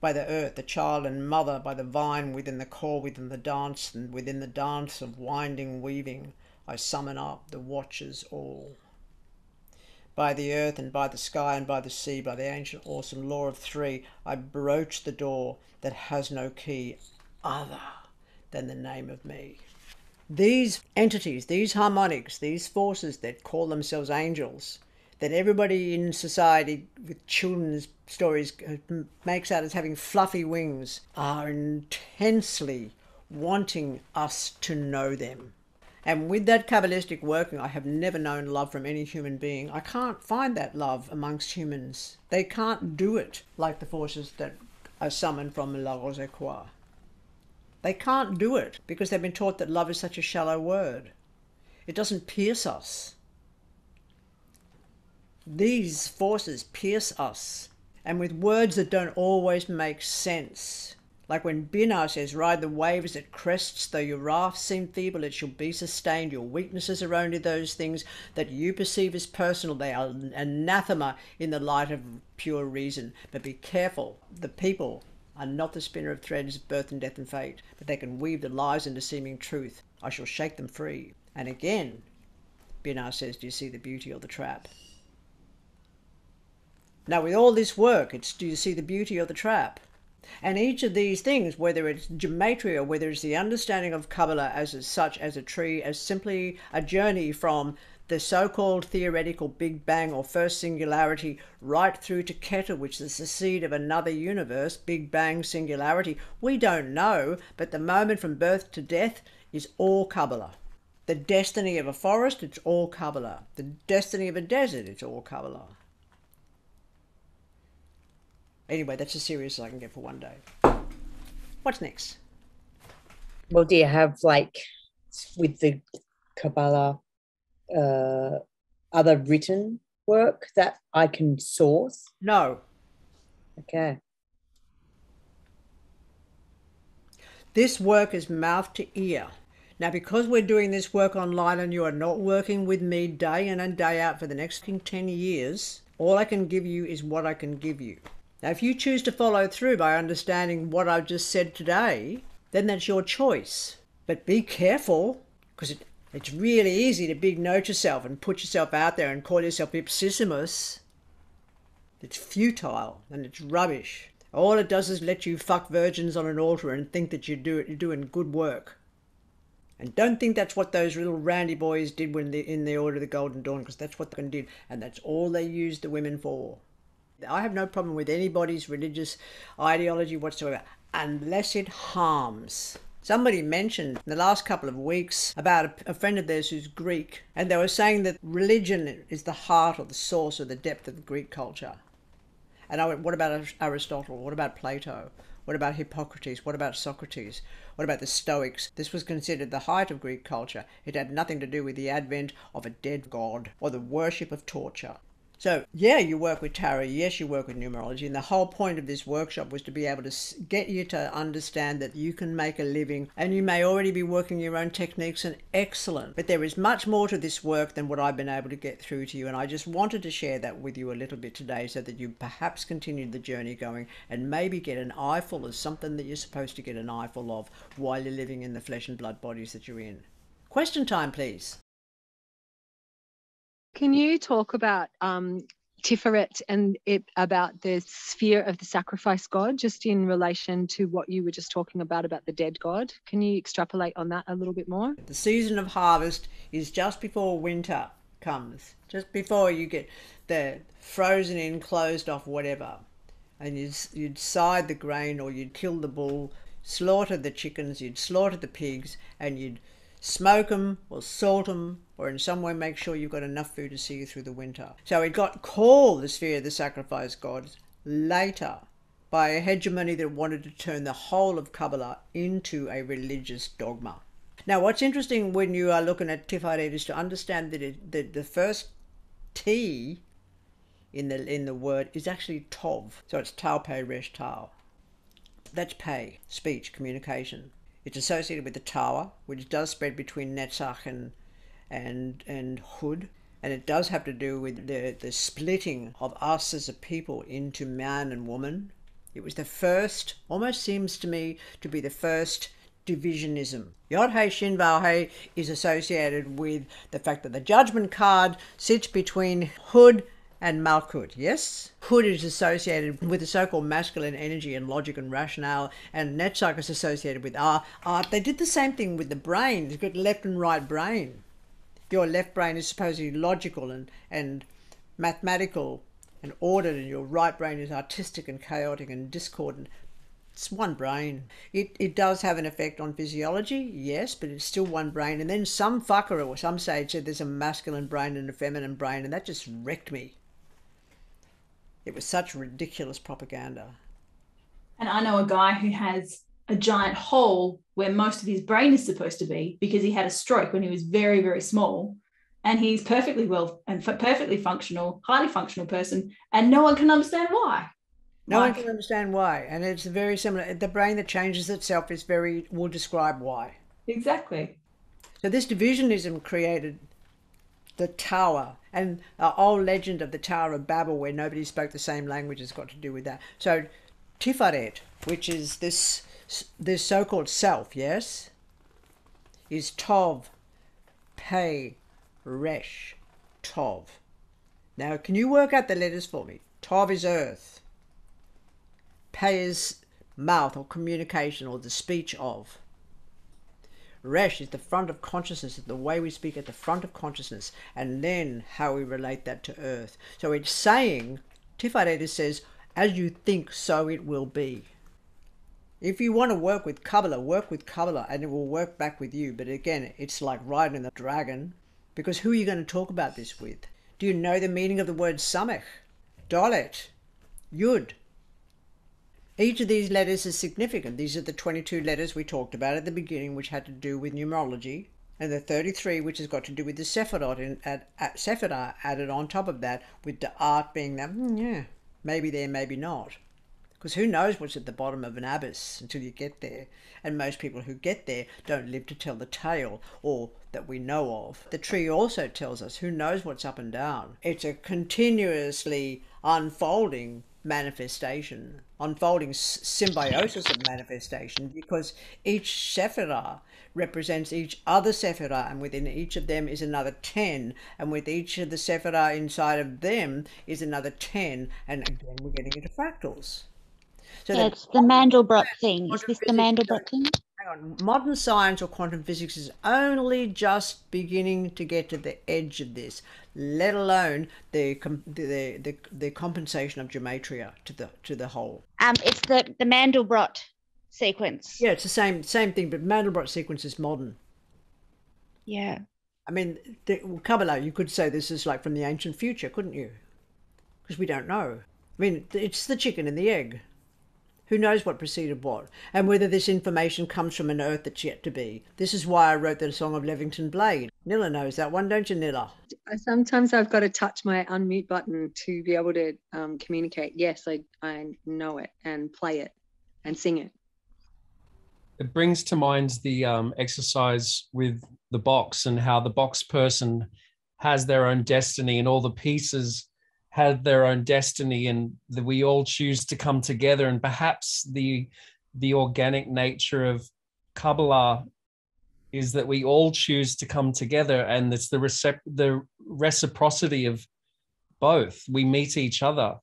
By the earth, the child and mother, by the vine within the core, within the dance, and within the dance of winding weaving, I summon up the watchers all. By the earth and by the sky and by the sea, by the ancient awesome law of three, I broach the door that has no key other than the name of me. These entities, these harmonics, these forces that call themselves angels, that everybody in society with children's stories makes out as having fluffy wings, are intensely wanting us to know them. And with that Kabbalistic working, I have never known love from any human being. I can't find that love amongst humans. They can't do it like the forces that are summoned from La Rose-Croix. They can't do it because they've been taught that love is such a shallow word. It doesn't pierce us. These forces pierce us, and with words that don't always make sense. Like when Binar says, ride the waves at crests, though your rafts seem feeble, it shall be sustained. Your weaknesses are only those things that you perceive as personal. They are anathema in the light of pure reason. But be careful, the people are not the spinner of threads of birth and death and fate, but they can weave the lies into seeming truth. I shall shake them free. And again, Binar says, do you see the beauty or the trap? Now with all this work, it's do you see the beauty or the trap? And each of these things, whether it's gematria, whether it's the understanding of Kabbalah as such, as a tree, as simply a journey from the so-called theoretical Big Bang or first singularity right through to Keter, which is the seed of another universe, Big Bang singularity, we don't know, but the moment from birth to death is all Kabbalah. The destiny of a forest, it's all Kabbalah. The destiny of a desert, it's all Kabbalah. Anyway, that's as serious as I can get for one day. What's next?
Well, do you have, like, with the Kabbalah, other written work that I can source?
No.
Okay.
This work is mouth to ear. Now, because we're doing this work online and you are not working with me day in and day out for the next 10 years, all I can give you is what I can give you. Now, if you choose to follow through by understanding what I've just said today, then that's your choice. But be careful, because it's really easy to big note yourself and put yourself out there and call yourself ipsissimus. It's futile and it's rubbish. All it does is let you fuck virgins on an altar and think that you're doing good work. And don't think that's what those little randy boys did when in the Order of the Golden Dawn, because that's what they did, and that's all they used the women for. I have no problem with anybody's religious ideology whatsoever, unless it harms. Somebody mentioned in the last couple of weeks about a friend of theirs who's Greek, and they were saying that religion is the heart or the source or the depth of the Greek culture. And I went, what about Aristotle? What about Plato? What about Hippocrates? What about Socrates? What about the Stoics? This was considered the height of Greek culture. It had nothing to do with the advent of a dead god or the worship of torture. So, yeah, you work with tarot, yes, you work with numerology, and the whole point of this workshop was to be able to get you to understand that you can make a living, and you may already be working your own techniques, and excellent. But there is much more to this work than what I've been able to get through to you, and I just wanted to share that with you a little bit today so that you perhaps continue the journey going and maybe get an eyeful of something that you're supposed to get an eyeful of while you're living in the flesh and blood bodies that you're in. Question time, please.
Can you talk about Tiferet and about the sphere of the sacrifice god, just in relation to what you were just talking about the dead god? Can you extrapolate on that a little bit more?
The season of harvest is just before winter comes, just before you get the frozen in, closed off, whatever. And you'd side the grain, or you'd kill the bull, slaughter the chickens, you'd slaughter the pigs, and you'd smoke them or salt them, or in some way make sure you've got enough food to see you through the winter. So it got called the sphere of the sacrifice gods later by a hegemony that wanted to turn the whole of Kabbalah into a religious dogma. Now, what's interesting when you are looking at Tiferet is to understand that the first T in the word is actually tov. So it's tau pei resh tau. That's pei, speech, communication. It's associated with the tower, which does spread between Netzach and Hud. And it does have to do with the splitting of us as a people into man and woman. It was the first, almost seems to me to be the first divisionism. Yod Hei Shin Vav Hei is associated with the fact that the judgment card sits between Hud and Malkut, yes? Hud is associated with the so-called masculine energy and logic and rationale, and Netzach is associated with art. They did the same thing with the brain. You've got left and right brain. Your left brain is supposedly logical and mathematical and ordered, and your right brain is artistic and chaotic and discordant. It's one brain. It does have an effect on physiology, yes, but it's still one brain. And then some fucker or some sage said there's a masculine brain and a feminine brain, and that just wrecked me. It was such ridiculous propaganda.
And I know a guy who has a giant hole where most of his brain is supposed to be because he had a stroke when he was very, very small. And he's perfectly well and perfectly functional, highly functional person. And no one can understand why.
No one can understand why. And it's very similar. The brain that changes itself will describe why.
Exactly.
So this divisionism created the tower, and the old legend of the Tower of Babel where nobody spoke the same language has got to do with that. So Tiferet, which is this so-called self, yes, is Tov, Pei, Resh, Tov. Now, can you work out the letters for me? Tov is earth. Pei is mouth or communication or the speech of. Resh is the front of consciousness, the way we speak at the front of consciousness, and then how we relate that to earth. So it's saying, Tiferet says, as you think, so it will be. If you want to work with Kabbalah, and it will work back with you. But again, it's like riding the dragon, because who are you going to talk about this with? Do you know the meaning of the word Samech, Dalet, Yud? Each of these letters is significant. These are the 22 letters we talked about at the beginning, which had to do with numerology, and the 33, which has got to do with the Sephirot, and Sephirah added on top of that, with the art being that, yeah, maybe there, maybe not. Because who knows what's at the bottom of an abyss until you get there. And most people who get there don't live to tell the tale, or that we know of. The tree also tells us who knows what's up and down. It's a continuously unfolding manifestation, unfolding symbiosis of manifestation, because each Sephirah represents each other Sephirah, and within each of them is another 10, and with each of the Sephirah inside of them is another 10, and again we're getting into fractals. So
yeah, it's the Mandelbrot thing. Is this the Mandelbrot thing?
Hang on. Modern science or quantum physics is only just beginning to get to the edge of this, let alone the compensation of gematria to the whole.
It's the Mandelbrot sequence.
Yeah, it's the same thing, but Mandelbrot sequence is modern.
Yeah.
I mean, Kabbalah, you could say this is like from the ancient future, couldn't you? Because we don't know. I mean, it's the chicken and the egg. Who knows what preceded what, and whether this information comes from an earth that's yet to be. This is why I wrote the Song of Levington Blade. Nilla knows that one, don't you, Nilla?
Sometimes I've got to touch my unmute button to be able to communicate. Yes, I know it and play it and sing it.
It brings to mind the exercise with the box, and how the box person has their own destiny, and all the pieces have their own destiny, and that we all choose to come together. And perhaps the organic nature of Kabbalah is that we all choose to come together, and it's the reciprocity of both. We meet each other.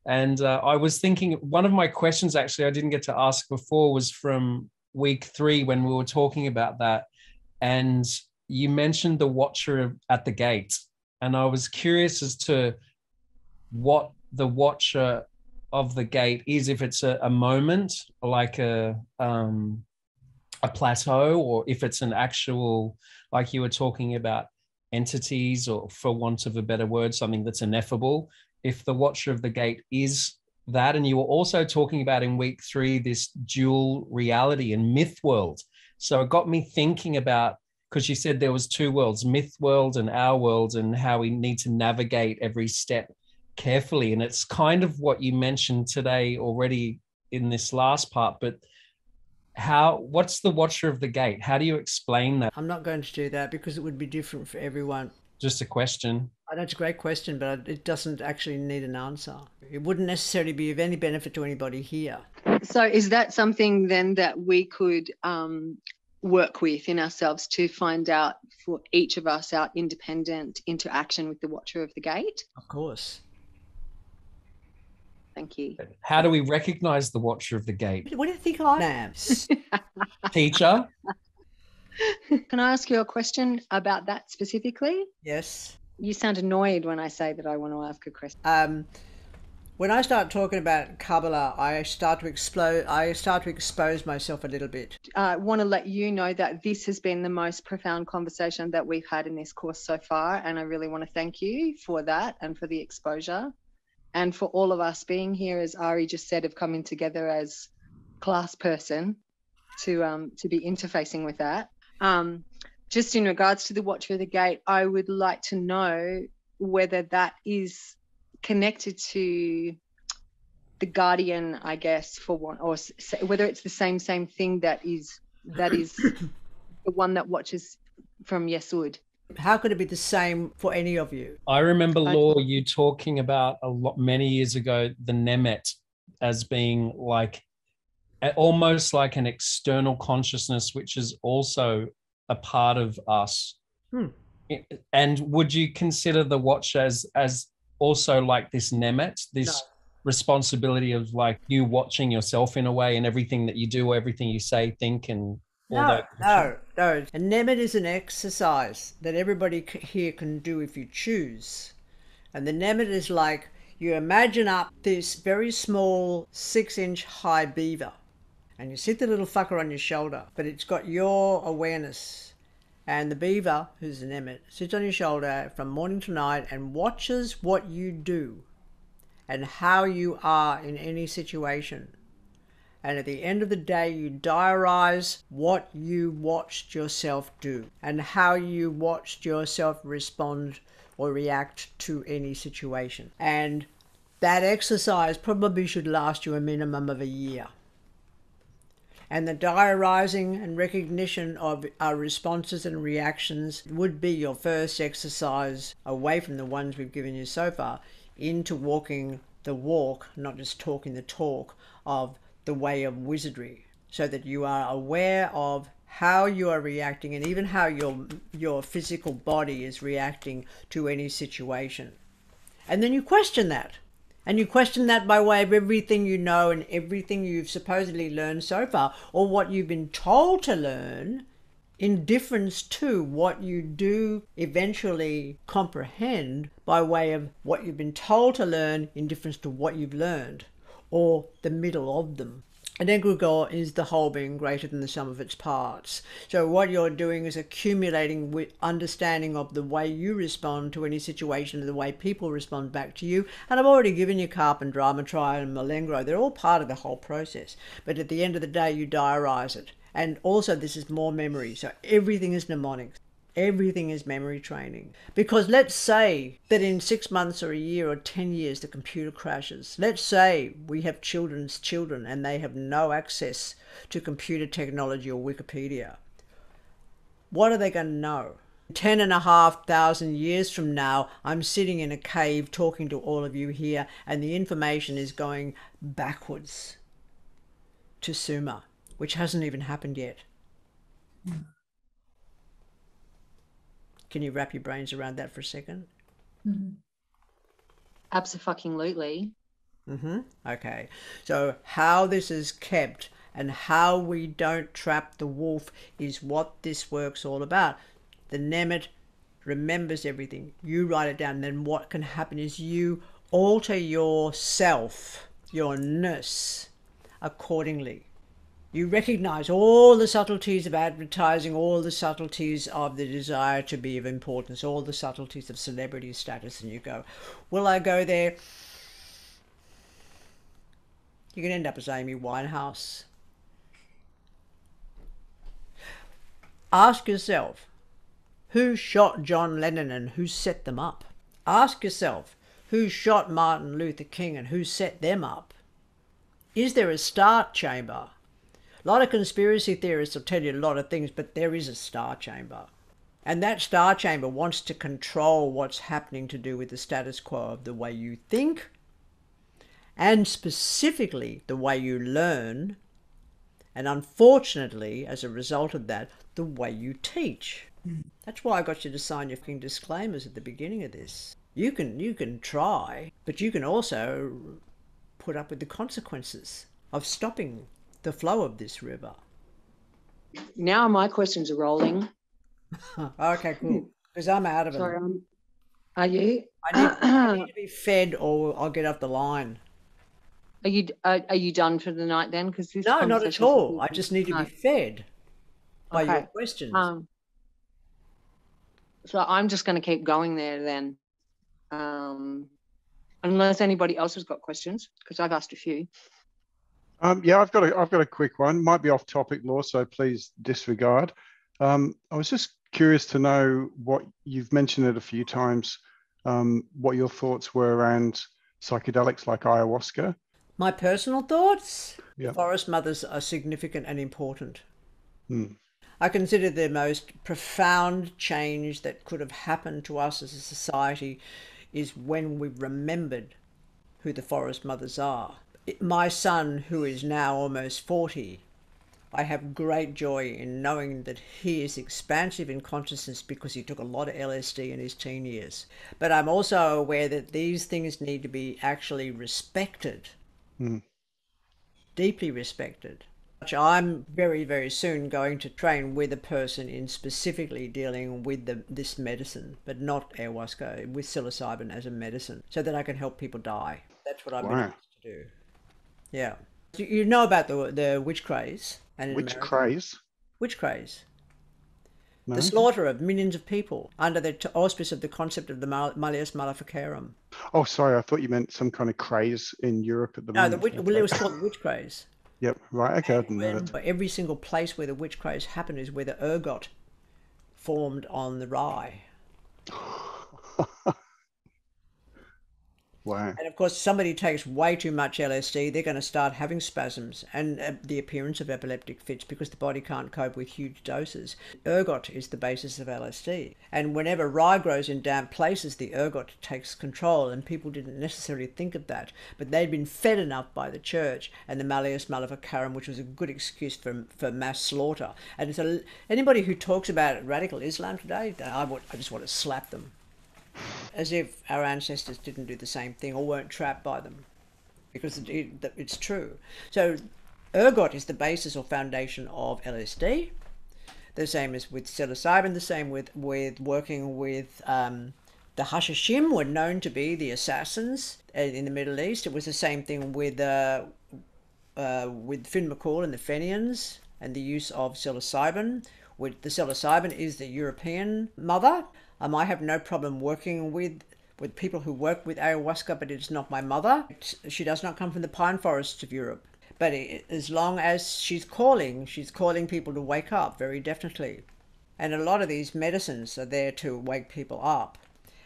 And I was thinking, one of my questions actually I didn't get to ask before was from week 3 when we were talking about that. And you mentioned the watcher at the gate. And I was curious as to what the watcher of the gate is, if it's a moment, like a plateau, or if it's an actual, like you were talking about, entities, or for want of a better word, something that's ineffable. If the watcher of the gate is that, and you were also talking about in week 3 this dual reality and myth world. So it got me thinking about, because you said there was 2 worlds, myth world and our world, and how we need to navigate every step carefully. And it's kind of what you mentioned today already in this last part, but what's the watcher of the gate? How do you explain that?
I'm not going to do that because it would be different for everyone.
Just a question.
I know it's a great question, but it doesn't actually need an answer. It wouldn't necessarily be of any benefit to anybody here.
So is that something then that we could work with in ourselves to find out for each of us our independent interaction with the watcher of the gate?
Of course.
Thank you.
How do we recognize the watcher of the gate?
What do you think I am?
Teacher?
Can I ask you a question about that specifically?
Yes.
You sound annoyed when I say that I want to ask a question.
When I start talking about Kabbalah, I start to expose myself a little bit.
I want to let you know that this has been the most profound conversation that we've had in this course so far, and I really want to thank you for that and for the exposure, and for all of us being here, as Ari just said, of coming together as class person to be interfacing with that. Just in regards to the Watcher of the Gate, I would like to know whether that is connected to the guardian, I guess, for one, or whether it's the same thing that is the one that watches from Yesud.
How could it be the same for any of you?
I remember, Laura, you talking about many years ago, the Nemet as being like almost like an external consciousness, which is also a part of us. And would you consider the watch as also like this Nemet, this responsibility of like you watching yourself in a way, and everything that you do, everything you say, think, and all that?
No. A Nemet is an exercise that everybody here can do if you choose. And the Nemet is like, you imagine up this very small 6-inch high beaver, and you sit the little fucker on your shoulder, but it's got your awareness. And the beaver, who's the Nemet, sits on your shoulder from morning to night and watches what you do and how you are in any situation. And at the end of the day, you diarize what you watched yourself do and how you watched yourself respond or react to any situation. And that exercise probably should last you a minimum of a year. And the diarizing and recognition of our responses and reactions would be your first exercise away from the ones we've given you so far into walking the walk, not just talking the talk, of the way of wizardry, so that you are aware of how you are reacting and even how your physical body is reacting to any situation. And then you question that. And you question that by way of everything you know and everything you've supposedly learned so far, or what you've been told to learn, in difference to what you do eventually comprehend by way of what you've been told to learn in difference to what you've learned, or the middle of them. An egregore is the whole being greater than the sum of its parts. So what you're doing is accumulating with understanding of the way you respond to any situation and the way people respond back to you. And I've already given you Carp and Dramatri and Malengro. They're all part of the whole process. But at the end of the day, you diarize it. And also this is more memory. So everything is mnemonics. Everything is memory training. Because let's say that in 6 months or a year or 10 years, the computer crashes. Let's say we have children's children and they have no access to computer technology or Wikipedia. What are they going to know? 10,500 years from now, I'm sitting in a cave talking to all of you here, and the information is going backwards to Sumer, which hasn't even happened yet. Can you wrap your brains around that for a second?
Abso-fucking-lutely.
Okay. So how this is kept and how we don't trap the wolf is what this work's all about. The Nemet remembers everything. You write it down. Then what can happen is you alter yourself, your nurse, accordingly. You recognize all the subtleties of advertising, all the subtleties of the desire to be of importance, all the subtleties of celebrity status, and you go, will I go there? You can end up as Amy Winehouse. Ask yourself, who shot John Lennon and who set them up? Ask yourself, Who shot Martin Luther King and who set them up? Is there a star chamber? A lot of conspiracy theorists will tell you a lot of things, but there is a star chamber. And that star chamber wants to control what's happening to do with the status quo of the way you think, and specifically the way you learn, and unfortunately, as a result of that, the way you teach. That's why I got you to sign your fucking disclaimers at the beginning of this. You can try, but you can also put up with the consequences of stopping the flow of this river.
Now my questions are rolling.
Okay, cool. Because I'm out of it.
Sorry, are you?
I need to be fed, or I'll get off the line.
Are you done for the night then? Because this
No, not at all. I just need to be fed by your questions.
So I'm just going to keep going there then, unless anybody else has got questions, because I've asked a few.
Yeah, I've got a quick one. Might be off topic, Law, so please disregard. I was just curious to know what you've mentioned it a few times. What your thoughts were around psychedelics like ayahuasca.
My personal thoughts?
Yeah.
Forest mothers are significant and important.
Hmm.
I consider the most profound change that could have happened to us as a society is when we remembered who the forest mothers are. My son, who is now almost 40, I have great joy in knowing that he is expansive in consciousness because he took a lot of LSD in his teen years. But I'm also aware that these things need to be actually respected, deeply respected. I'm very, very soon going to train with a person in specifically dealing with this medicine, but not ayahuasca, with psilocybin as a medicine, so that I can help people die. That's what I've been asked to do. Yeah. You know about the witch craze? And
witch craze?
Witch craze.
No?
The slaughter of millions of people under the auspice of the concept of the Malleus Maleficarum.
Oh, sorry, I thought you meant some kind of craze in Europe at the moment.
No, well, it was called the witch craze.
Yep, right, okay, I didn't know that.
Every single place where the witch craze happened is where the ergot formed on the rye.
Wow.
And of course, somebody takes way too much LSD, they're going to start having spasms and the appearance of epileptic fits because the body can't cope with huge doses. Ergot is the basis of LSD. And whenever rye grows in damp places, the ergot takes control, and people didn't necessarily think of that. But they'd been fed enough by the church and the Malleus Maleficarum, which was a good excuse for mass slaughter. And so anybody who talks about radical Islam today, I just want to slap them. As if our ancestors didn't do the same thing or weren't trapped by them, because it's true. So ergot is the basis or foundation of LSD. The same as with psilocybin, the same with working with the Hashishim were known to be the assassins in the Middle East. It was the same thing with Finn McCool and the Fenians and the use of psilocybin. With the psilocybin is the European mother. I have no problem working with people who work with ayahuasca, but it's not my mother. She does not come from the pine forests of Europe. But as long as she's calling people to wake up, very definitely. And a lot of these medicines are there to wake people up.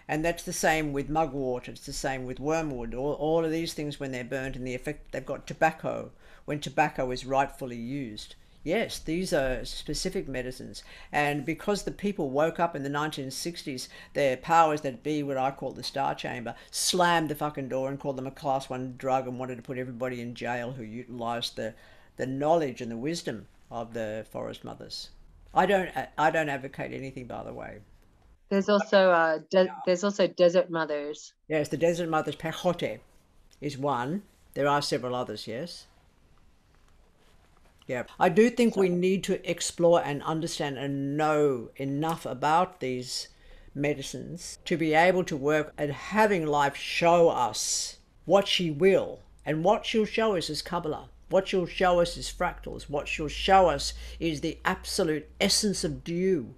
And that's the same with mugwort, it's the same with wormwood. All of these things, when they're burnt, and the effect they've got tobacco, when tobacco is rightfully used. Yes, these are specific medicines. And because the people woke up in the 1960s, their powers that be, what I call the Star Chamber, slammed the fucking door and called them a class 1 drug and wanted to put everybody in jail who utilised the knowledge and the wisdom of the forest mothers. I don't advocate anything, by the way.
There's also desert mothers.
Yes, the desert mothers, Peyote, is one. There are several others, yes. Yeah, I do think we need to explore and understand and know enough about these medicines to be able to work at having life show us what she will. And what she'll show us is Kabbalah. What she'll show us is fractals. What she'll show us is the absolute essence of dew.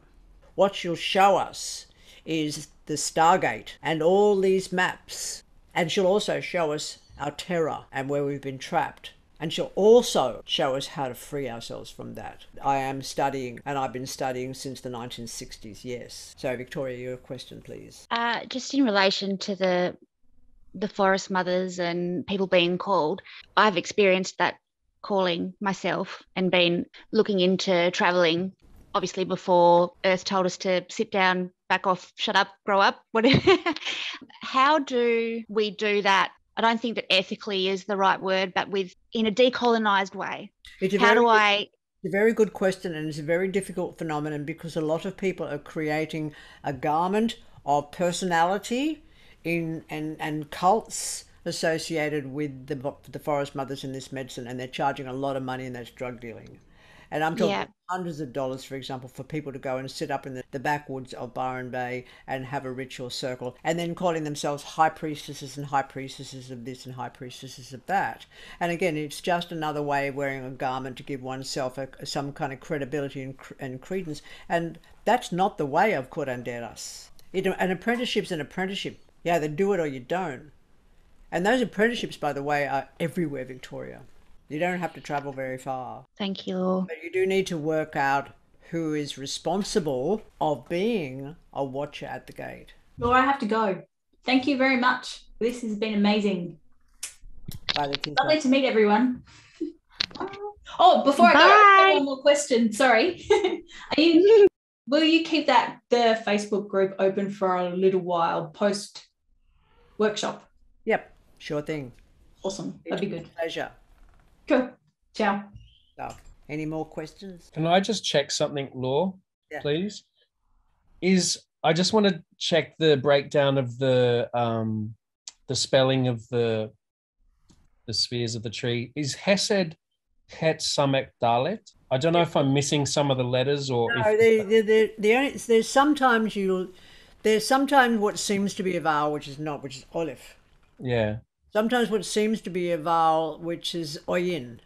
What she'll show us is the Stargate and all these maps. And she'll also show us our terror and where we've been trapped. And she'll also show us how to free ourselves from that. I am studying, and I've been studying since the 1960s, yes. So, Victoria, your question, please.
Just in relation to the the forest mothers and people being called. I've experienced that calling myself and been looking into traveling, obviously before Earth told us to sit down, back off, shut up, grow up, whatever. How do we do that? I don't think that ethically is the right word, but in a decolonized way. It's a
very good question, and it's a very difficult phenomenon because a lot of people are creating a garment of personality and cults associated with the forest mothers in this medicine, and they're charging a lot of money, and that's drug dealing. And I'm talking hundreds of dollars, for example, for people to go and sit up in the backwoods of Byron Bay and have a ritual circle, and then calling themselves high priestesses and high priestesses of this and high priestesses of that. And again, it's just another way of wearing a garment to give oneself some kind of credibility and credence. And that's not the way of curanderas. An apprenticeship's an apprenticeship. You either do it or you don't. And those apprenticeships, by the way, are everywhere, Victoria. You don't have to travel very far.
Thank you.
But you do need to work out who is responsible of being a watcher at the gate.
Laura, I have to go. Thank you very much. This has been amazing. Lovely to meet everyone. Oh, before I go, I have one more question. Sorry. Will you keep the Facebook group open for a little while post workshop?
Yep, sure thing.
Awesome. That'd be good.
Pleasure.
Cool. Ciao.
So, any more questions?
Can I just check something, Law, please? I just want to check the breakdown of the spelling of the spheres of the tree. Is Hesed Het Samek Dalet? I don't know if I'm missing some of the letters or
no, there's sometimes what seems to be a vowel which is not, which is Aleph.
Yeah.
Sometimes what seems to be a vowel, which is Oyin.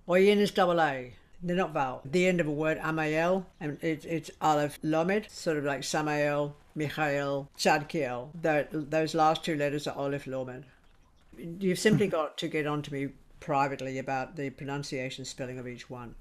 Oyin is double A. They're not vowel. The end of a word, Amael, and it's Aleph Lomed, sort of like Samael, Michael, Tzadkiel. Those last two letters are Aleph Lomed. You've simply got to get on to me privately about the pronunciation spelling of each one.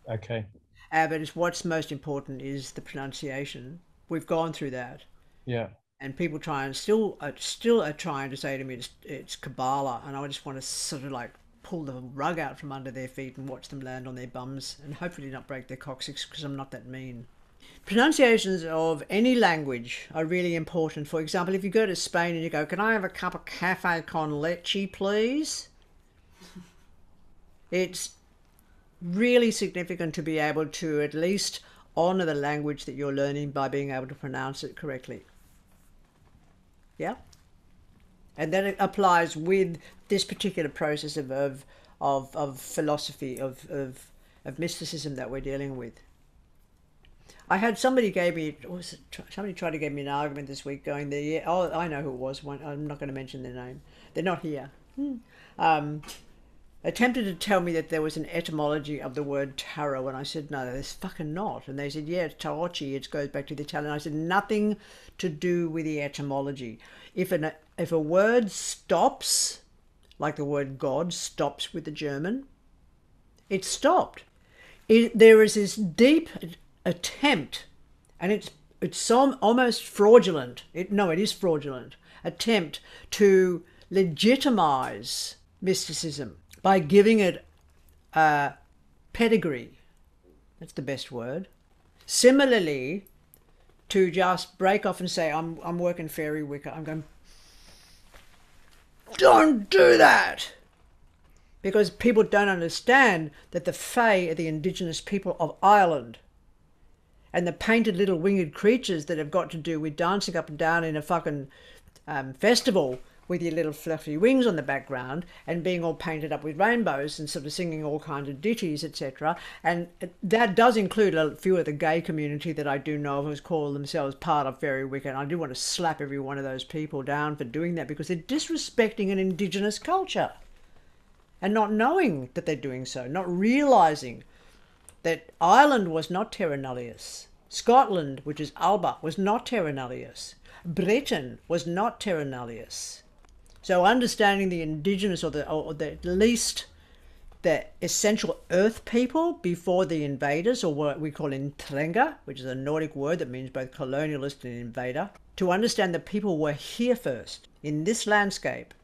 Okay.
But what's most important is the pronunciation. We've gone through that.
Yeah.
And people still are trying to say to me it's Kabbalah, and I just want to sort of like pull the rug out from under their feet and watch them land on their bums and hopefully not break their coccyx because I'm not that mean. Pronunciations of any language are really important. For example, if you go to Spain and you go, "Can I have a cup of café con leche, please?" It's really significant to be able to at least honor the language that you're learning by being able to pronounce it correctly. Yeah, and that applies with this particular process of philosophy of mysticism that we're dealing with. I had somebody somebody tried to give me an argument this week, going there. Yeah, oh, I know who it was. I'm not going to mention their name. They're not here. Attempted to tell me that there was an etymology of the word tarot, and I said, no, there's fucking not. And they said, yeah, it's tarocchi, it goes back to the Italian. I said, nothing to do with the etymology. If a word stops, like the word God stops with the German, it's stopped. There is this deep attempt, and it's so almost fraudulent. It is fraudulent attempt to legitimize mysticism by giving it a pedigree. That's the best word. Similarly, to just break off and say, I'm working fairy wicca. I'm going, don't do that! Because people don't understand that the Fae are the indigenous people of Ireland. And the painted little winged creatures that have got to do with dancing up and down in a fucking festival with your little fluffy wings on the background and being all painted up with rainbows and sort of singing all kinds of ditties, etc. And that does include a few of the gay community that I do know of who call themselves part of Fairy Wicca. And I do want to slap every one of those people down for doing that because they're disrespecting an indigenous culture and not knowing that they're doing so, not realising that Ireland was not terra nullius. Scotland, which is Alba, was not terra nullius. Britain was not terra nullius. So understanding the indigenous or at least the essential earth people before the invaders, or what we call intrenga, which is a Nordic word that means both colonialist and invader, to understand that people were here first in this landscape.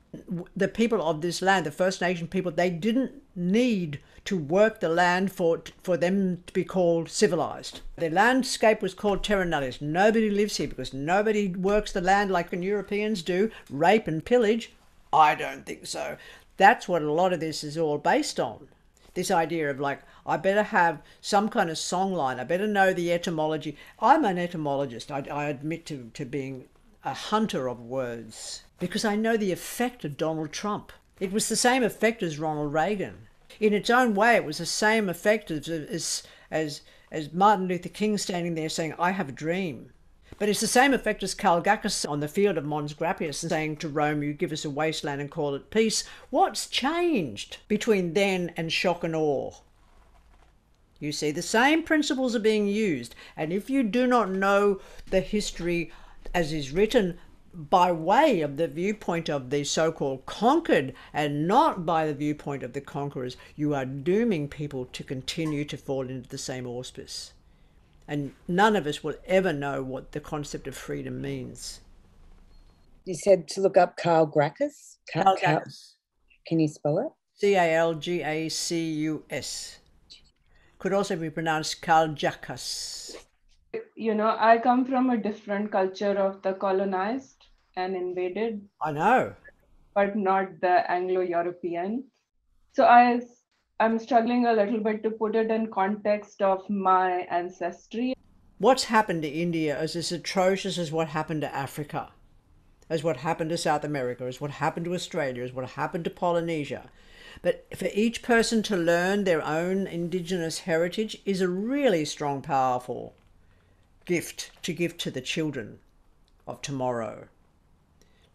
The people of this land, the First Nation people, they didn't need to work the land for them to be called civilized. The landscape was called terra nullius. Nobody lives here because nobody works the land like Europeans do, rape and pillage. I don't think so. That's what a lot of this is all based on. This idea of like, I better have some kind of songline. I better know the etymology. I'm an etymologist. I admit to being a hunter of words because I know the effect of Donald Trump. It was the same effect as Ronald Reagan. In its own way, it was the same effect as Martin Luther King standing there saying, I have a dream. But it's the same effect as Karl Gackus on the field of Mons Grappius saying to Rome, you give us a wasteland and call it peace. What's changed between then and shock and awe? You see, the same principles are being used. And if you do not know the history as is written by way of the viewpoint of the so-called conquered and not by the viewpoint of the conquerors, you are dooming people to continue to fall into the same auspice. And none of us will ever know what the concept of freedom means.
You said to look up Karl Gracchus?
Karl Gackus.
Can you spell it?
C-A-L-G-A-C-U-S. Could also be pronounced Karl Jackas.
You know, I come from a different culture of the colonized and invaded.
I know.
But not the Anglo-European. So I'm struggling a little bit to put it in context of my ancestry.
What's happened to India is as atrocious as what happened to Africa, as what happened to South America, as what happened to Australia, as what happened to Polynesia. But for each person to learn their own indigenous heritage is a really strong, powerful gift to give to the children of tomorrow.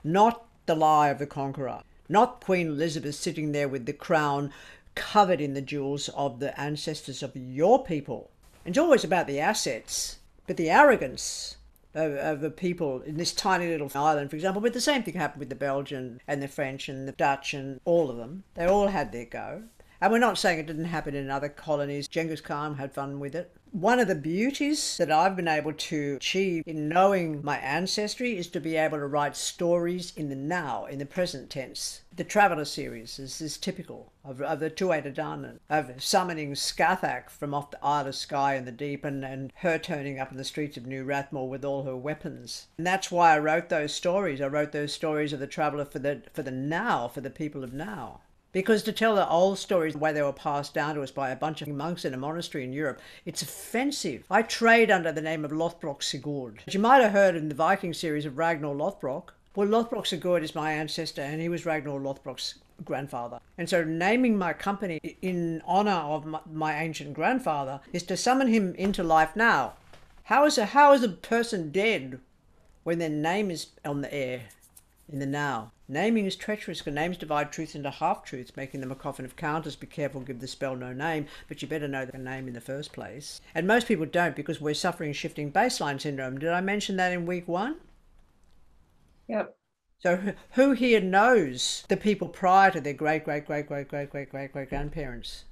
Not the lie of the conqueror, not Queen Elizabeth sitting there with the crown covered in the jewels of the ancestors of your people. It's always about the assets, but the arrogance of the people in this tiny little island, for example. But the same thing happened with the Belgian and the French and the Dutch and all of them. They all had their go. And we're not saying it didn't happen in other colonies. Genghis Khan had fun with it. One of the beauties that I've been able to achieve in knowing my ancestry is to be able to write stories in the now, in the present tense. The Traveller series is typical of the Tuatha Danann, of summoning Scathach from off the Isle of Skye in the deep and her turning up in the streets of New Rathmore with all her weapons. And that's why I wrote those stories. I wrote those stories of the Traveller for the now, for the people of now. Because to tell the old stories the way they were passed down to us by a bunch of monks in a monastery in Europe, it's offensive. I trade under the name of Lothbrok Sigurd. You might have heard in the Viking series of Ragnar Lothbrok. Well, Lothbrok Sigurd is my ancestor and he was Ragnar Lothbrok's grandfather. And so naming my company in honour of my ancient grandfather is to summon him into life now. How is a person dead when their name is on the air in the now? Naming is treacherous, because names divide truth into half-truths, making them a coffin of counters. Be careful, give the spell no name, but you better know the name in the first place. And most people don't, because we're suffering shifting baseline syndrome. Did I mention that in week 1?
Yep.
So who here knows the people prior to their great-great-great-great-great-great-great-great-grandparents?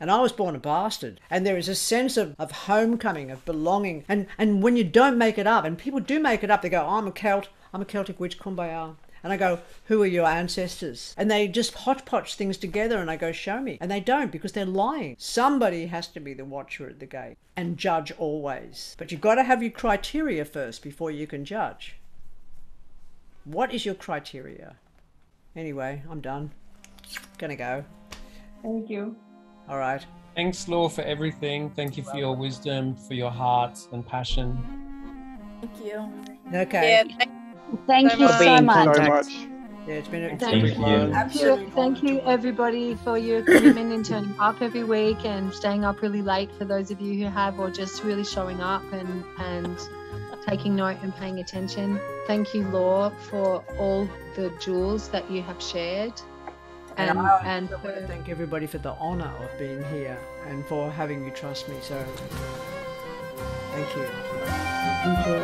And I was born a bastard. And there is a sense of homecoming, of belonging. And when you don't make it up, and people do make it up, they go, oh, I'm a Celt, I'm a Celtic witch, kumbaya. And I go, who are your ancestors? And they just hodgepodge things together and I go, show me. And they don't, because they're lying. Somebody has to be the watcher at the gate and judge always. But you've got to have your criteria first before you can judge. What is your criteria? Anyway, I'm done. Gonna go.
Thank you.
All right.
Thanks, Law, for everything. Thank you for your wisdom, for your heart and passion.
Thank you.
Okay.
Yeah,
Thank you so much.
Yeah, it's been a
Thank you. Thank you, everybody, for your commitment in turning up every week and staying up really late for those of you who have, or just really showing up and taking note and paying attention. Thank you, Law, for all the jewels that you have shared.
And I want to thank everybody for the honour of being here and for having you trust me. So, thank you.
Thank you.